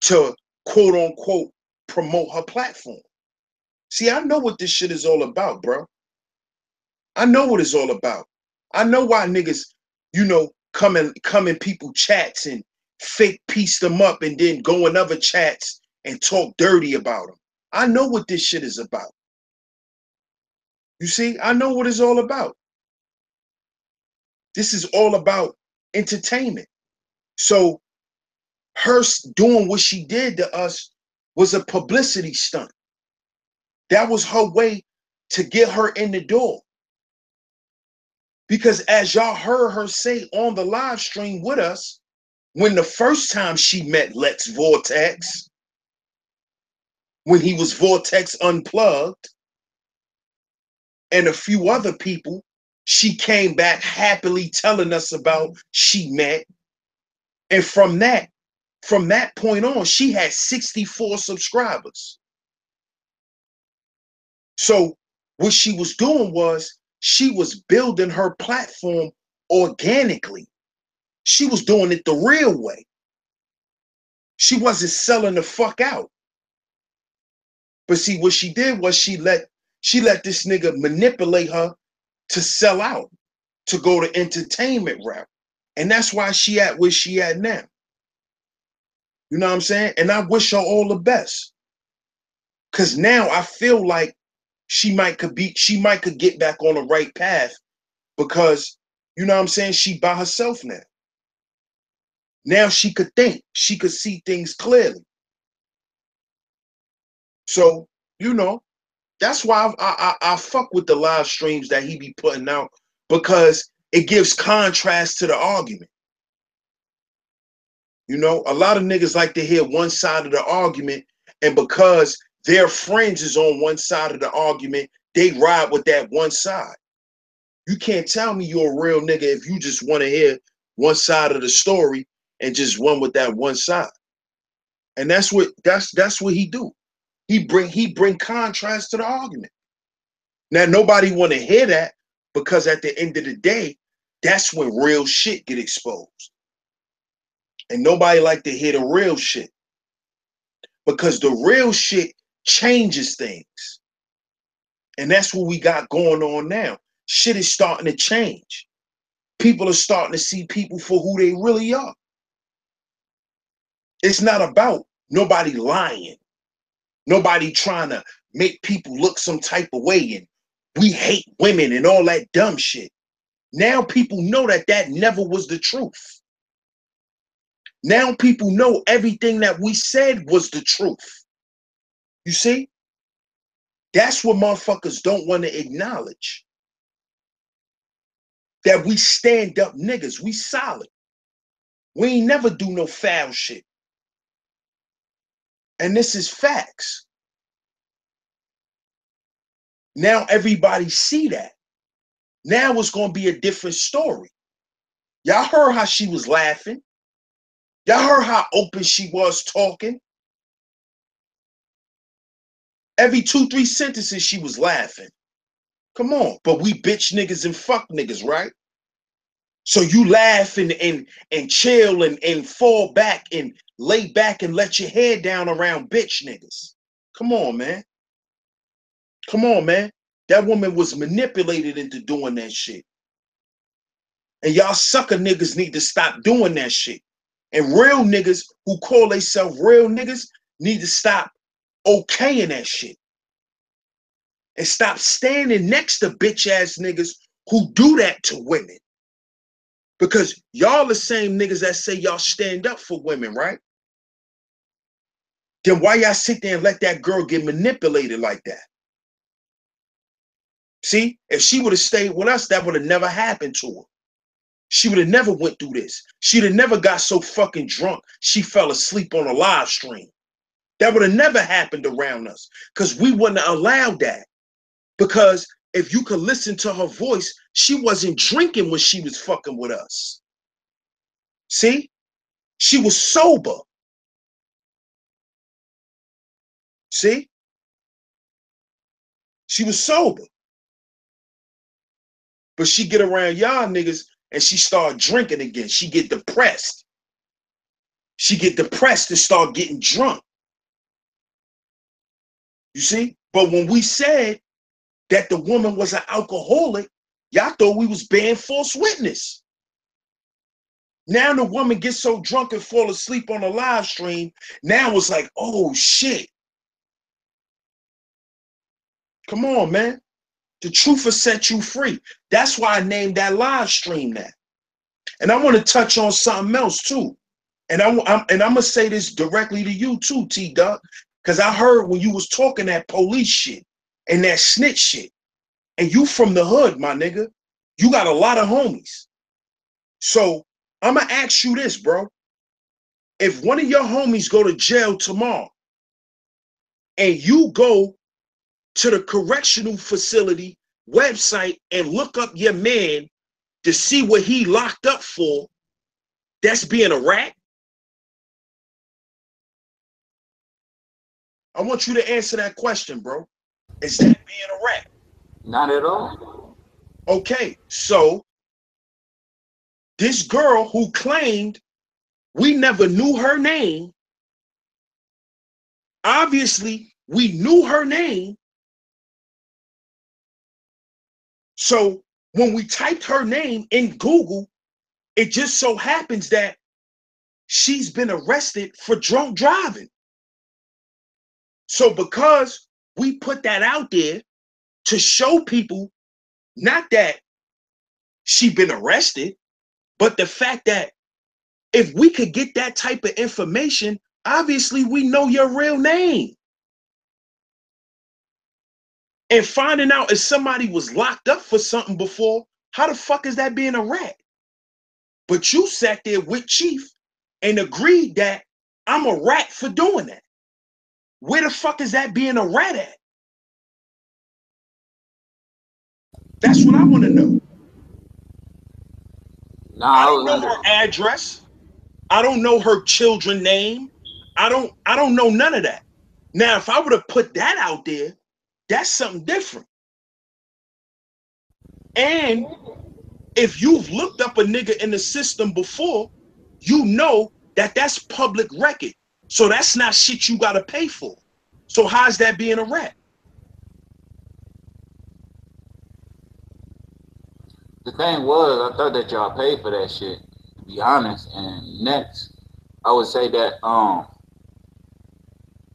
to quote unquote promote her platform. See, I know what this shit is all about, bro. I know what it's all about. I know why niggas, come in people chats and fake piece them up and then go in other chats and talk dirty about them. I know what this shit is about. You see, I know what it's all about. This is all about entertainment. So her doing what she did to us was a publicity stunt. That was her way to get her in the door. Because as y'all heard her say on the live stream with us, when the first time she met Lex Vortex, when he was Vortex Unplugged, and a few other people, she came back happily telling us about she met. And from that point on, she had 64 subscribers. So what she was doing was she was building her platform organically. She was doing it the real way. She wasn't selling the fuck out. But see, what she did was she let this nigga manipulate her to sell out, to go the entertainment route. And that's why she at where she at now. You know what I'm saying? And I wish her all the best. Cause now I feel like she might could get back on the right path because, you know what I'm saying, she by herself now. Now she could think, she could see things clearly. So, that's why I fuck with the live streams that he be putting out because it gives contrast to the argument. A lot of niggas like to hear one side of the argument, and because their friends is on one side of the argument, they ride with that one side. You can't tell me you're a real nigga if you just want to hear one side of the story and just run with that one side. And that's what he do. He bring contrast to the argument. Now nobody want to hear that because at the end of the day, that's when real shit get exposed. And nobody like to hear the real shit because the real shit changes things. And that's what we got going on now. Shit is starting to change. People are starting to see people for who they really are. It's not about nobody lying. Nobody trying to make people look some type of way and we hate women and all that dumb shit. Now people know that never was the truth. Now people know everything that we said was the truth. You see? That's what motherfuckers don't want to acknowledge. That we stand up niggas. We solid. We ain't never do no foul shit. And this is facts. Now everybody see that. Now it's going to be a different story. Y'all heard how she was laughing. Y'all heard how open she was talking. Every 2-3 sentences she was laughing. Come on. But we bitch niggas and fuck niggas, right? So you laugh and chill and fall back and lay back and let your head down around bitch niggas. Come on, man. Come on, man. That woman was manipulated into doing that shit. And y'all sucker niggas need to stop doing that shit. And real niggas who call themselves real niggas need to stop okaying that shit. And stop standing next to bitch ass niggas who do that to women. Because y'all the same niggas that say y'all stand up for women, right? Then why y'all sit there and let that girl get manipulated like that? See, if she would have stayed with us, that would have never happened to her. She would have never went through this. She'd have never got so fucking drunk she fell asleep on a live stream. That would have never happened around us because we wouldn't have allowed that. Because if you could listen to her voice, she wasn't drinking when she was fucking with us. See? She was sober. See? She was sober. But she get around y'all niggas and she start drinking again. She get depressed. She get depressed and start getting drunk. You see? But when we said that the woman was an alcoholic, y'all thought we was bearing false witness. Now the woman gets so drunk and fall asleep on a live stream. Now it's like, oh shit. Come on, man. The truth will set you free. That's why I named that live stream that. And I want to touch on something else too. And I'm gonna say this directly to you too, T-Duck, because I heard when you was talking that police shit and that snitch shit. And you from the hood, my nigga. You got a lot of homies. So I'm gonna ask you this, bro. If one of your homies go to jail tomorrow and you go to the correctional facility website and look up your man to see what he locked up for, that's being a rat? I want you to answer that question, bro. Is that being a rat? Not at all. Okay, so this girl who claimed we never knew her name, obviously we knew her name. So when we typed her name in Google, it just so happens that she's been arrested for drunk driving. So because we put that out there to show people, not that she been arrested, but the fact that if we could get that type of information, obviously we know your real name. And finding out if somebody was locked up for something before, how the fuck is that being a rat? But you sat there with Chief and agreed that I'm a rat for doing that. Where the fuck is that being a rat at? That's what I want to know. I don't know her address. I don't know her children's name. I don't know none of that. Now, if I would have put that out there, that's something different. And if you've looked up a nigga in the system before, you know that that's public record. So that's not shit you got to pay for. So how's that being a rat? The thing was, I thought that y'all paid for that shit, to be honest. And next, I would say that I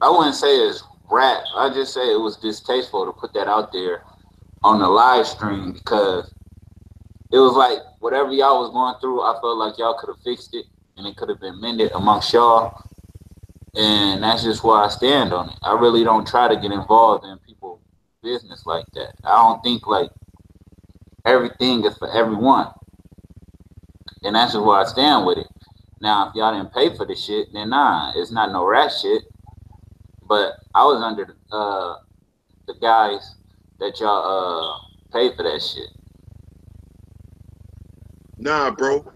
wouldn't say it's rap. I just say it was distasteful to put that out there on the live stream because it was like whatever y'all was going through, I felt like y'all could have fixed it and it could have been mended amongst y'all. And that's just where I stand on it. I really don't try to get involved in people's business like that. I don't think like everything is for everyone. And that's just where I stand with it. Now, if y'all didn't pay for the shit, then nah, it's not no rat shit. But I was under the guys that y'all paid for that shit. Nah, bro,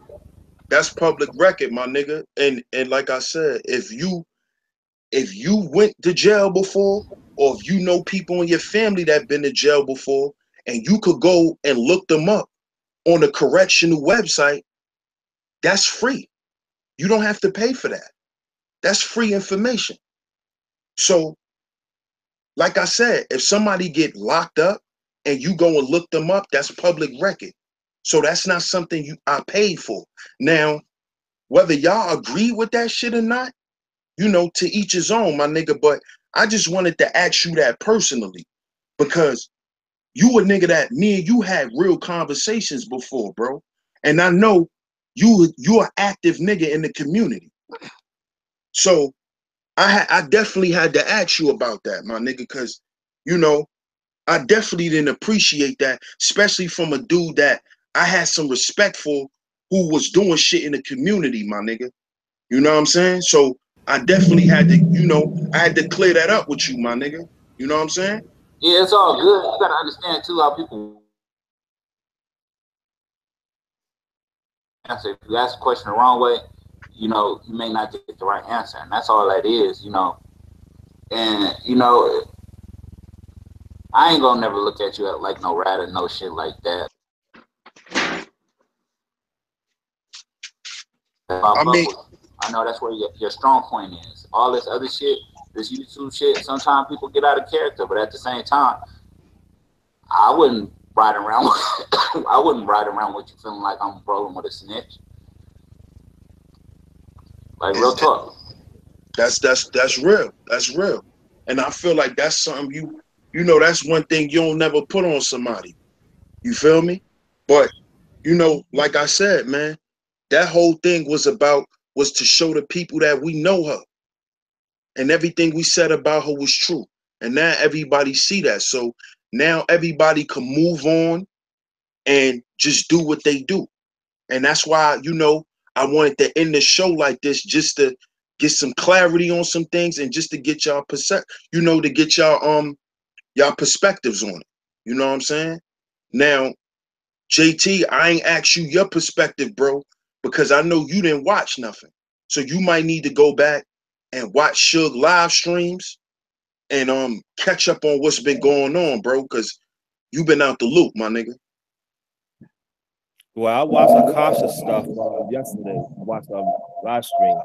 that's public record, my nigga. And like I said, if you went to jail before, or if you know people in your family that been to jail before, and you could go and look them up on the correctional website, that's free. You don't have to pay for that. That's free information. So, like I said, if somebody get locked up and you go and look them up, that's public record. So that's not something I paid for. Now, whether y'all agree with that shit or not, to each his own, my nigga. But I just wanted to ask you that personally because you a nigga that me and you had real conversations before, bro. And I know you an active nigga in the community. So I definitely had to ask you about that, my nigga, because you know I definitely didn't appreciate that, especially from a dude that I had some respect for, who was doing shit in the community, my nigga. You know what I'm saying? So I definitely had to, I had to clear that up with you, my nigga. You know what I'm saying? Yeah, it's all good. You gotta understand too how people answer. If you ask a question the wrong way, you may not get the right answer, and that's all that is. And I ain't gonna never look at you like no rat or no shit like that. I mean, I know that's where your strong point is. All this other shit, this YouTube shit, sometimes people get out of character, but at the same time, I wouldn't ride around. I wouldn't ride around with you feeling like I'm rolling with a snitch. Like real talk. that's real. That's real. And I feel like that's something that's one thing you don't never put on somebody. You feel me? But like I said, man, that whole thing was to show the people that we know her. And everything we said about her was true. And now everybody see that. So now everybody can move on and just do what they do. And that's why, I wanted to end the show like this, just to get some clarity on some things and just to get y'all to get y'all perspectives on it. You know what I'm saying? Now, JT, I ain't asked you your perspective, bro, because I know you didn't watch nothing. So you might need to go back and watch Suge live streams and catch up on what's been going on, bro, because you've been out the loop, my nigga. Well, I watched Akasha stuff yesterday. I watched a live stream,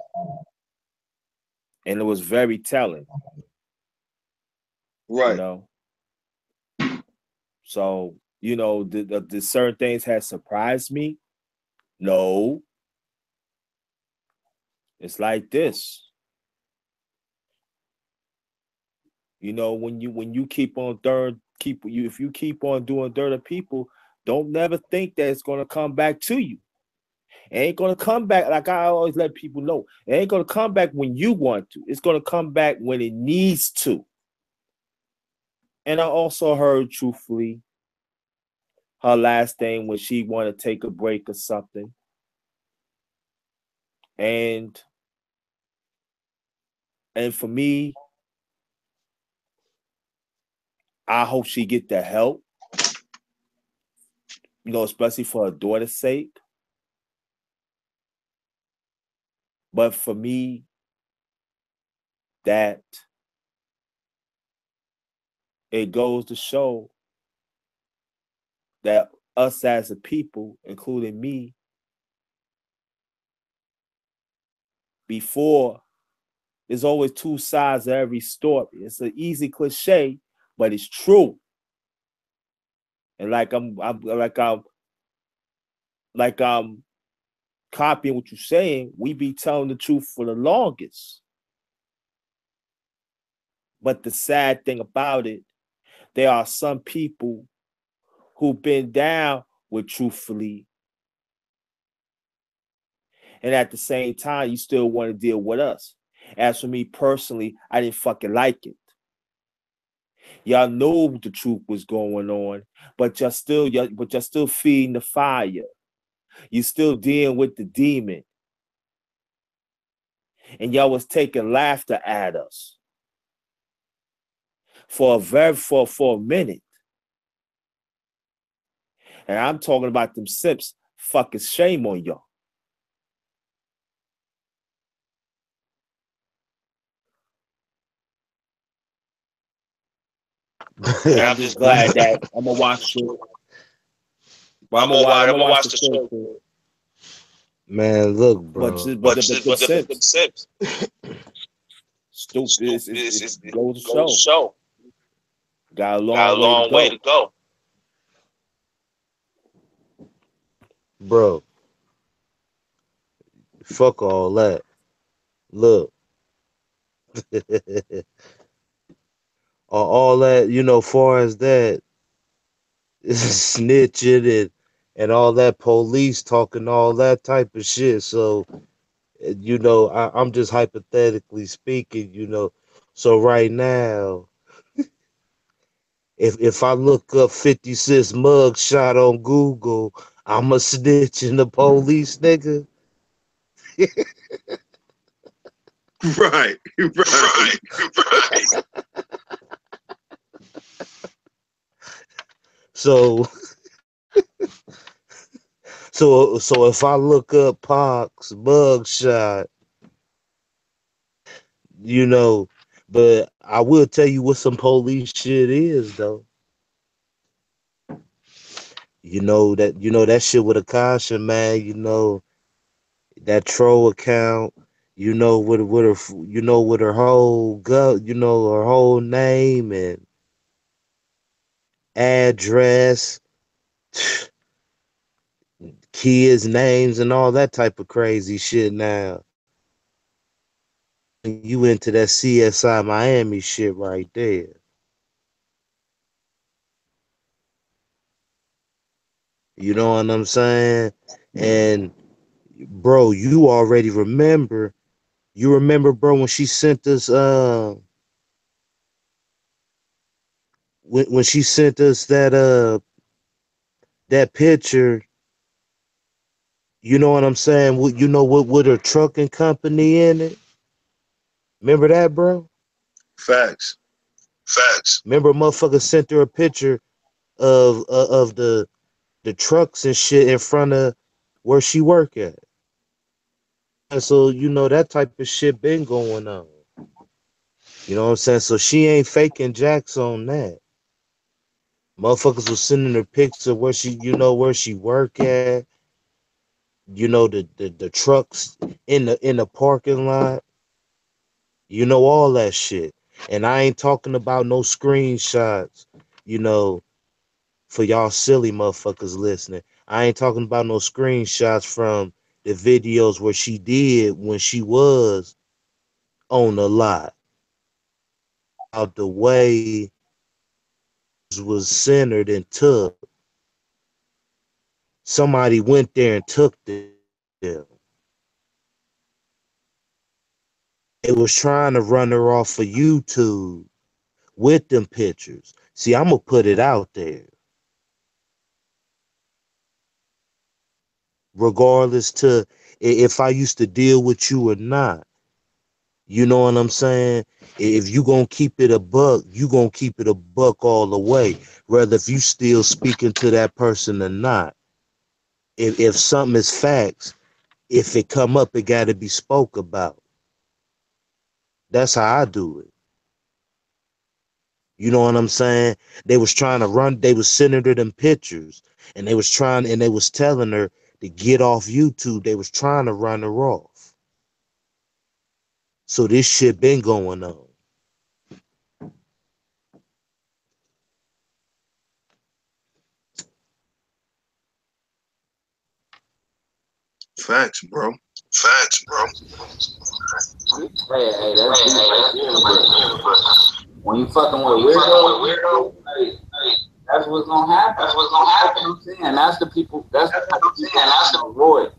and it was very telling. You Right. know, so the certain things had surprised me. No, it's like this. When you keep on if you keep on doing dirt to people, don't never think that it's gonna come back to you. It ain't gonna come back, like I always let people know. It ain't gonna come back when you want to. It's gonna come back when it needs to. And I also heard, truthfully, her last thing when she wanted to take a break or something. And for me, I hope she get the help, especially for her daughter's sake. But for me, that it goes to show that us as a people, including me, before, there's always two sides of every story. It's an easy cliche, but it's true. And like I'm copying what you're saying, we be telling the truth for the longest. But the sad thing about it, there are some people who've been down with truthfully, and at the same time, you still want to deal with us. As for me personally, I didn't fucking like it. Y'all knew the truth was going on, but you're still, feeding the fire. You're still dealing with the demon. and y'all was taking laughter at us for a minute. And I'm talking about them sips. Fucking shame on y'all. And I'm just glad that I'm gonna watch it. Well, I'm gonna watch the show. Man, look, bro. But the sips. Stupid. It goes to show. Got a long way to go. Bro, fuck all that. Look. all that, you know, far as that snitching and all that police talking, all that type of shit. So, you know, I'm just hypothetically speaking, you know. So right now, if I look up 56 mug shot on Google, I'm a snitch in the police, nigga. Right. So so if I look up Pac's mugshot, you know, but I will tell you what some police shit is though. You know that shit with Akasha, man, you know, that troll account, with her with her whole her whole name and address, kids' names and all that type of crazy shit now. You into that CSI Miami shit right there. You know what I'm saying? And bro, you already remember. You remember, bro, when she sent us when she sent us that picture, you know what I'm saying? You know what with her trucking company in it? Remember that, bro? Facts. Remember motherfucker sent her a picture of the trucks and shit in front of where she work at. And so, you know, that type of shit been going on. You know what I'm saying? So she ain't faking jacks on that. Motherfuckers was sending her pics of where where she work at. You know, the trucks in the parking lot. You know, all that shit. And I ain't talking about no screenshots, you know, for y'all silly motherfuckers listening. I ain't talking about no screenshots from the videos where she did when she was on the lot. Out the way was centered and took. Somebody went there and took them. They was trying to run her off of YouTube with them pictures. See, I'm gonna put it out there. Regardless to if I used to deal with you or not. You know what I'm saying? If you gonna keep it a buck, you gonna keep it a buck all the way. Whether if you still speaking to that person or not. If something is facts, if it come up, it gotta be spoke about. That's how I do it. You know what I'm saying? They was trying to run, they was sending her them pictures, and they was telling her to get off YouTube. They was trying to run her off. So this shit been going on. Facts, bro. Hey, that's deep right there. But when you fucking with weirdos, that's what's gonna happen. That's what I'm saying. That's the people. That's what I'm saying. That's the avoid.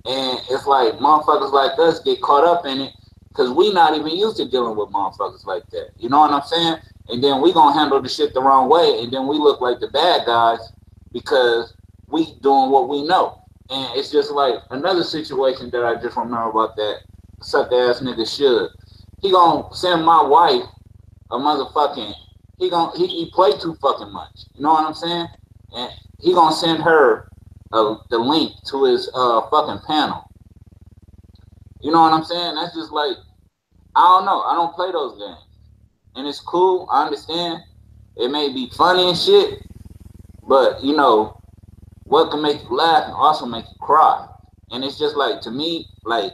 And it's like motherfuckers like us get caught up in it because we not even used to dealing with motherfuckers like that. You know what I'm saying? And then we gonna handle the shit the wrong way, and then we look like the bad guys because we doing what we know. And it's just like another situation that I just remember about that. suck ass nigga should. He gonna send my wife a motherfucking. He play too fucking much. You know what I'm saying? And he gonna send her the link to his fucking panel. You know what I'm saying? That's just like I don't know. I don't play those games, and it's cool. I understand. It may be funny and shit, but you know what can make you laugh and also make you cry. And it's just like to me, like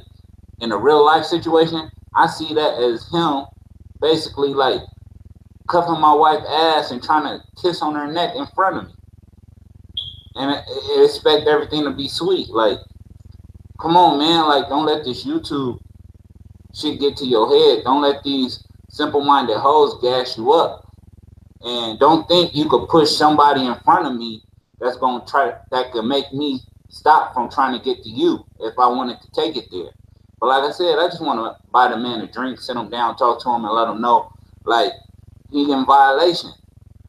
in a real life situation, I see that as him basically like cuffing my wife's ass and trying to kiss on her neck in front of me, and I expect everything to be sweet. Like, come on, man! Like, don't let this YouTube shit get to your head. Don't let these simple-minded hoes gas you up, and don't think you could push somebody in front of me that could make me stop from trying to get to you if I wanted to take it there. But like I said, I just want to buy the man a drink, sit him down, talk to him, and let him know like he's in violation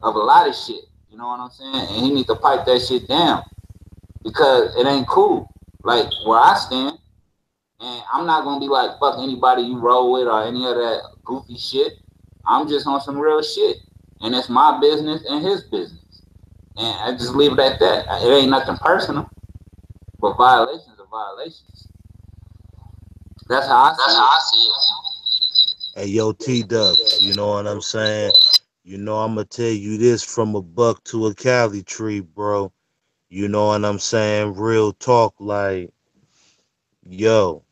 of a lot of shit. You know what I'm saying? And he need to pipe that shit down because it ain't cool. Like where I stand, and I'm not gonna be like fuck anybody you roll with or any of that goofy shit. I'm just on some real shit, and it's my business and his business, and I just leave it at that. It ain't nothing personal, but violations are violations. That's how I see it. Hey, yo, T Duck, you know what I'm saying? You know, I'm gonna tell you this from a buck to a Cali tree, bro. You know what I'm saying? Real talk, like, yo,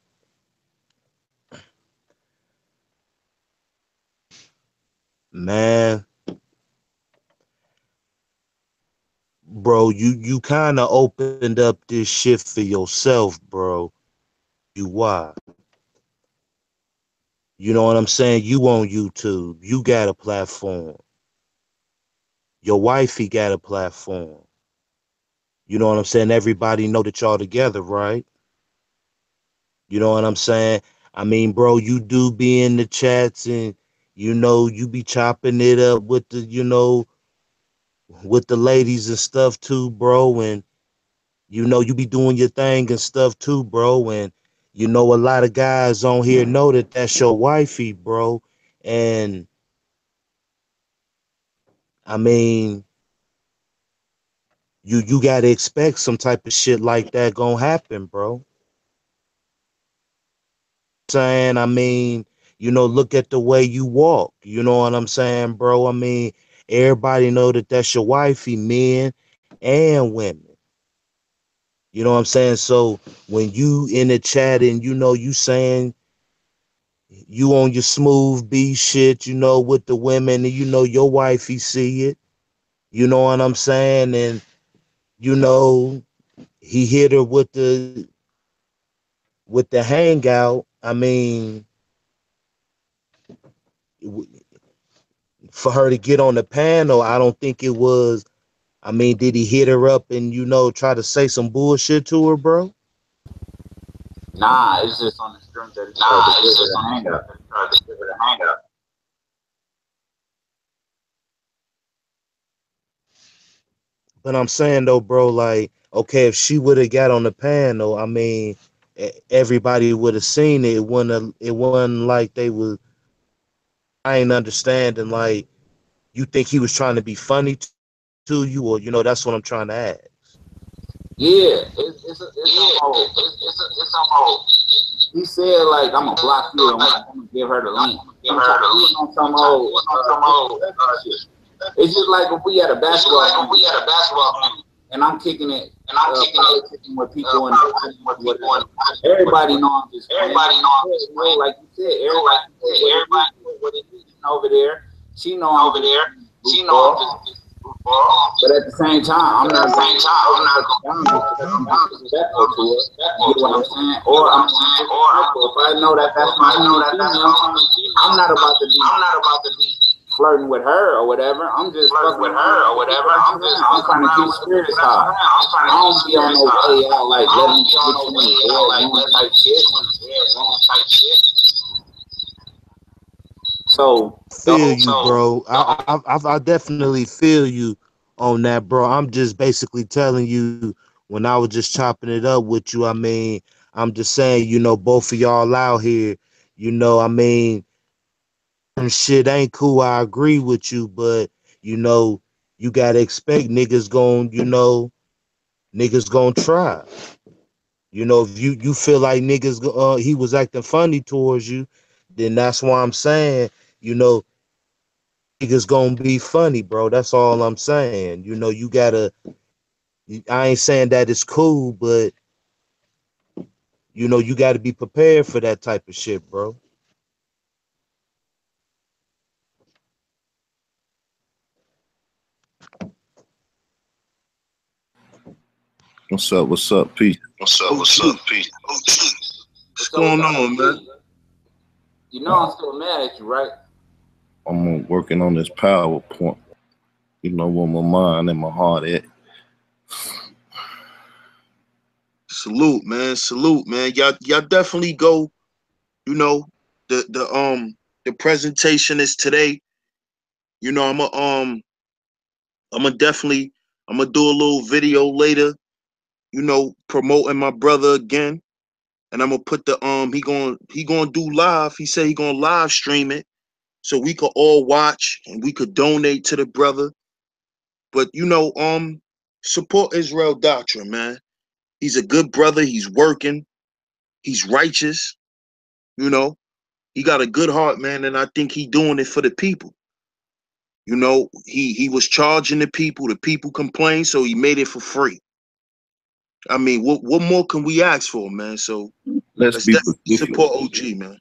man, bro, you kind of opened up this shit for yourself, bro. You why? You know what I'm saying? You on YouTube, you got a platform. Your wifey got a platform. You know what I'm saying? Everybody know that y'all together, right? You know what I'm saying? I mean, bro, you do be in the chats and you know you be chopping it up with the, you know, with the ladies and stuff too, bro. And you know you be doing your thing and stuff too, bro. And you know a lot of guys on here know that that's your wifey, bro. And I mean, you gotta expect some type of shit like that gonna happen, bro. Saying, I mean, you know, look at the way you walk. You know what I'm saying, bro? I mean, everybody know that that's your wifey, men and women. You know what I'm saying? So when you in the chat and you know you saying you on your smooth B shit, you know, with the women, and you know your wifey see it. You know what I'm saying? And you know he hit her with the hangout. I mean, for her to get on the panel, I don't think it was. I mean, did he hit her up and you know try to say some bullshit to her, bro? Nah, it's just on the strength that he tried to give it a hang up. But I'm saying though, bro, like, okay, if she would have got on the panel, I mean, everybody would have seen it. It wasn't like they was. I ain't understanding. Like, you think he was trying to be funny to you, or you know, that's what I'm trying to ask. Yeah, it's some whole. It's some whole. He said like I'm gonna block you and I'm gonna give her the link. I'm trying to do it on some whole shit. It's just like if we had a basketball game and I'm kicking it, politicking with people and everybody know I'm just playing. Like you said, everybody what it is over there. She know I'm just but at the same time, I'm not going to disrespectful to her. You get what I'm saying? Or I'm disrespectful. If I know that that's my female, I'm not about to be flirting with her or whatever. I'm just fucking with her or whatever. I'm trying to keep spirits high. I don't be on no way out like let me get you in the bed, type shit. So Feel you, bro. I definitely feel you on that, bro. I'm just basically telling you when I was just chopping it up with you. I mean, I'm just saying, both of y'all out here, I mean, shit ain't cool. I agree with you, but you know, you gotta expect niggas gonna try. If you feel like niggas he was acting funny towards you, then that's why I'm saying, you know, niggas gonna be funny, bro. That's all I'm saying. You gotta. I ain't saying that it's cool, but you got to be prepared for that type of shit, bro. What's up? What's up, Pete? What's up? What's up, Pete? What's So what's going up, on, man? You know I'm still mad at you, right? I'm working on this PowerPoint. Where my mind and my heart at. Salute, man. Salute, man. Y'all definitely go. You know, the presentation is today. I'm gonna do a little video later. Promoting my brother again, and I'm gonna put the he gonna do live. He said he gonna live stream it, so we could all watch and we could donate to the brother. But support Israel Doctrine, man. He's a good brother. He's working. He's righteous. You know, he got a good heart, man, and I think he doing it for the people. He was charging the people. The people complained, so he made it for free. I mean, what more can we ask for, man? So Let's let's be definitely particular. support OG, man.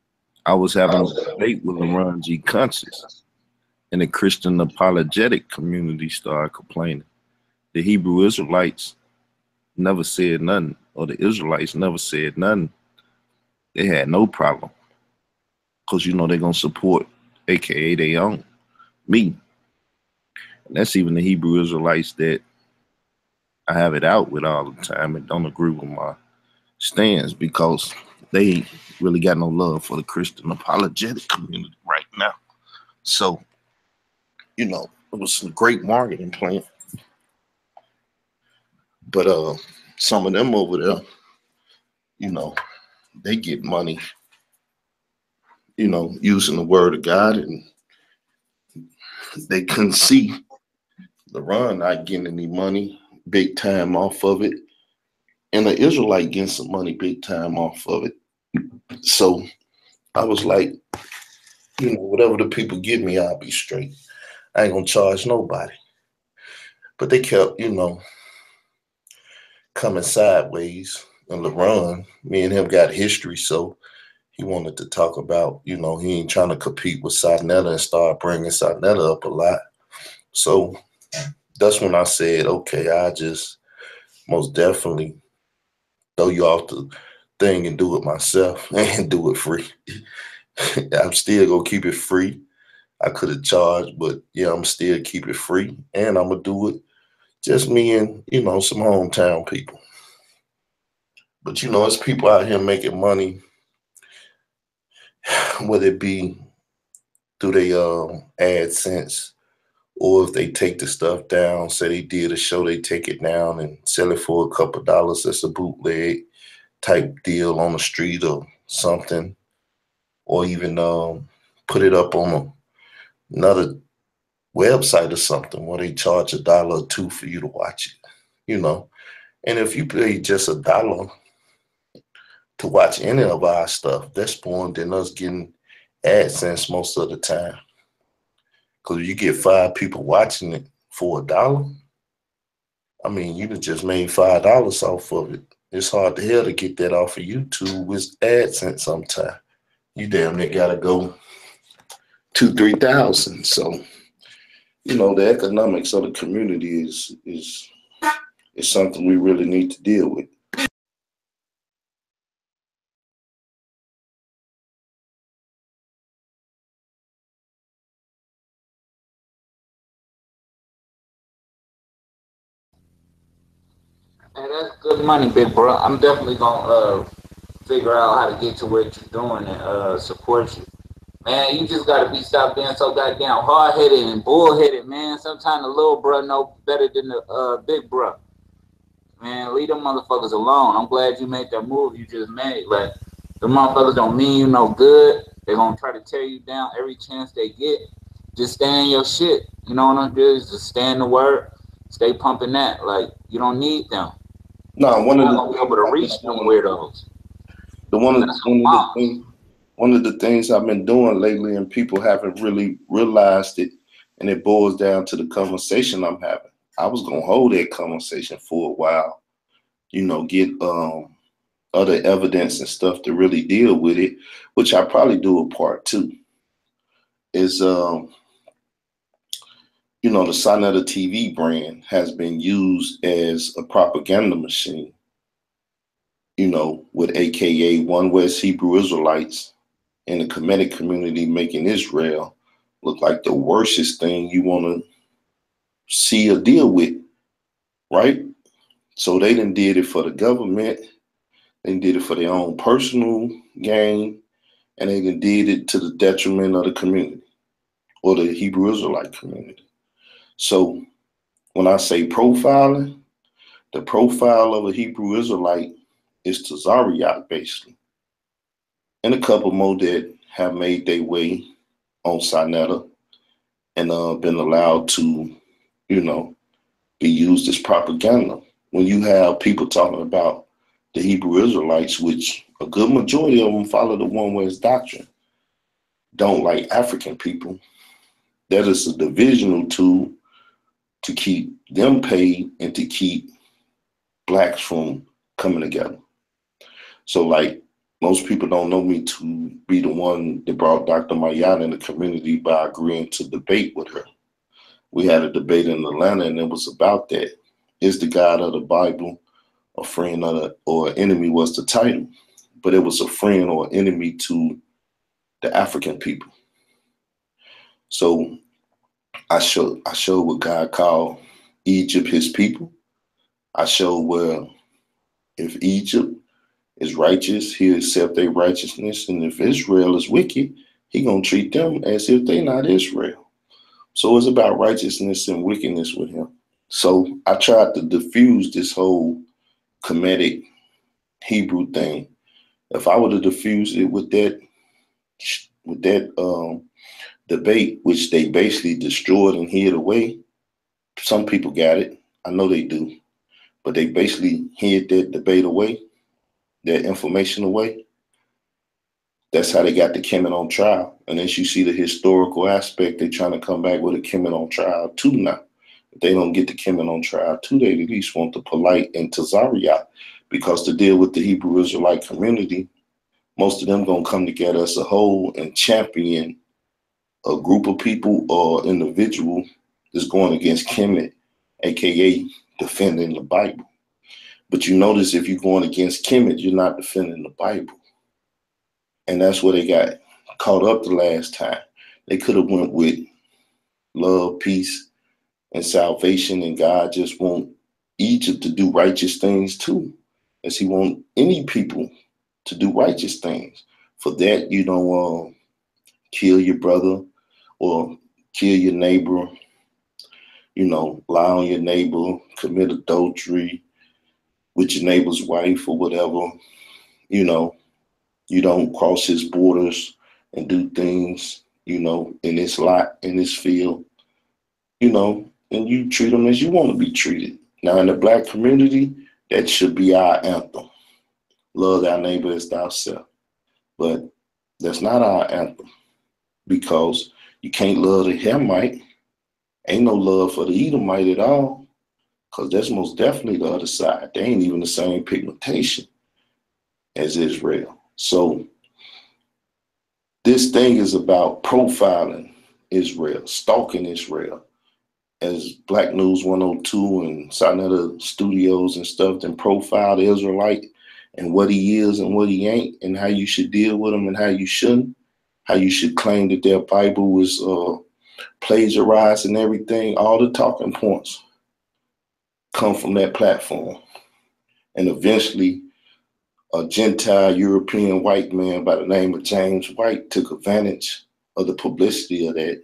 I was having a debate with LeBron G. Conscious, and the Christian apologetic community started complaining. The Hebrew Israelites never said nothing, or the Israelites never said nothing. They had no problem, because they're gonna support, aka they own me. And that's even the Hebrew Israelites that I have it out with all the time and don't agree with my stance, because they ain't really got no love for the Christian apologetic community right now. So, it was some great marketing plan. But some of them over there, you know, they get money, using the word of God, and they couldn't see LeBron not getting any money big time off of it, and the Israelite getting some money big time off of it. So I was like, whatever the people give me, I'll be straight. I ain't gonna charge nobody. But they kept, coming sideways. And LeBron, me and him got history, so he wanted to talk about, he ain't trying to compete with Sarnetta and start bringing Sarnetta up a lot. So that's when I said, okay, I just most definitely throw you off the thing and do it myself and do it free. I'm still gonna keep it free. I could have charged, but yeah, I'm still keep it free, and I'm gonna do it just me and some hometown people. But it's people out here making money, whether it be through their AdSense, or if they take the stuff down, say they did a show, they take it down and sell it for a couple of dollars. That's a bootleg type deal on the street or something, or even put it up on another website or something where they charge $1 or $2 for you to watch it. And if you pay just $1 to watch any of our stuff, that's more than us getting AdSense most of the time. Because you get 5 people watching it for $1, I mean, you just made $5 off of it. It's hard to hell to get that off of YouTube with AdSense sometimes. You damn near gotta go 2,000-3,000. So, the economics of the community is something we really need to deal with. Hey, that's good money, big bro. I'm definitely gonna figure out how to get to what you're doing and support you. Man, you just gotta stop being so goddamn hard headed and bullheaded, man. Sometimes the little bro know better than the big bro. man, leave them motherfuckers alone. I'm glad you made that move you just made. Like, the motherfuckers don't mean you no good. They're gonna try to tear you down every chance they get. Just stay in your shit. You know what I'm doing? Just stay in the word. Stay pumping that. Like, you don't need them. No, You're not gonna be able to reach them weirdos. That's a box. one of the things I've been doing lately, and people haven't really realized it, and it boils down to the conversation I'm having. I was gonna hold that conversation for a while, get other evidence and stuff to really deal with it, which I probably do a part two. Is the Sonetta TV brand has been used as a propaganda machine, with AKA One West Hebrew Israelites in the Kemetic community making Israel look like the worstest thing you want to see or deal with, right? So they done did it for the government, they did it for their own personal gain, and they done did it to the detriment of the community or the Hebrew Israelite community. So when I say profiling, the profile of a Hebrew Israelite is Tazariot, basically. And a couple more that have made their way on Sinetta and been allowed to, be used as propaganda. When you have people talking about the Hebrew Israelites, which a good majority of them follow the One West doctrine, don't like African people, that is a divisional tool to keep them paid and to keep blacks from coming together. So, like, most people don't know me to be the one that brought Dr. Mayana in the community by agreeing to debate with her. We had a debate in Atlanta, and it was about that. Is the God of the Bible a friend or enemy was the title, but it was a friend or enemy to the African people. So I showed what God called Egypt his people. I showed where if Egypt is righteous, he'll accept their righteousness, and if Israel is wicked, he gonna treat them as if they not Israel. So it's about righteousness and wickedness with him. So I tried to diffuse this whole Kemetic Hebrew thing. If I would have diffused it with that debate, which they basically destroyed and hid away, some people got it. I know they do, but they basically hid that debate away, that information away. That's how they got the Kemet on trial. And as you see the historical aspect, they're trying to come back with a Kemet on trial too now. If they don't get the Kemet on trial too, they at least want the polite and Tazariot, because to deal with the Hebrew Israelite community, most of them gonna come together as a whole and champion a group of people or individual that's going against Kemet, aka defending the Bible. But you notice if you're going against Kemet, you're not defending the Bible. And that's where they got caught up the last time. They could have went with love, peace, and salvation, and God just want Egypt to do righteous things too, as he want any people to do righteous things. For that, you don't kill your brother or kill your neighbor, lie on your neighbor, commit adultery with your neighbor's wife or whatever. You don't cross his borders and do things, in his lot, in his field, and you treat them as you want to be treated. Now, in the black community, that should be our anthem. Love thy neighbor as thyself. But that's not our anthem, because you can't love the Hamite. Ain't no love for the Edomite at all, because that's most definitely the other side. They ain't even the same pigmentation as Israel. So this thing is about profiling Israel, stalking Israel. As Black News 102 and Sonetta Studios and stuff, then profile the Israelite and what he is and what he ain't, and how you should deal with him and how you shouldn't, how you should claim that their Bible was plagiarized and everything. All the talking points come from that platform. And eventually, a Gentile European white man by the name of James White took advantage of the publicity of that,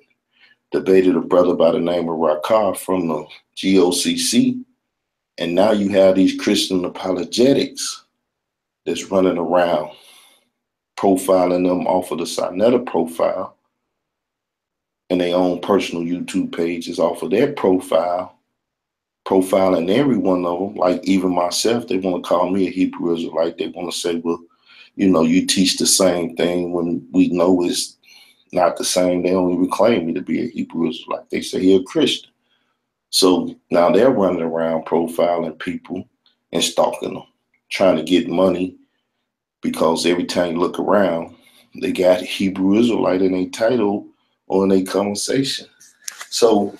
debated a brother by the name of Rakar from the GOCC, And now you have these Christian apologetics that's running around profiling them off of the Sinetta profile and their own personal YouTube pages off of their profile, profiling every one of them. Like even myself, they want to call me a Hebrew Israelite. They want to say, well, you know, you teach the same thing when we know it's not the same. They don't even claim me to be a Hebrew Israelite. They say you're a Christian. So now they're running around profiling people and stalking them, trying to get money, because every time you look around, they got Hebrew Israelite in their title or in their conversation. So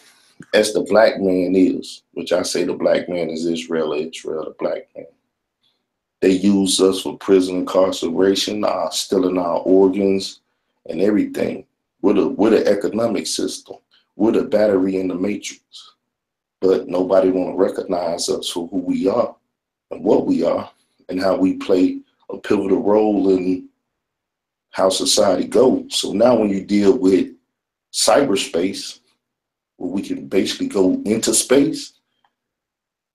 as the black man is, which I say the black man is Israel, the black man, they use us for prison incarceration, stealing our organs and everything. We're the economic system. We're the battery in the matrix. But nobody want to recognize us for who we are and what we are and how we play a pivotal role in how society goes. So now when you deal with cyberspace, where we can basically go into space,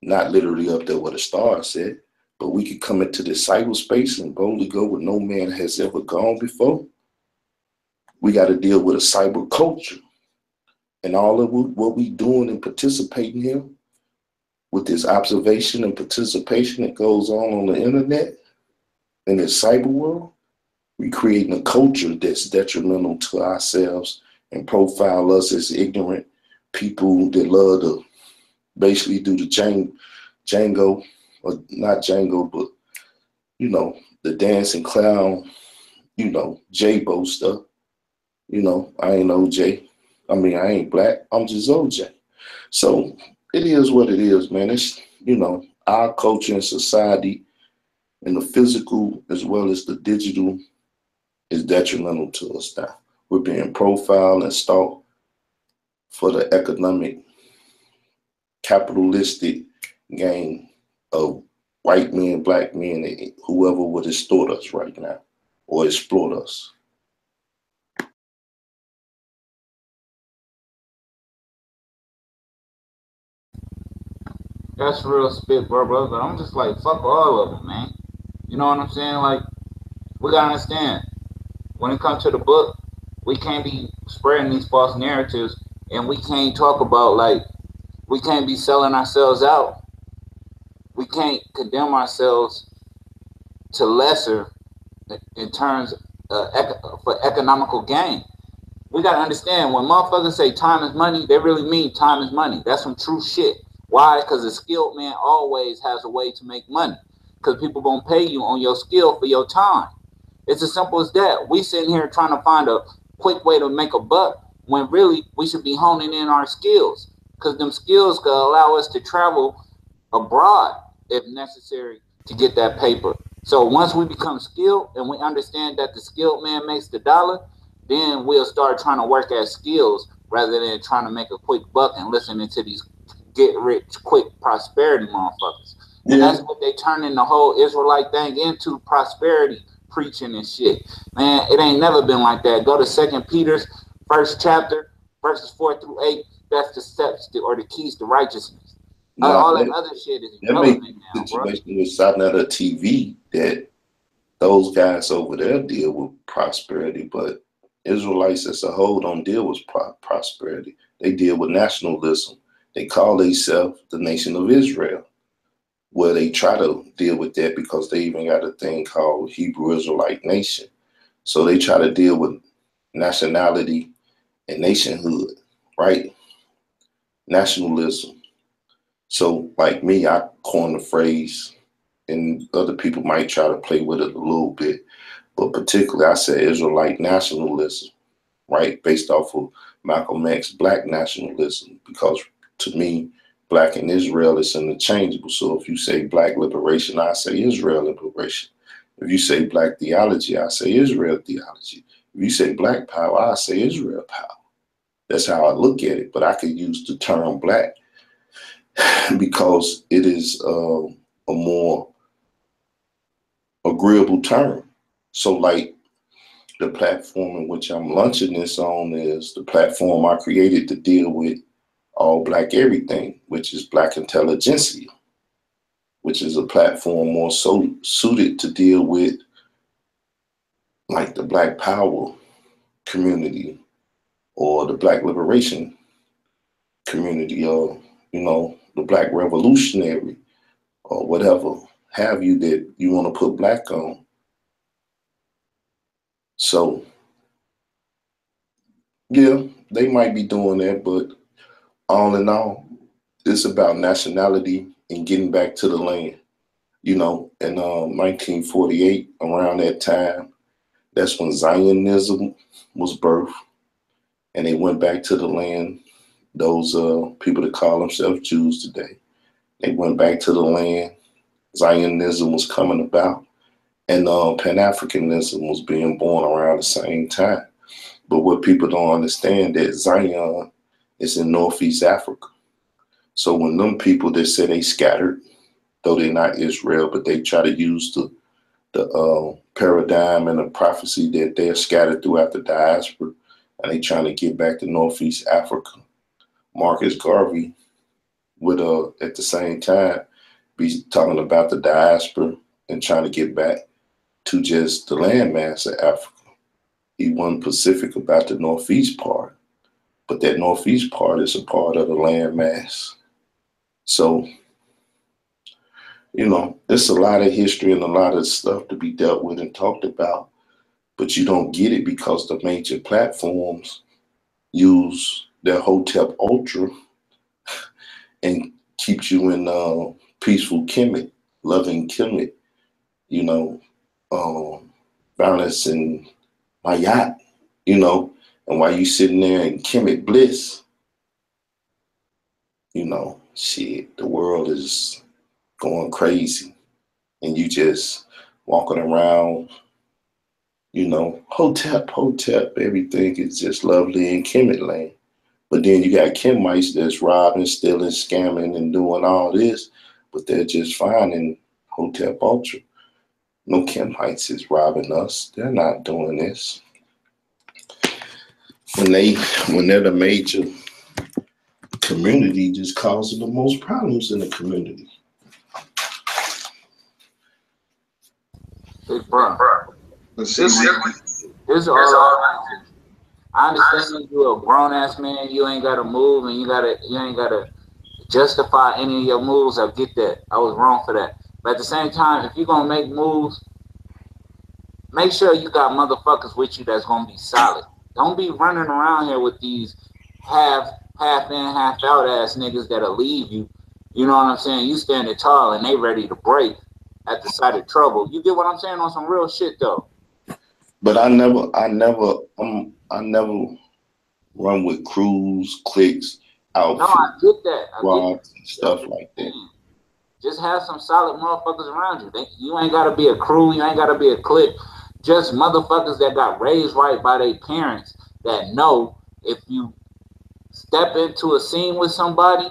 not literally up there where the stars said, but we could come into this cyberspace and boldly go where no man has ever gone before. We got to deal with a cyber culture. And all of what we doing and participating here with this observation and participation that goes on the internet in this cyber world, we creating a culture that's detrimental to ourselves and profile us as ignorant people that love to basically do the Django, or not Django, but, you know, the dancing clown, you know, J-Bo stuff. You know, I ain't OJ. I mean, I ain't black. I'm just OJ. So it is what it is, man. It's, you know, our culture and society and the physical as well as the digital is detrimental to us now. We're being profiled and stalked for the economic, capitalistic game of white men, black men, and whoever would extort us right now or exploit us. That's real spit, bro, brother. I'm just like, fuck all of them, man. You know what I'm saying? Like, we gotta understand, when it comes to the book, we can't be spreading these false narratives, and we can't talk about, like, we can't be selling ourselves out. We can't condemn ourselves to lesser in terms for economical gain. We gotta understand, when motherfuckers say time is money, they really mean time is money. That's some true shit. Why? Because a skilled man always has a way to make money. Because people gonna pay you on your skill for your time. It's as simple as that. We sitting here trying to find a quick way to make a buck when really we should be honing in our skills. Because them skills could allow us to travel abroad if necessary to get that paper. So once we become skilled and we understand that the skilled man makes the dollar, then we'll start trying to work at skills rather than trying to make a quick buck and listening to these get rich quick prosperity motherfuckers. And that's what they turning the whole Israelite thing into, prosperity preaching and shit. Man, it ain't never been like that. Go to 2 Peter's first chapter, verses 4-8. That's the steps or the keys to righteousness. All that other shit is irrelevant now, bro. Situation with Sinetta TV that those guys over there deal with prosperity, but Israelites as a whole don't deal with prosperity. They deal with nationalism. They call themselves the nation of Israel, where they try to deal with that because they even got a thing called Hebrew Israelite Nation. So they try to deal with nationality and nationhood, right? Nationalism. So like me, I coined the phrase, and other people might try to play with it a little bit, but particularly I said Israelite nationalism, right? Based off of Malcolm X, black nationalism, because to me, black and Israel is interchangeable. So if you say black liberation, I say Israel liberation. If you say black theology, I say Israel theology. If you say black power, I say Israel power. That's how I look at it. But I could use the term black because it is a more agreeable term. So like the platform in which I'm launching this on is the platform I created to deal with all black everything, which is black intelligentsia. which is a platform more so suited to deal with like the Black Power community or the Black liberation community, or the Black revolutionary, or whatever have you that you want to put Black on. So yeah, they might be doing that, but all in all, it's about nationality and getting back to the land. In 1948, around that time, that's when Zionism was birthed, and they went back to the land. Those people that call themselves Jews today, they went back to the land. Zionism was coming about, and Pan-Africanism was being born around the same time. But what people don't understand, that Zion is in Northeast Africa. So when them people that say they scattered, though they're not Israel, but they try to use the paradigm and the prophecy that they're scattered throughout the diaspora, and they trying to get back to Northeast Africa. Marcus Garvey would at the same time be talking about the diaspora and trying to get back to just the landmass of Africa. He wasn't specific about the Northeast part, but that Northeast part is a part of the landmass. So, there's a lot of history and a lot of stuff to be dealt with and talked about, but you don't get it because the major platforms use their Hotep Ultra and keeps you in peaceful Kemet, loving Kemet, balance and Mayat, and while you sitting there in Kemet bliss, shit, the world is going crazy, and you just walking around, Hotep, everything is just lovely in Kemet land. But then you got Kemites that's robbing, stealing, scamming, and doing all this, but they're just fine in Hotep Ultra. No Kemites is robbing us. They're not doing this. When they're the major community, just causing the most problems in the community. Big bro. Let's This see. is all. I understand you're a grown ass man. You ain't gotta move, and you ain't gotta justify any of your moves. I get that. I was wrong for that. But at the same time, if you're gonna make moves, make sure you got motherfuckers with you that's gonna be solid. Don't be running around here with these half in, half out ass niggas that'll leave you. You know what I'm saying? You standing tall and they ready to break at the sight of trouble. You get what I'm saying on some real shit though. But I never run with crews, cliques, outfits, No, I get that. squads, and stuff like that. Just have some solid motherfuckers around you. You ain't gotta be a crew. You ain't gotta be a clique. Just motherfuckers that got raised right by their parents that know if you step into a scene with somebody,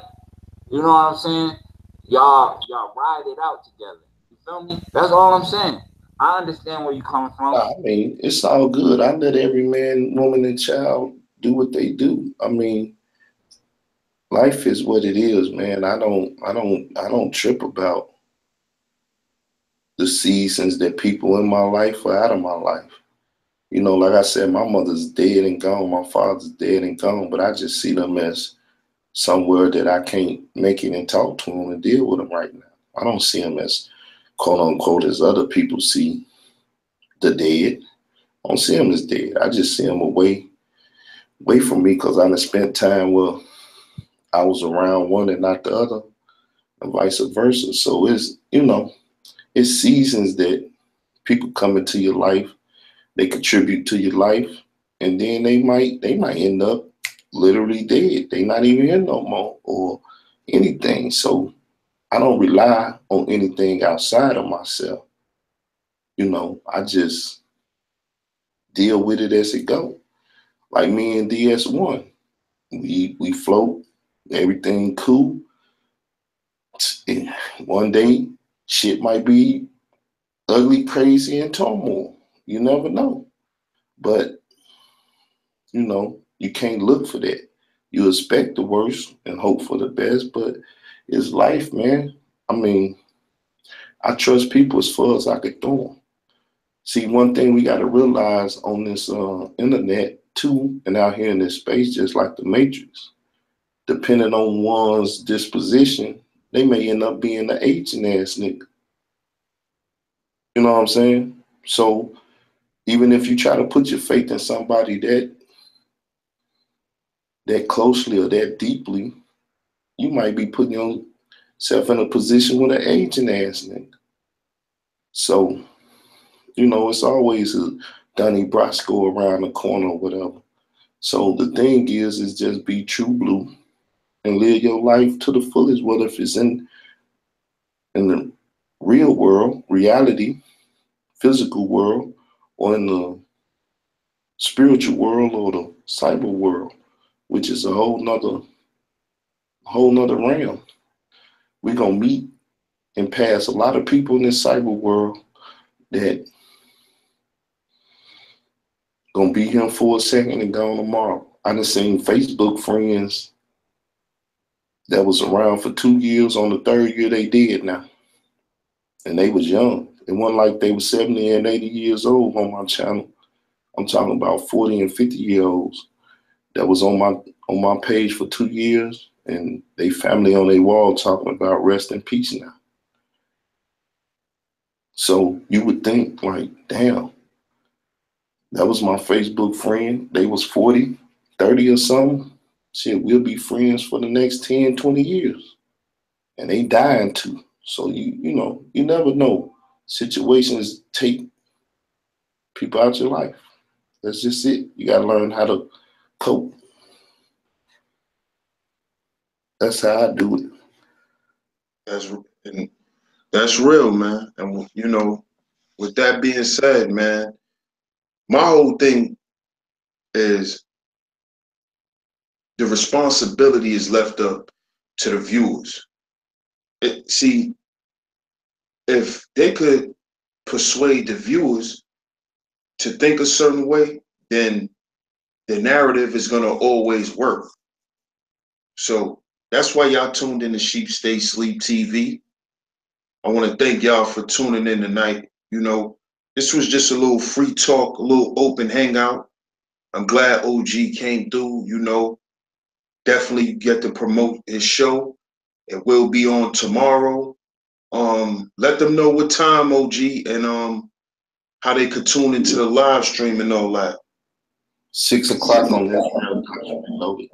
you know what I'm saying? Y'all ride it out together. You feel me? That's all I'm saying. I understand where you coming from. I mean, it's all good. I let every man, woman, and child do what they do. I mean, life is what it is, man. I don't trip about the seasons that people in my life are out of my life. Like I said, my mother's dead and gone, my father's dead and gone, but I just see them as somewhere that I can't make it and talk to them and deal with them right now. I don't see them as quote unquote as other people see the dead. I don't see them as dead. I just see them away from me because I done spent time where I was around one and not the other, and vice versa. So it's seasons that people come into your life, they contribute to your life, and then they might end up literally dead. They not even here no more or anything. So I don't rely on anything outside of myself. I just deal with it as it go. Like me and DS1, we float, everything cool. One day, shit might be ugly, crazy, and turmoil. You never know. But, you can't look for that. You expect the worst and hope for the best, but it's life, man. I mean, I trust people as far as I could throw them. See, one thing we got to realize on this internet too, and out here in this space, just like the Matrix, depending on one's disposition, they may end up being the agent ass nigga. You know what I'm saying? So even if you try to put your faith in somebody that closely or that deeply, you might be putting yourself in a position with an agent ass nigga. So, you know, it's always a Donnie Brasco around the corner or whatever. So the thing is just be true blue and live your life to the fullest, whether if it's in the real world, reality, physical world, or in the spiritual world or the cyber world, which is a whole nother realm. We're gonna meet and pass a lot of people in this cyber world that gonna be here for a second and gone tomorrow. I done seen Facebook friends that was around for 2 years. On the third year they did now. And they was young. It wasn't like they were 70 and 80 years old on my channel. I'm talking about 40 and 50-year-olds that was on my page for 2 years, and they family on their wall talking about rest in peace now. So you would think like, damn, that was my Facebook friend. They was 40, 30 or something. Shit, we'll be friends for the next 10, 20 years. And they dying too. So you know, you never know. Situations take people out your life. That's just it. You gotta learn how to cope. That's how I do it. That's real, man. And you know, with that being said, man, my whole thing is the responsibility is left up to the viewers. See, if they could persuade the viewers to think a certain way, then the narrative is gonna always work. So that's why y'all tuned in to Sheep Stay Sleep TV. I want to thank y'all for tuning in tonight. You know, this was just a little free talk, a little open hangout. I'm glad OG came through. You know, definitely get to promote his show. It will be on tomorrow. Let them know what time, OG, and how they could tune into the live stream and all that. 6 o'clock on Israel Doctrine Reloaded.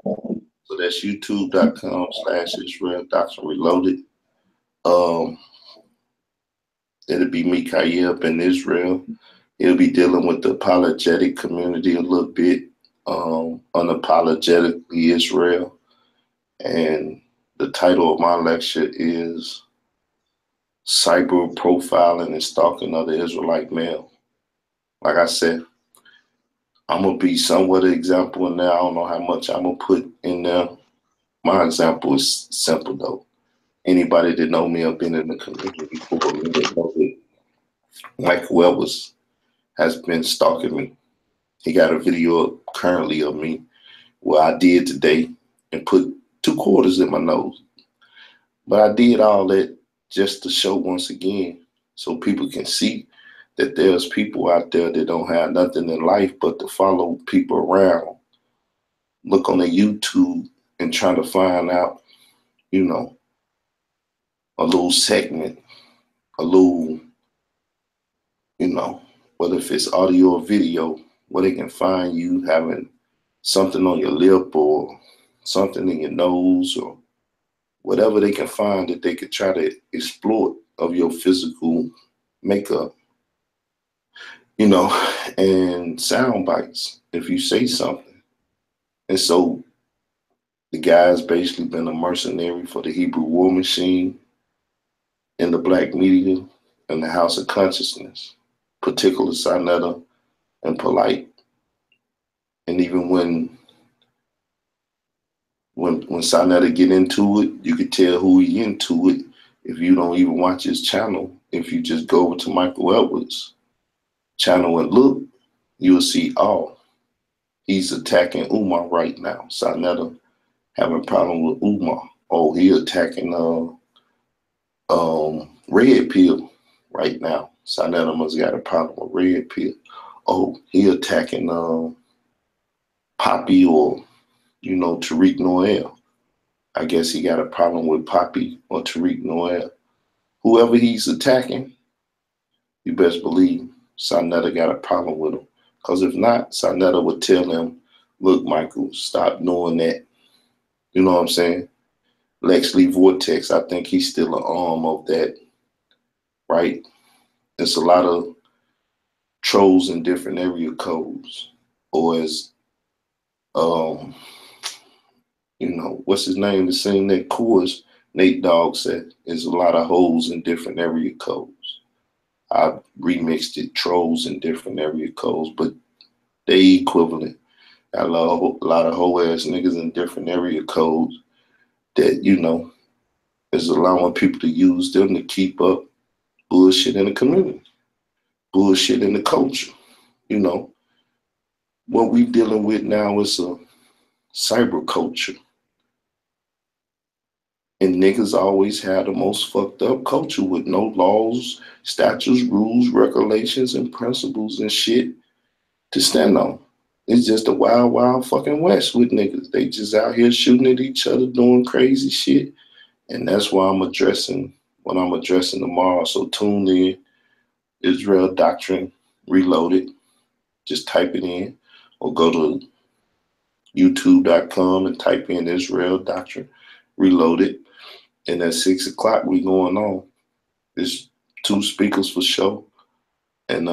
So that's youtube.com/Israel Doctrine Reloaded. It'll be Mikael up in Israel. He'll be dealing with the apologetic community a little bit, unapologetically Israel. And the title of my lecture is Cyber Profiling and Stalking of the Israelite Male. Like I said, I'm going to be somewhat an example in there. I don't know how much I'm going to put in there. My example is simple, though. Anybody that know me, I've been in the community before, know that Michael Edwards has been stalking me. He got a video up currently of me where I did today and put 2 quarters in my nose. But I did all that just to show once again so people can see that there's people out there that don't have nothing in life but to follow people around, look on their YouTube and try to find out, you know, a little segment, a little, you know, whether if it's audio or video, where they can find you having something on your lip or something in your nose or whatever they can find that they could try to exploit of your physical makeup, you know, and sound bites if you say something. And so the guy's basically been a mercenary for the Hebrew war machine in the black media and the House of Consciousness, particularly Sinetta and Polite. And even when Sinetta get into it, you could tell who he into it if you don't even watch his channel. If you just go over to Michael Edwards' channel and look, you'll see, oh, he's attacking Umar right now. Sinetta having a problem with Umar. Oh, he attacking Red Pill. right now. Sinetta must got a problem with Red Pill. Oh, he attacking Poppy or, Tariq Noel. I guess he got a problem with Poppy or Tariq Noel. Whoever he's attacking, you best believe Sinetta got a problem with him. Because if not, Sinetta would tell him, look, Michael, stop doing that. You know what I'm saying? Lex Lee Vortex, I think he's still an arm of that, right? There's a lot of trolls in different area codes. Or as, what's his name? The same that chorus, Nate Dogg said, there's a lot of holes in different area codes. I remixed it, trolls in different area codes, but they equivalent. I love a lot of hoe ass niggas in different area codes that, is allowing people to use them to keep up bullshit in the community, bullshit in the culture. What we dealing with now is a cyber culture. And niggas always had the most fucked up culture with no laws, statutes, rules, regulations, and principles and shit to stand on. It's just a wild, wild fucking west with niggas. They just out here shooting at each other, doing crazy shit. And that's why I'm addressing what I'm addressing tomorrow. So tune in. Israel Doctrine Reloaded. Just type it in or go to youtube.com and type in Israel Doctrine Reloaded. And at 6 o'clock, we going on. There's 2 speakers for show. And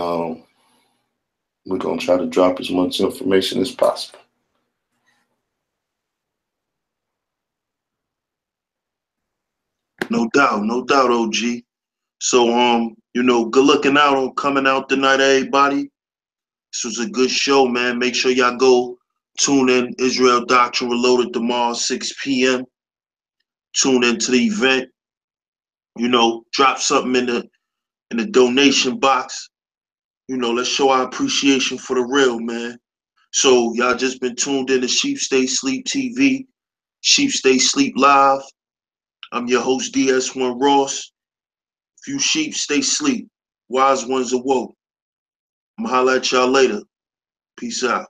we're going to try to drop as much information as possible. No doubt, OG. So, good looking out on coming out tonight, everybody. This was a good show, man. Make sure y'all go tune in. Israel Doctrine Reloaded tomorrow, 6 p.m. Tune into the event. Drop something in the donation box. Let's show our appreciation for the real, man. So y'all just been tuned in to Sheep Stay Sleep TV, Sheep Stay Sleep Live. I'm your host, DS1 Ross. Few sheep stay sleep, wise ones awoke. I'm gonna holler at y'all later. Peace out.